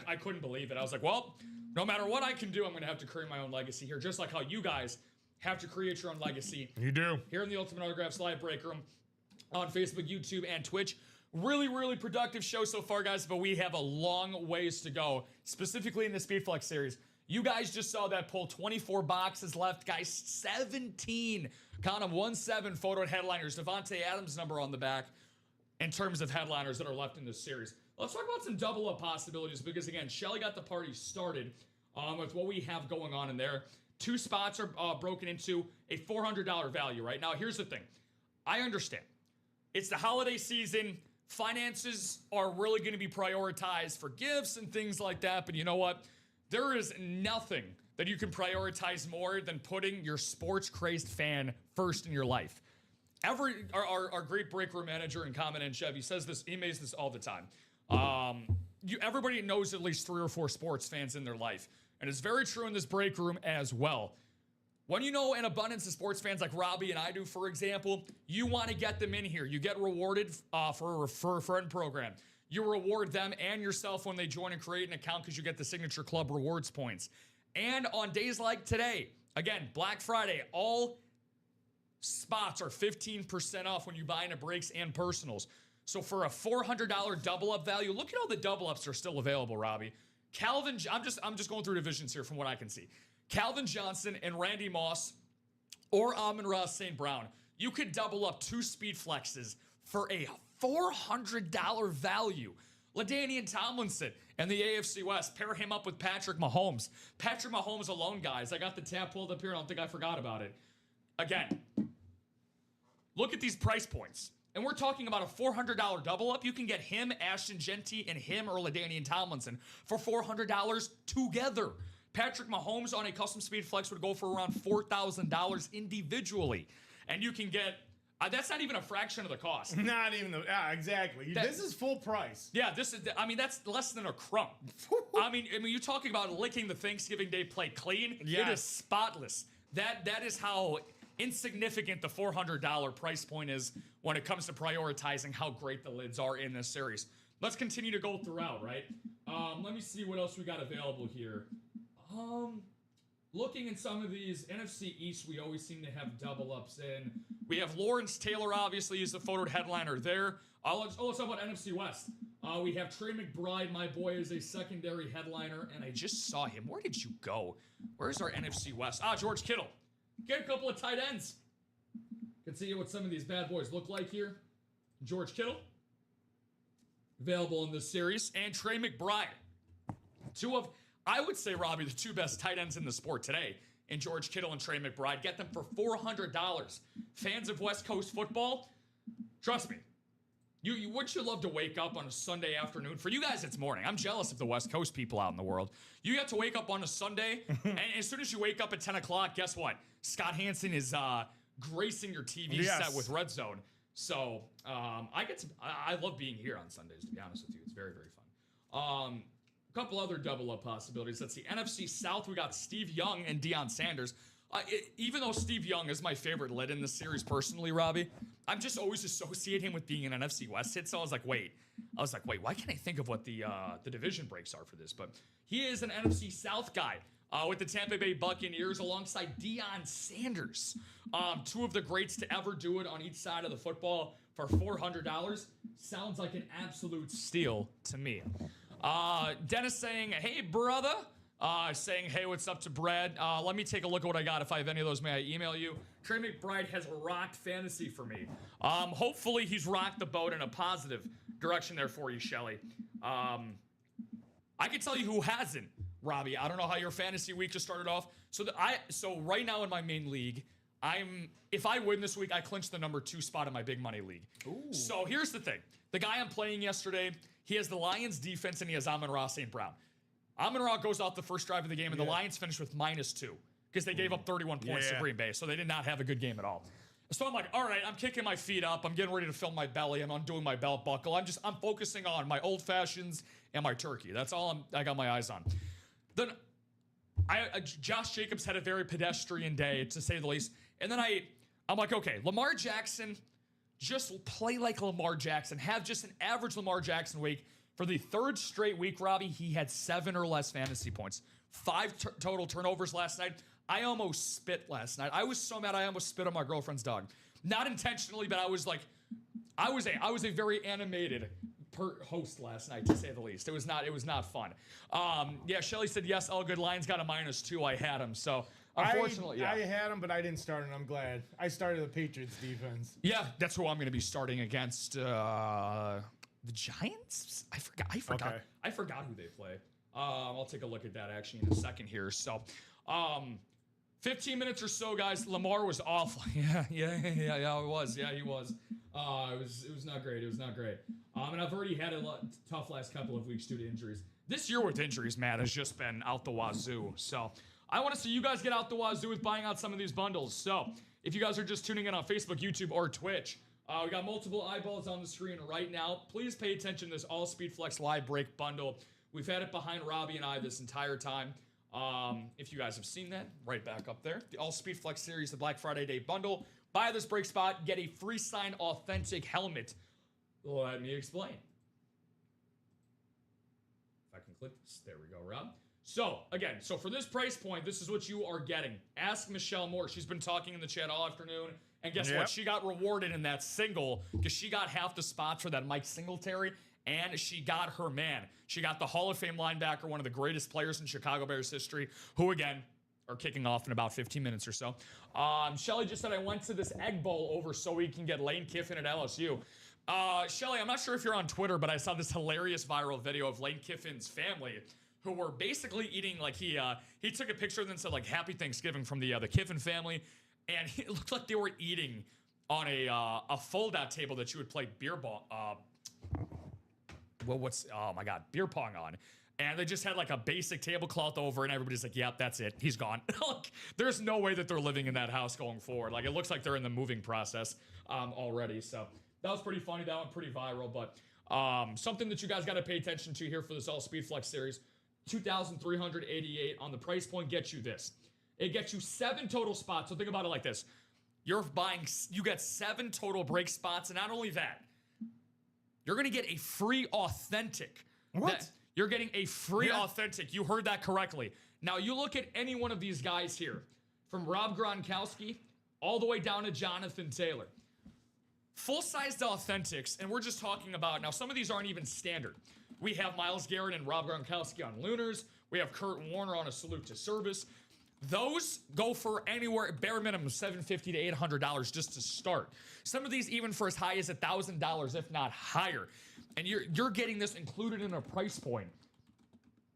I couldn't believe it. I was like, well, no matter what I can do, I'm going to have to create my own legacy here, just like how you guys have to create your own legacy. You do. Here in the Ultimate Autographs live break room on Facebook, YouTube, and Twitch. Really, really productive show so far, guys, but we have a long ways to go, specifically in the Speedflex series. You guys just saw that pull. 24 boxes left, guys. 17. Count them, 17 photo headliners. Devontae Adams' number on the back in terms of headliners that are left in this series. Let's talk about some double-up possibilities, because, again, Shelly got the party started with what we have going on in there. 2 spots are broken into a $400 value, right? Now, here's the thing. I understand. It's the holiday season. Finances are really going to be prioritized for gifts and things like that, but you know what? There is nothing that you can prioritize more than putting your sports-crazed fan first in your life. Our great break room manager and comment and Chevy says this. He makes this all the time. Everybody knows at least 3 or 4 sports fans in their life, and it's very true in this break room as well. When you know an abundance of sports fans like Robbie and I do, for example, you want to get them in here. You get rewarded for a refer a friend program. You reward them and yourself when they join and create an account, because you get the Signature Club rewards points. And on days like today, again, Black Friday, all spots are 15% off when you buy into breaks and personals. So for a $400 double-up value, look at all the double-ups are still available, Robbie. I'm just going through divisions here from what I can see. Calvin Johnson and Randy Moss or Amon-Ra St. Brown. You could double up 2 speed flexes for a $400 value. LaDainian Tomlinson and the AFC West. Pair him up with Patrick Mahomes. Patrick Mahomes alone, guys. I got the tab pulled up here. I don't think I forgot about it. Again, look at these price points. And we're talking about a $400 double up. You can get him, Ashton Genty, and him or LaDainian Tomlinson for $400 together. Patrick Mahomes on a custom speed flex would go for around $4,000 individually. And you can get, that's not even a fraction of the cost. Not even exactly. This is full price. Yeah, that's less than a crumb. I mean, you're talking about licking the Thanksgiving Day plate clean. Yeah. It is spotless. That is how insignificant the $400 price point is when it comes to prioritizing how great the lids are in this series. Let's continue to go throughout, right? Let me see what else we got available here. Looking in some of these, NFC East, we always seem to have double ups in. We have Lawrence Taylor, obviously, is the photoed headliner there. Let's talk about NFC West. We have Trey McBride, my boy, is a secondary headliner, and I just saw him. Where did you go? Where's our NFC West? George Kittle. Get a couple of tight ends. Can see what some of these bad boys look like here. George Kittle, available in this series, and Trey McBride. Two of, I would say, Robbie, the two best tight ends in the sport today, in George Kittle and Trey McBride. Get them for $400. Fans of West Coast football, trust me, wouldn't you love to wake up on a Sunday afternoon? For you guys, it's morning. I'm jealous of the West Coast people out in the world. You get to wake up on a Sunday, and as soon as you wake up at 10 o'clock, guess what? Scott Hansen is gracing your TV set with Red Zone. So I love being here on Sundays, to be honest with you. It's very, very fun. A couple other double-up possibilities. Let's see. NFC South, we got Steve Young and Deion Sanders. Even though Steve Young is my favorite lid in this series personally, Robbie, I'm just always associate him with being an NFC West hit. So I was like, wait, why can't I think of what the division breaks are for this? But he is an NFC South guy with the Tampa Bay Buccaneers alongside Deion Sanders. Two of the greats to ever do it on each side of the football for $400. Sounds like an absolute steal to me. Dennis saying, hey, brother. Saying, hey, what's up to Brad? Let me take a look at what I got. If I have any of those, may I email you? Trey McBride has rocked fantasy for me. Hopefully he's rocked the boat in a positive direction there for you, Shelly. I can tell you who hasn't, Robbie. I don't know how your fantasy week just started off. So right now in my main league, if I win this week, I clinch the number 2 spot in my big money league. Ooh. So here's the thing. The guy I'm playing yesterday, he has the Lions defense and he has Amon-Ra St. Brown. Amon-Ra goes out the first drive of the game, and the Lions finished with -2 because they gave up 31 points to Green Bay, so they did not have a good game at all. So I'm like, all right, I'm kicking my feet up. I'm getting ready to fill my belly. I'm undoing my belt buckle. I'm focusing on my old fashions and my turkey. That's all I got my eyes on. Then Josh Jacobs had a very pedestrian day, to say the least. And then I'm like, okay, Lamar Jackson, just play like Lamar Jackson. Have just an average Lamar Jackson week. For the third straight week, Robbie, he had 7 or less fantasy points. 5 total turnovers last night. I almost spit last night. I was so mad I almost spit on my girlfriend's dog. Not intentionally, but I was a very animated host last night, to say the least. It was not fun. Shelly said yes, all good. Lions got a -2. I had him, so unfortunately, I had him, but I didn't start him. I'm glad. I started the Patriots defense. Yeah, that's who I'm going to be starting against. The Giants? I forgot. Okay. I forgot who they play. I'll take a look at that actually in a second here. So, 15 minutes or so, guys. Lamar was awful. Yeah, it was. Yeah, he was. It was not great. It was not great. And I've already had a tough last couple of weeks due to injuries. This year with injuries, Matt, has just been out the wazoo. So, I want to see you guys get out the wazoo with buying out some of these bundles. So, if you guys are just tuning in on Facebook, YouTube, or Twitch, we got multiple eyeballs on the screen right now. Please pay attention to this All Speed Flex Live Break bundle. We've had it behind Robbie and I this entire time. If you guys have seen that, right back up there. The All Speed Flex Series, the Black Friday Day bundle. Buy this break spot, get a free signed authentic helmet. Let me explain. If I can click this, there we go, Rob. So, again, for this price point, this is what you are getting. Ask Michelle Moore. She's been talking in the chat all afternoon. And guess what? She got rewarded in that single because she got half the spots for that Mike Singletary, and she got her man. She got the Hall of Fame linebacker, one of the greatest players in Chicago Bears history, who, again, are kicking off in about 15 minutes or so. Shelly just said I went to this Egg Bowl over so we can get Lane Kiffin at LSU. Shelly, I'm not sure if you're on Twitter, but I saw this hilarious viral video of Lane Kiffin's family who were basically eating, like he took a picture and then said, like, Happy Thanksgiving from the Kiffin family. And it looked like they were eating on a fold-out table that you would play beer pong on. And they just had like a basic tablecloth over, and everybody's like, yep, that's it. He's gone. Like, there's no way that they're living in that house going forward. Like, it looks like they're in the moving process already. So that was pretty funny. That went pretty viral. But something that you guys got to pay attention to here for this All Speed Flex series, $2,388 on the price point gets you this. It gets you 7 total spots. So think about it like this. you get 7 total break spots. And not only that, you're going to get a free authentic. What? You're getting a free authentic. You heard that correctly. Now, you look at any one of these guys here, from Rob Gronkowski all the way down to Jonathan Taylor. Full-sized authentics, and we're just talking about, now some of these aren't even standard. We have Myles Garrett and Rob Gronkowski on Lunars. We have Kurt Warner on a Salute to Service. Those go for anywhere, bare minimum, $750 to $800 just to start. Some of these even for as high as $1,000, if not higher. And you're getting this included in a price point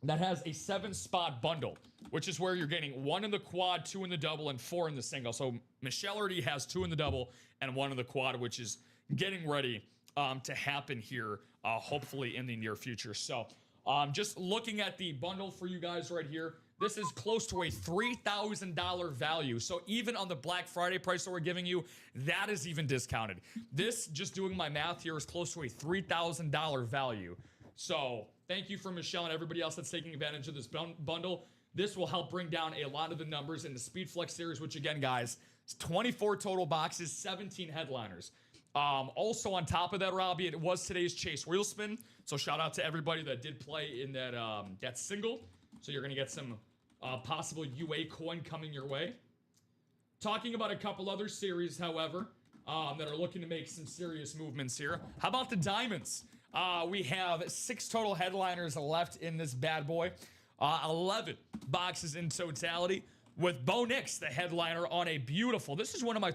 that has a 7-spot bundle, which is where you're getting 1 in the quad, 2 in the double, and 4 in the single. So Michelle already has 2 in the double and 1 in the quad, which is getting ready to happen here, hopefully in the near future. So just looking at the bundle for you guys right here, this is close to a $3,000 value. So even on the Black Friday price that we're giving you, that is even discounted. This, just doing my math here, is close to a $3,000 value. So thank you for Michelle and everybody else that's taking advantage of this bundle. This will help bring down a lot of the numbers in the Speed Flex series, which again, guys, it's 24 total boxes, 17 headliners. Also on top of that, Robbie, it was today's Chase Wheel Spin. So shout out to everybody that did play in that single. So you're going to get some possible UA coin coming your way. Talking about a couple other series, however, that are looking to make some serious movements here. How about the Diamonds? We have 6 total headliners left in this bad boy. 11 boxes in totality, with Bo Nix, the headliner, on a beautiful, this is one of my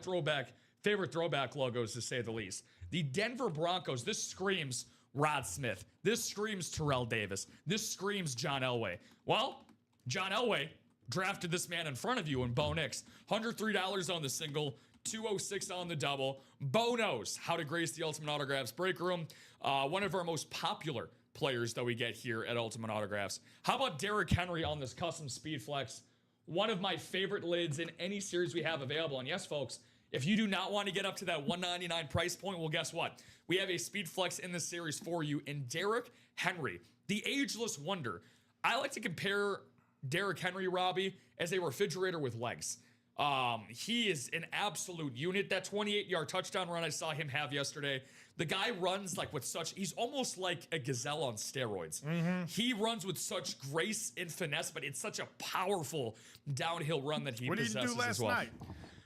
favorite throwback logos, to say the least. The Denver Broncos. This screams Rod Smith. This screams Terrell Davis. This screams John Elway. Well, John Elway drafted this man in front of you in Bo Nix. $103 on the single, $206 on the double. Bo knows how to grace the Ultimate Autographs break room. One of our most popular players that we get here at Ultimate Autographs. How about Derrick Henry on this custom Speed Flex? One of my favorite lids in any series we have available. And yes, folks, if you do not want to get up to that $199 price point, well, guess what? We have a Speed Flex in this series for you in Derrick Henry, the ageless wonder. I like to compare Derrick Henry, Robbie, as a refrigerator with legs. He is an absolute unit. That 28-yard touchdown run I saw him have yesterday, the guy runs like with such, he's almost like a gazelle on steroids. Mm-hmm. He runs with such grace and finesse, but it's such a powerful downhill run that he possesses as well. What did he do last night?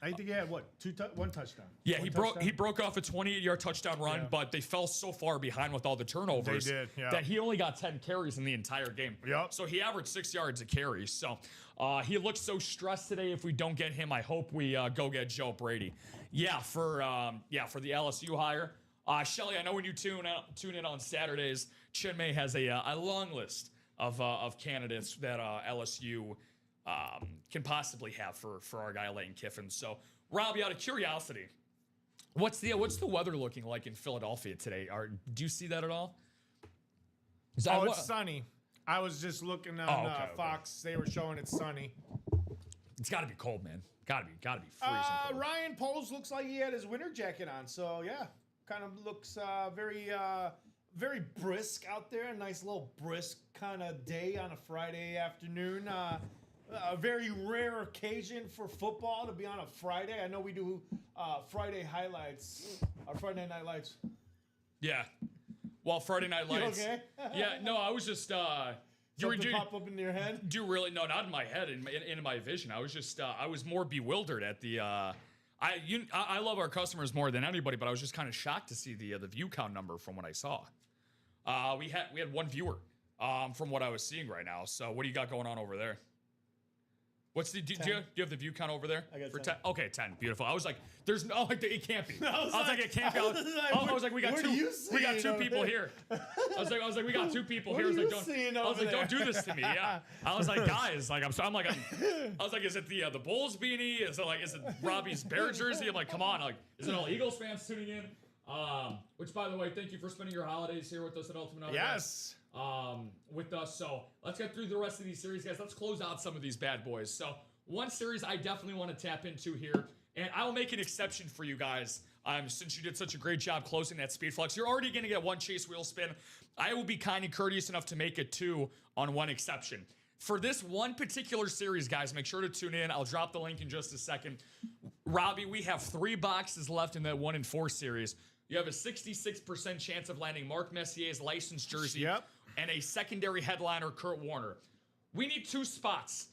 I think he had what? One touchdown. Yeah, he broke off a 28-yard touchdown run, but they fell so far behind with all the turnovers that he only got 10 carries in the entire game. Yep. So he averaged 6 yards a carry. So he looks so stressed today. If we don't get him, I hope we go get Joe Brady. Yeah, for the LSU hire. Shelly, I know when you tune in on Saturdays, Chinmay has a long list of candidates that LSU can possibly have for our guy Lane Kiffin. So, Robbie, out of curiosity, what's the weather looking like in Philadelphia today? Do you see that at all? It's sunny. I was just looking on Fox. They were showing it's sunny. It's got to be cold, man. Got to be freezing cold. Ryan Poles looks like he had his winter jacket on. So yeah, kind of looks very brisk out there. A nice little brisk kind of day on a Friday afternoon. A very rare occasion for football to be on a Friday. I know we do Friday highlights, or Friday Night Lights. Yeah. Well, Friday Night Lights. You okay? Yeah, no, I was just... Something pop up in your head? No, not in my head, in my vision. I was just, I was more bewildered at the... I love our customers more than anybody, but I was just kind of shocked to see the view count number from what I saw. We had one viewer from what I was seeing right now. So what do you got going on over there? What's do you have the view count over there? I got for 10. Okay, 10. Beautiful. I was like, there's no, it can't be. I was like, it can't be. I was like, we got two people here. I was like, we got 2 people here. I was like, don't do this to me. Yeah. I was like, guys, like, I was like, is it the Bulls beanie? Is it Robbie's Bear jersey? I'm like, come on. Like, is it all Eagles fans tuning in? Which, by the way, thank you for spending your holidays here with us at Ultimate Autographs. Yes. With us. So let's get through the rest of these series, guys. Let's close out some of these bad boys. So one series I definitely want to tap into here, and I'll make an exception for you guys. Since you did such a great job closing that Speed Flex, you're already going to get 1 Chase Wheel Spin. I will be kind and courteous enough to make it 2 on one exception. For this one particular series, guys, make sure to tune in. I'll drop the link in just a second. Robbie, we have 3 boxes left in that 1 in 4 series. You have a 66% chance of landing Mark Messier's licensed jersey and a secondary headliner, Kurt Warner. We need 2 spots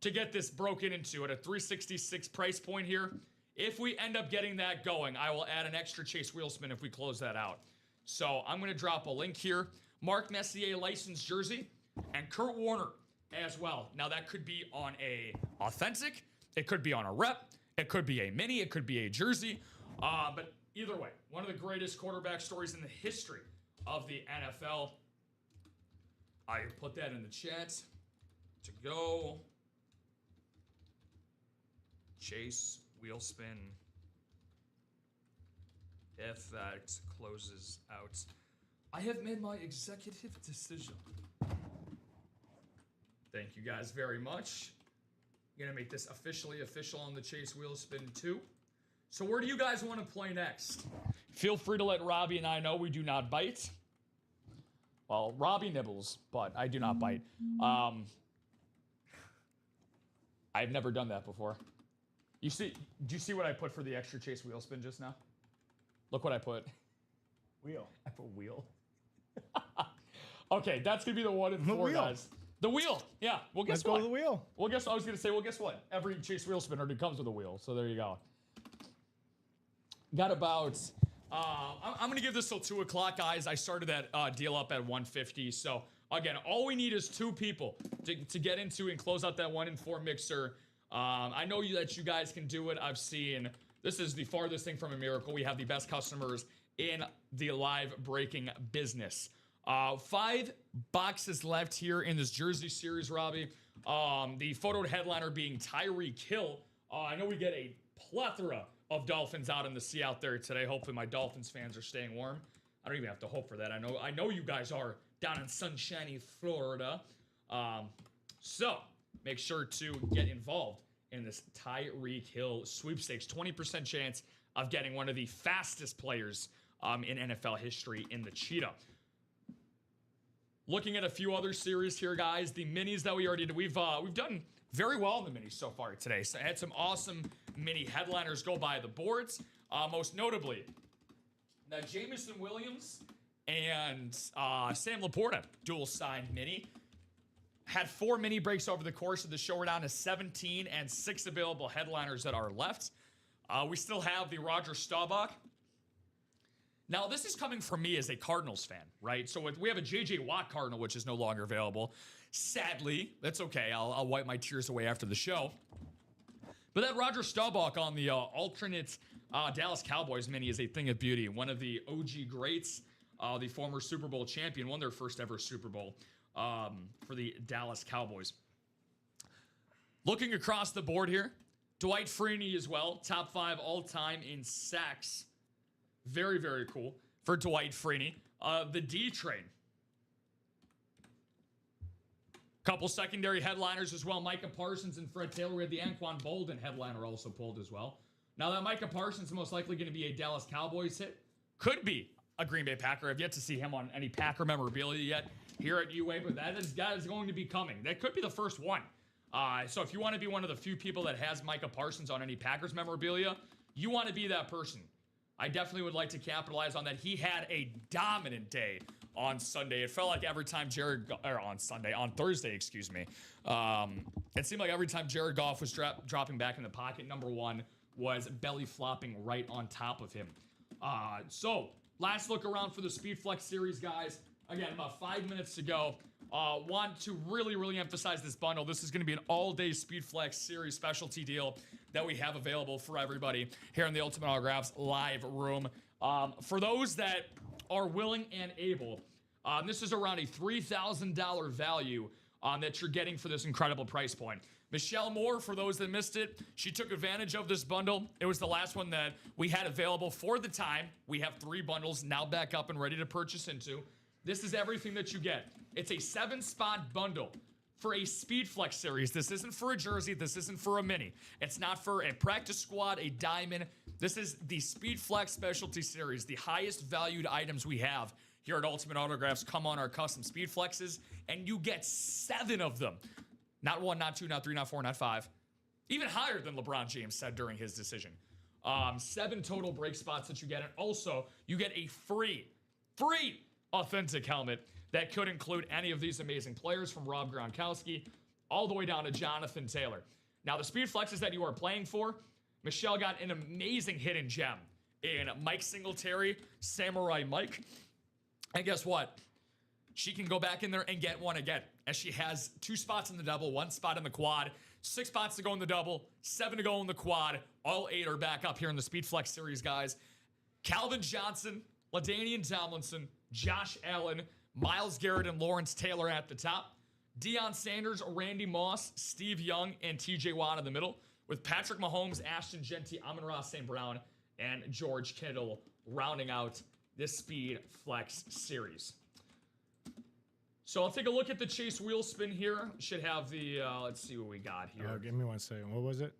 to get this broken into at a 366 price point here. If we end up getting that going, I will add an extra Chase wheel spin if we close that out. So I'm going to drop a link here. Mark Messier licensed jersey and Kurt Warner as well. Now that could be on a authentic, it could be on a rep, it could be a mini, it could be a jersey. But either way, one of the greatest quarterback stories in the history of the NFL. I put that in the chat to go. Chase wheel spin. If that closes out. I have made my executive decision. Thank you guys very much. I'm gonna make this officially official on the Chase wheel spin too. So where do you guys want to play next? Feel free to let Robbie and I know we do not bite. Well, Robbie nibbles, but I do not bite. I've never done that before. Do you see what I put for the extra Chase wheel spin just now? Look what I put. Wheel. I put wheel. Okay, that's gonna be the 1 in 4, guys. The wheel. Yeah. Well, guess Let's go what? to the wheel. Well, guess what? Every Chase wheel spinner comes with a wheel. So there you go. Got about. I'm gonna give this till 2 o'clock, guys. I started that deal up at 150. So again, all we need is 2 people to get into and close out that 1 in 4 mixer. I know that you guys can do it. I've seen this is the farthest thing from a miracle. We have the best customers in the live breaking business. 5 boxes left here in this jersey series, Robbie. The photo headliner being Tyreek Hill. I know we get a plethora of Dolphins out in the sea out there today. Hopefully my Dolphins fans are staying warm. I don't even have to hope for that. I know you guys are down in sunshiny Florida. So make sure to get involved in this Tyreek Hill sweepstakes. 20% chance of getting one of the fastest players in NFL history in the Cheetah. Looking at a few other series here, guys. The minis that we already did, we've done very well in the minis so far today. So I had some awesome mini headliners go by the boards. Most notably, the Jameson Williams and Sam Laporta dual signed mini. Had 4 mini breaks over the course of the show. We're down to 17 and 6 available headliners that are left. We still have the Roger Staubach. Now, this is coming from me as a Cardinals fan, right? So we have a J.J. Watt Cardinal, which is no longer available. Sadly, that's okay. I'll wipe my tears away after the show. But that Roger Staubach on the alternate Dallas Cowboys mini is a thing of beauty. One of the OG greats, the former Super Bowl champion, won their first ever Super Bowl for the Dallas Cowboys. Looking across the board here, Dwight Freeney as well, top 5 all-time in sacks. Very, very cool for Dwight Freeney. The D-Train. Couple secondary headliners as well. Micah Parsons and Fred Taylor. We had the Anquan Bolden headliner also pulled as well. Now that Micah Parsons is most likely going to be a Dallas Cowboys hit. Could be a Green Bay Packer. I've yet to see him on any Packer memorabilia yet here at UA, but that is going to be coming. That could be the first one. So if you want to be one of the few people that has Micah Parsons on any Packers memorabilia, you want to be that person. I definitely would like to capitalize on that. He had a dominant day on Sunday. It felt like every time on Thursday, excuse me. It seemed like every time Jared Goff was dropping back in the pocket, number 1 was belly flopping right on top of him. So last look around for the Speed Flex series, guys. Again, about 5 minutes to go. Want to really, really emphasize this bundle. This is going to be an all-day Speed Flex series specialty deal that we have available for everybody here in the Ultimate Autographs live room. For those that are willing and able, this is around a $3,000 value that you're getting for this incredible price point. Michelle Moore, for those that missed it, she took advantage of this bundle. It was the last one that we had available for the time. We have 3 bundles now back up and ready to purchase into. This is everything that you get. It's a 7-spot bundle for a Speed Flex series. This isn't for a jersey. This isn't for a mini. It's not for a practice squad, a diamond. This is the Speed Flex specialty series, the highest valued items we have here at Ultimate Autographs come on our custom speed flexes, and you get 7 of them. Not 1, not 2, not 3, not 4, not 5. Even higher than LeBron James said during his decision. 7 total break spots that you get, and also you get a free authentic helmet that could include any of these amazing players from Rob Gronkowski all the way down to Jonathan Taylor. Now, the speed flexes that you are playing for, Michelle got an amazing hidden gem in Mike Singletary, Samurai Mike. And guess what? She can go back in there and get one again, as she has 2 spots in the double, 1 spot in the quad, 6 spots to go in the double, 7 to go in the quad. All 8 are back up here in the Speed Flex series, guys. Calvin Johnson, LaDainian Tomlinson, Josh Allen, Myles Garrett, and Lawrence Taylor at the top. Deion Sanders, Randy Moss, Steve Young, and TJ Watt in the middle, with Patrick Mahomes, Ashton Genty, Amon-Ra St. Brown, and George Kittle rounding out this Speed Flex series. So I'll take a look at the Chase wheel spin here. Should have the, let's see what we got here. Give me 1 second. What was it?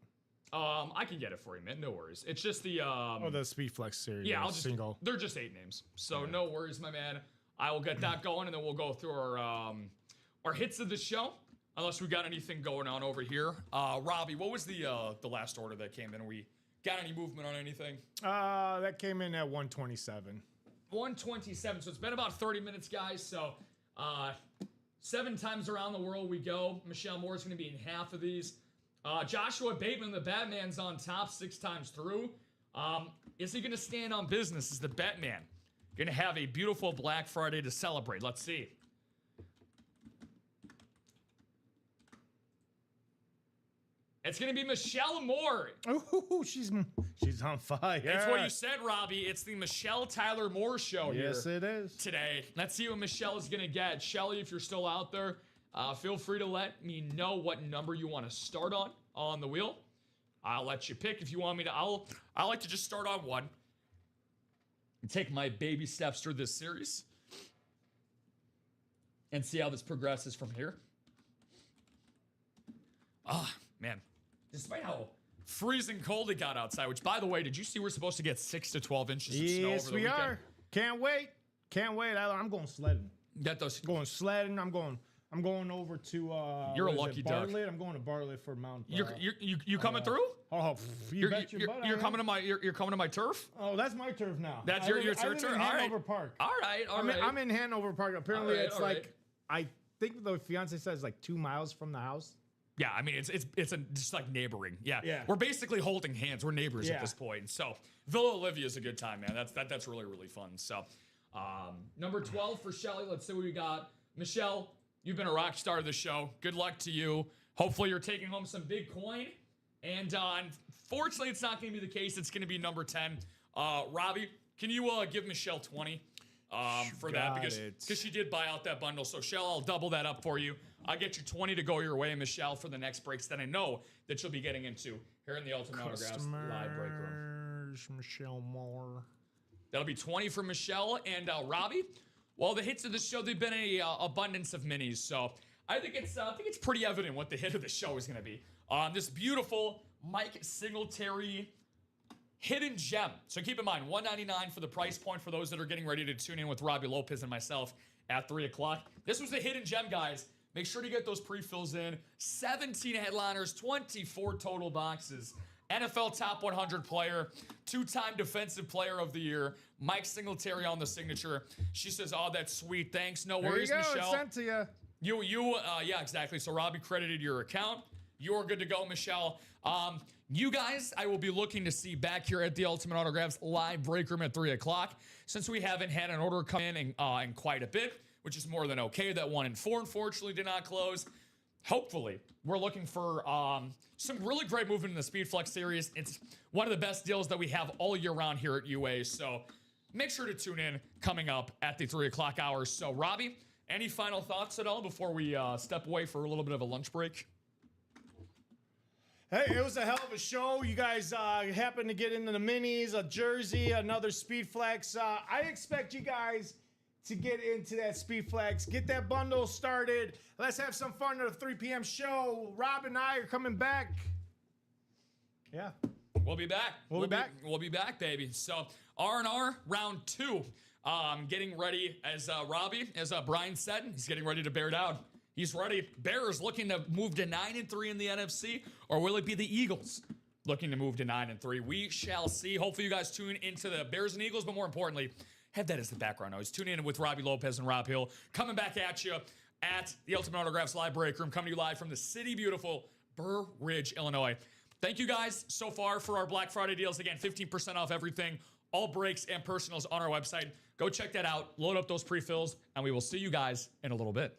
I can get it for you, man. No worries. It's just the, the Speed Flex series. yeah, I'll just, single. they're just 8 names. So no worries, my man. I will get that going, and then we'll go through our hits of the show, unless we got anything going on over here. Robbie, what was the last order that came in? Are we got any movement on anything? That came in at 127. 127. So it's been about 30 minutes, guys. So 7 times around the world we go. Michelle Moore's going to be in half of these. Joshua Bateman, the Batman's on top 6 times through. Is he going to stand on business as the Batman? Going to have a beautiful Black Friday to celebrate. Let's see. It's going to be Michelle Moore. Ooh, she's on fire. That's what you said, Robbie. It's the Michelle Tyler Moore show here. Yes, it is. Today. Let's see what Michelle is going to get. Shelly, if you're still out there, feel free to let me know what number you want to start on the wheel. I'll let you pick if you want me to. I like to just start on 1 and take my baby steps through this series and see how this progresses from here. Man. Despite how freezing cold it got outside, which, by the way, did you see we're supposed to get 6 to 12 inches of snow over the weekend? Yes, we are. Can't wait. Can't wait. I'm going sledding. Get those. Going sledding. I'm going over to you're a lucky duck. Bartlett. I'm going to Bartlett for Mount. You coming through? Oh, you bet your butt. You're coming to my you're coming to my turf? Oh, that's my turf now. That's your turf. I live in Hanover Park. All right. I'm in Hanover Park. Apparently, it's like I think the fiance says like 2 miles from the house. Yeah, I mean it's just like neighboring. Yeah. We're basically holding hands. We're neighbors at this point. So Villa Olivia is a good time, man. That's really, really fun. So number 12 for Shelly. Let's see what we got. Michelle, you've been a rock star of the show. Good luck to you. Hopefully you're taking home some big coin. And unfortunately, it's not going to be the case. It's going to be number 10. Robbie, can you give Michelle 20 for that? Because she did buy out that bundle. So, Michelle, I'll double that up for you. I'll get you 20 to go your way, Michelle, for the next breaks that I know that you'll be getting into here in the Ultimate Autographs live break room. Michelle Moore. That'll be 20 for Michelle and Robbie. Well, the hits of the show, they've been an abundance of minis. So I think it's pretty evident what the hit of the show is going to be. This beautiful Mike Singletary hidden gem. So keep in mind, $199 for the price point for those that are getting ready to tune in with Robbie Lopez and myself at 3 o'clock. This was the hidden gem, guys. Make sure to get those pre-fills in. 17 headliners, 24 total boxes. NFL top 100 player, 2-time defensive player of the year, Mike Singletary on the signature. She says, "Oh, that's sweet. Thanks. No worries, there you go. Michelle." It's sent to you. Yeah, exactly. So Robbie credited your account. You're good to go, Michelle. You guys, I will be looking to see back here at the Ultimate Autographs live break room at 3 o'clock. Since we haven't had an order come in quite a bit, which is more than okay. That 1 and 4, unfortunately, did not close. Hopefully, we're looking for some really great movement in the Speed Flex series. It's one of the best deals that we have all year round here at UA. So make sure to tune in coming up at the 3 o'clock hour. So, Robbie, any final thoughts at all before we step away for a little bit of a lunch break? Hey, it was a hell of a show. You guys happened to get into the minis, a jersey, another Speed Flex. I expect you guys to get into that Speed Flex. Get that bundle started. Let's have some fun at a 3 p.m. show. Rob and I are coming back. Yeah. We'll be back. We'll be back. We'll be back, baby. So, R&R round 2. Getting ready, as Brian said, he's getting ready to bear down. He's ready. Bears looking to move to 9-3 in the NFC, or will it be the Eagles looking to move to 9-3? We shall see. Hopefully you guys tune into the Bears and Eagles, but more importantly, have that as the background noise. Tune in with Robbie Lopez and Rob Hill coming back at you at the Ultimate Autographs Live Break Room, coming to you live from the city beautiful Burr Ridge, Illinois. Thank you guys so far for our Black Friday deals. Again, 15% off everything, all breaks and personals on our website. Go check that out, load up those pre-fills, and we will see you guys in a little bit.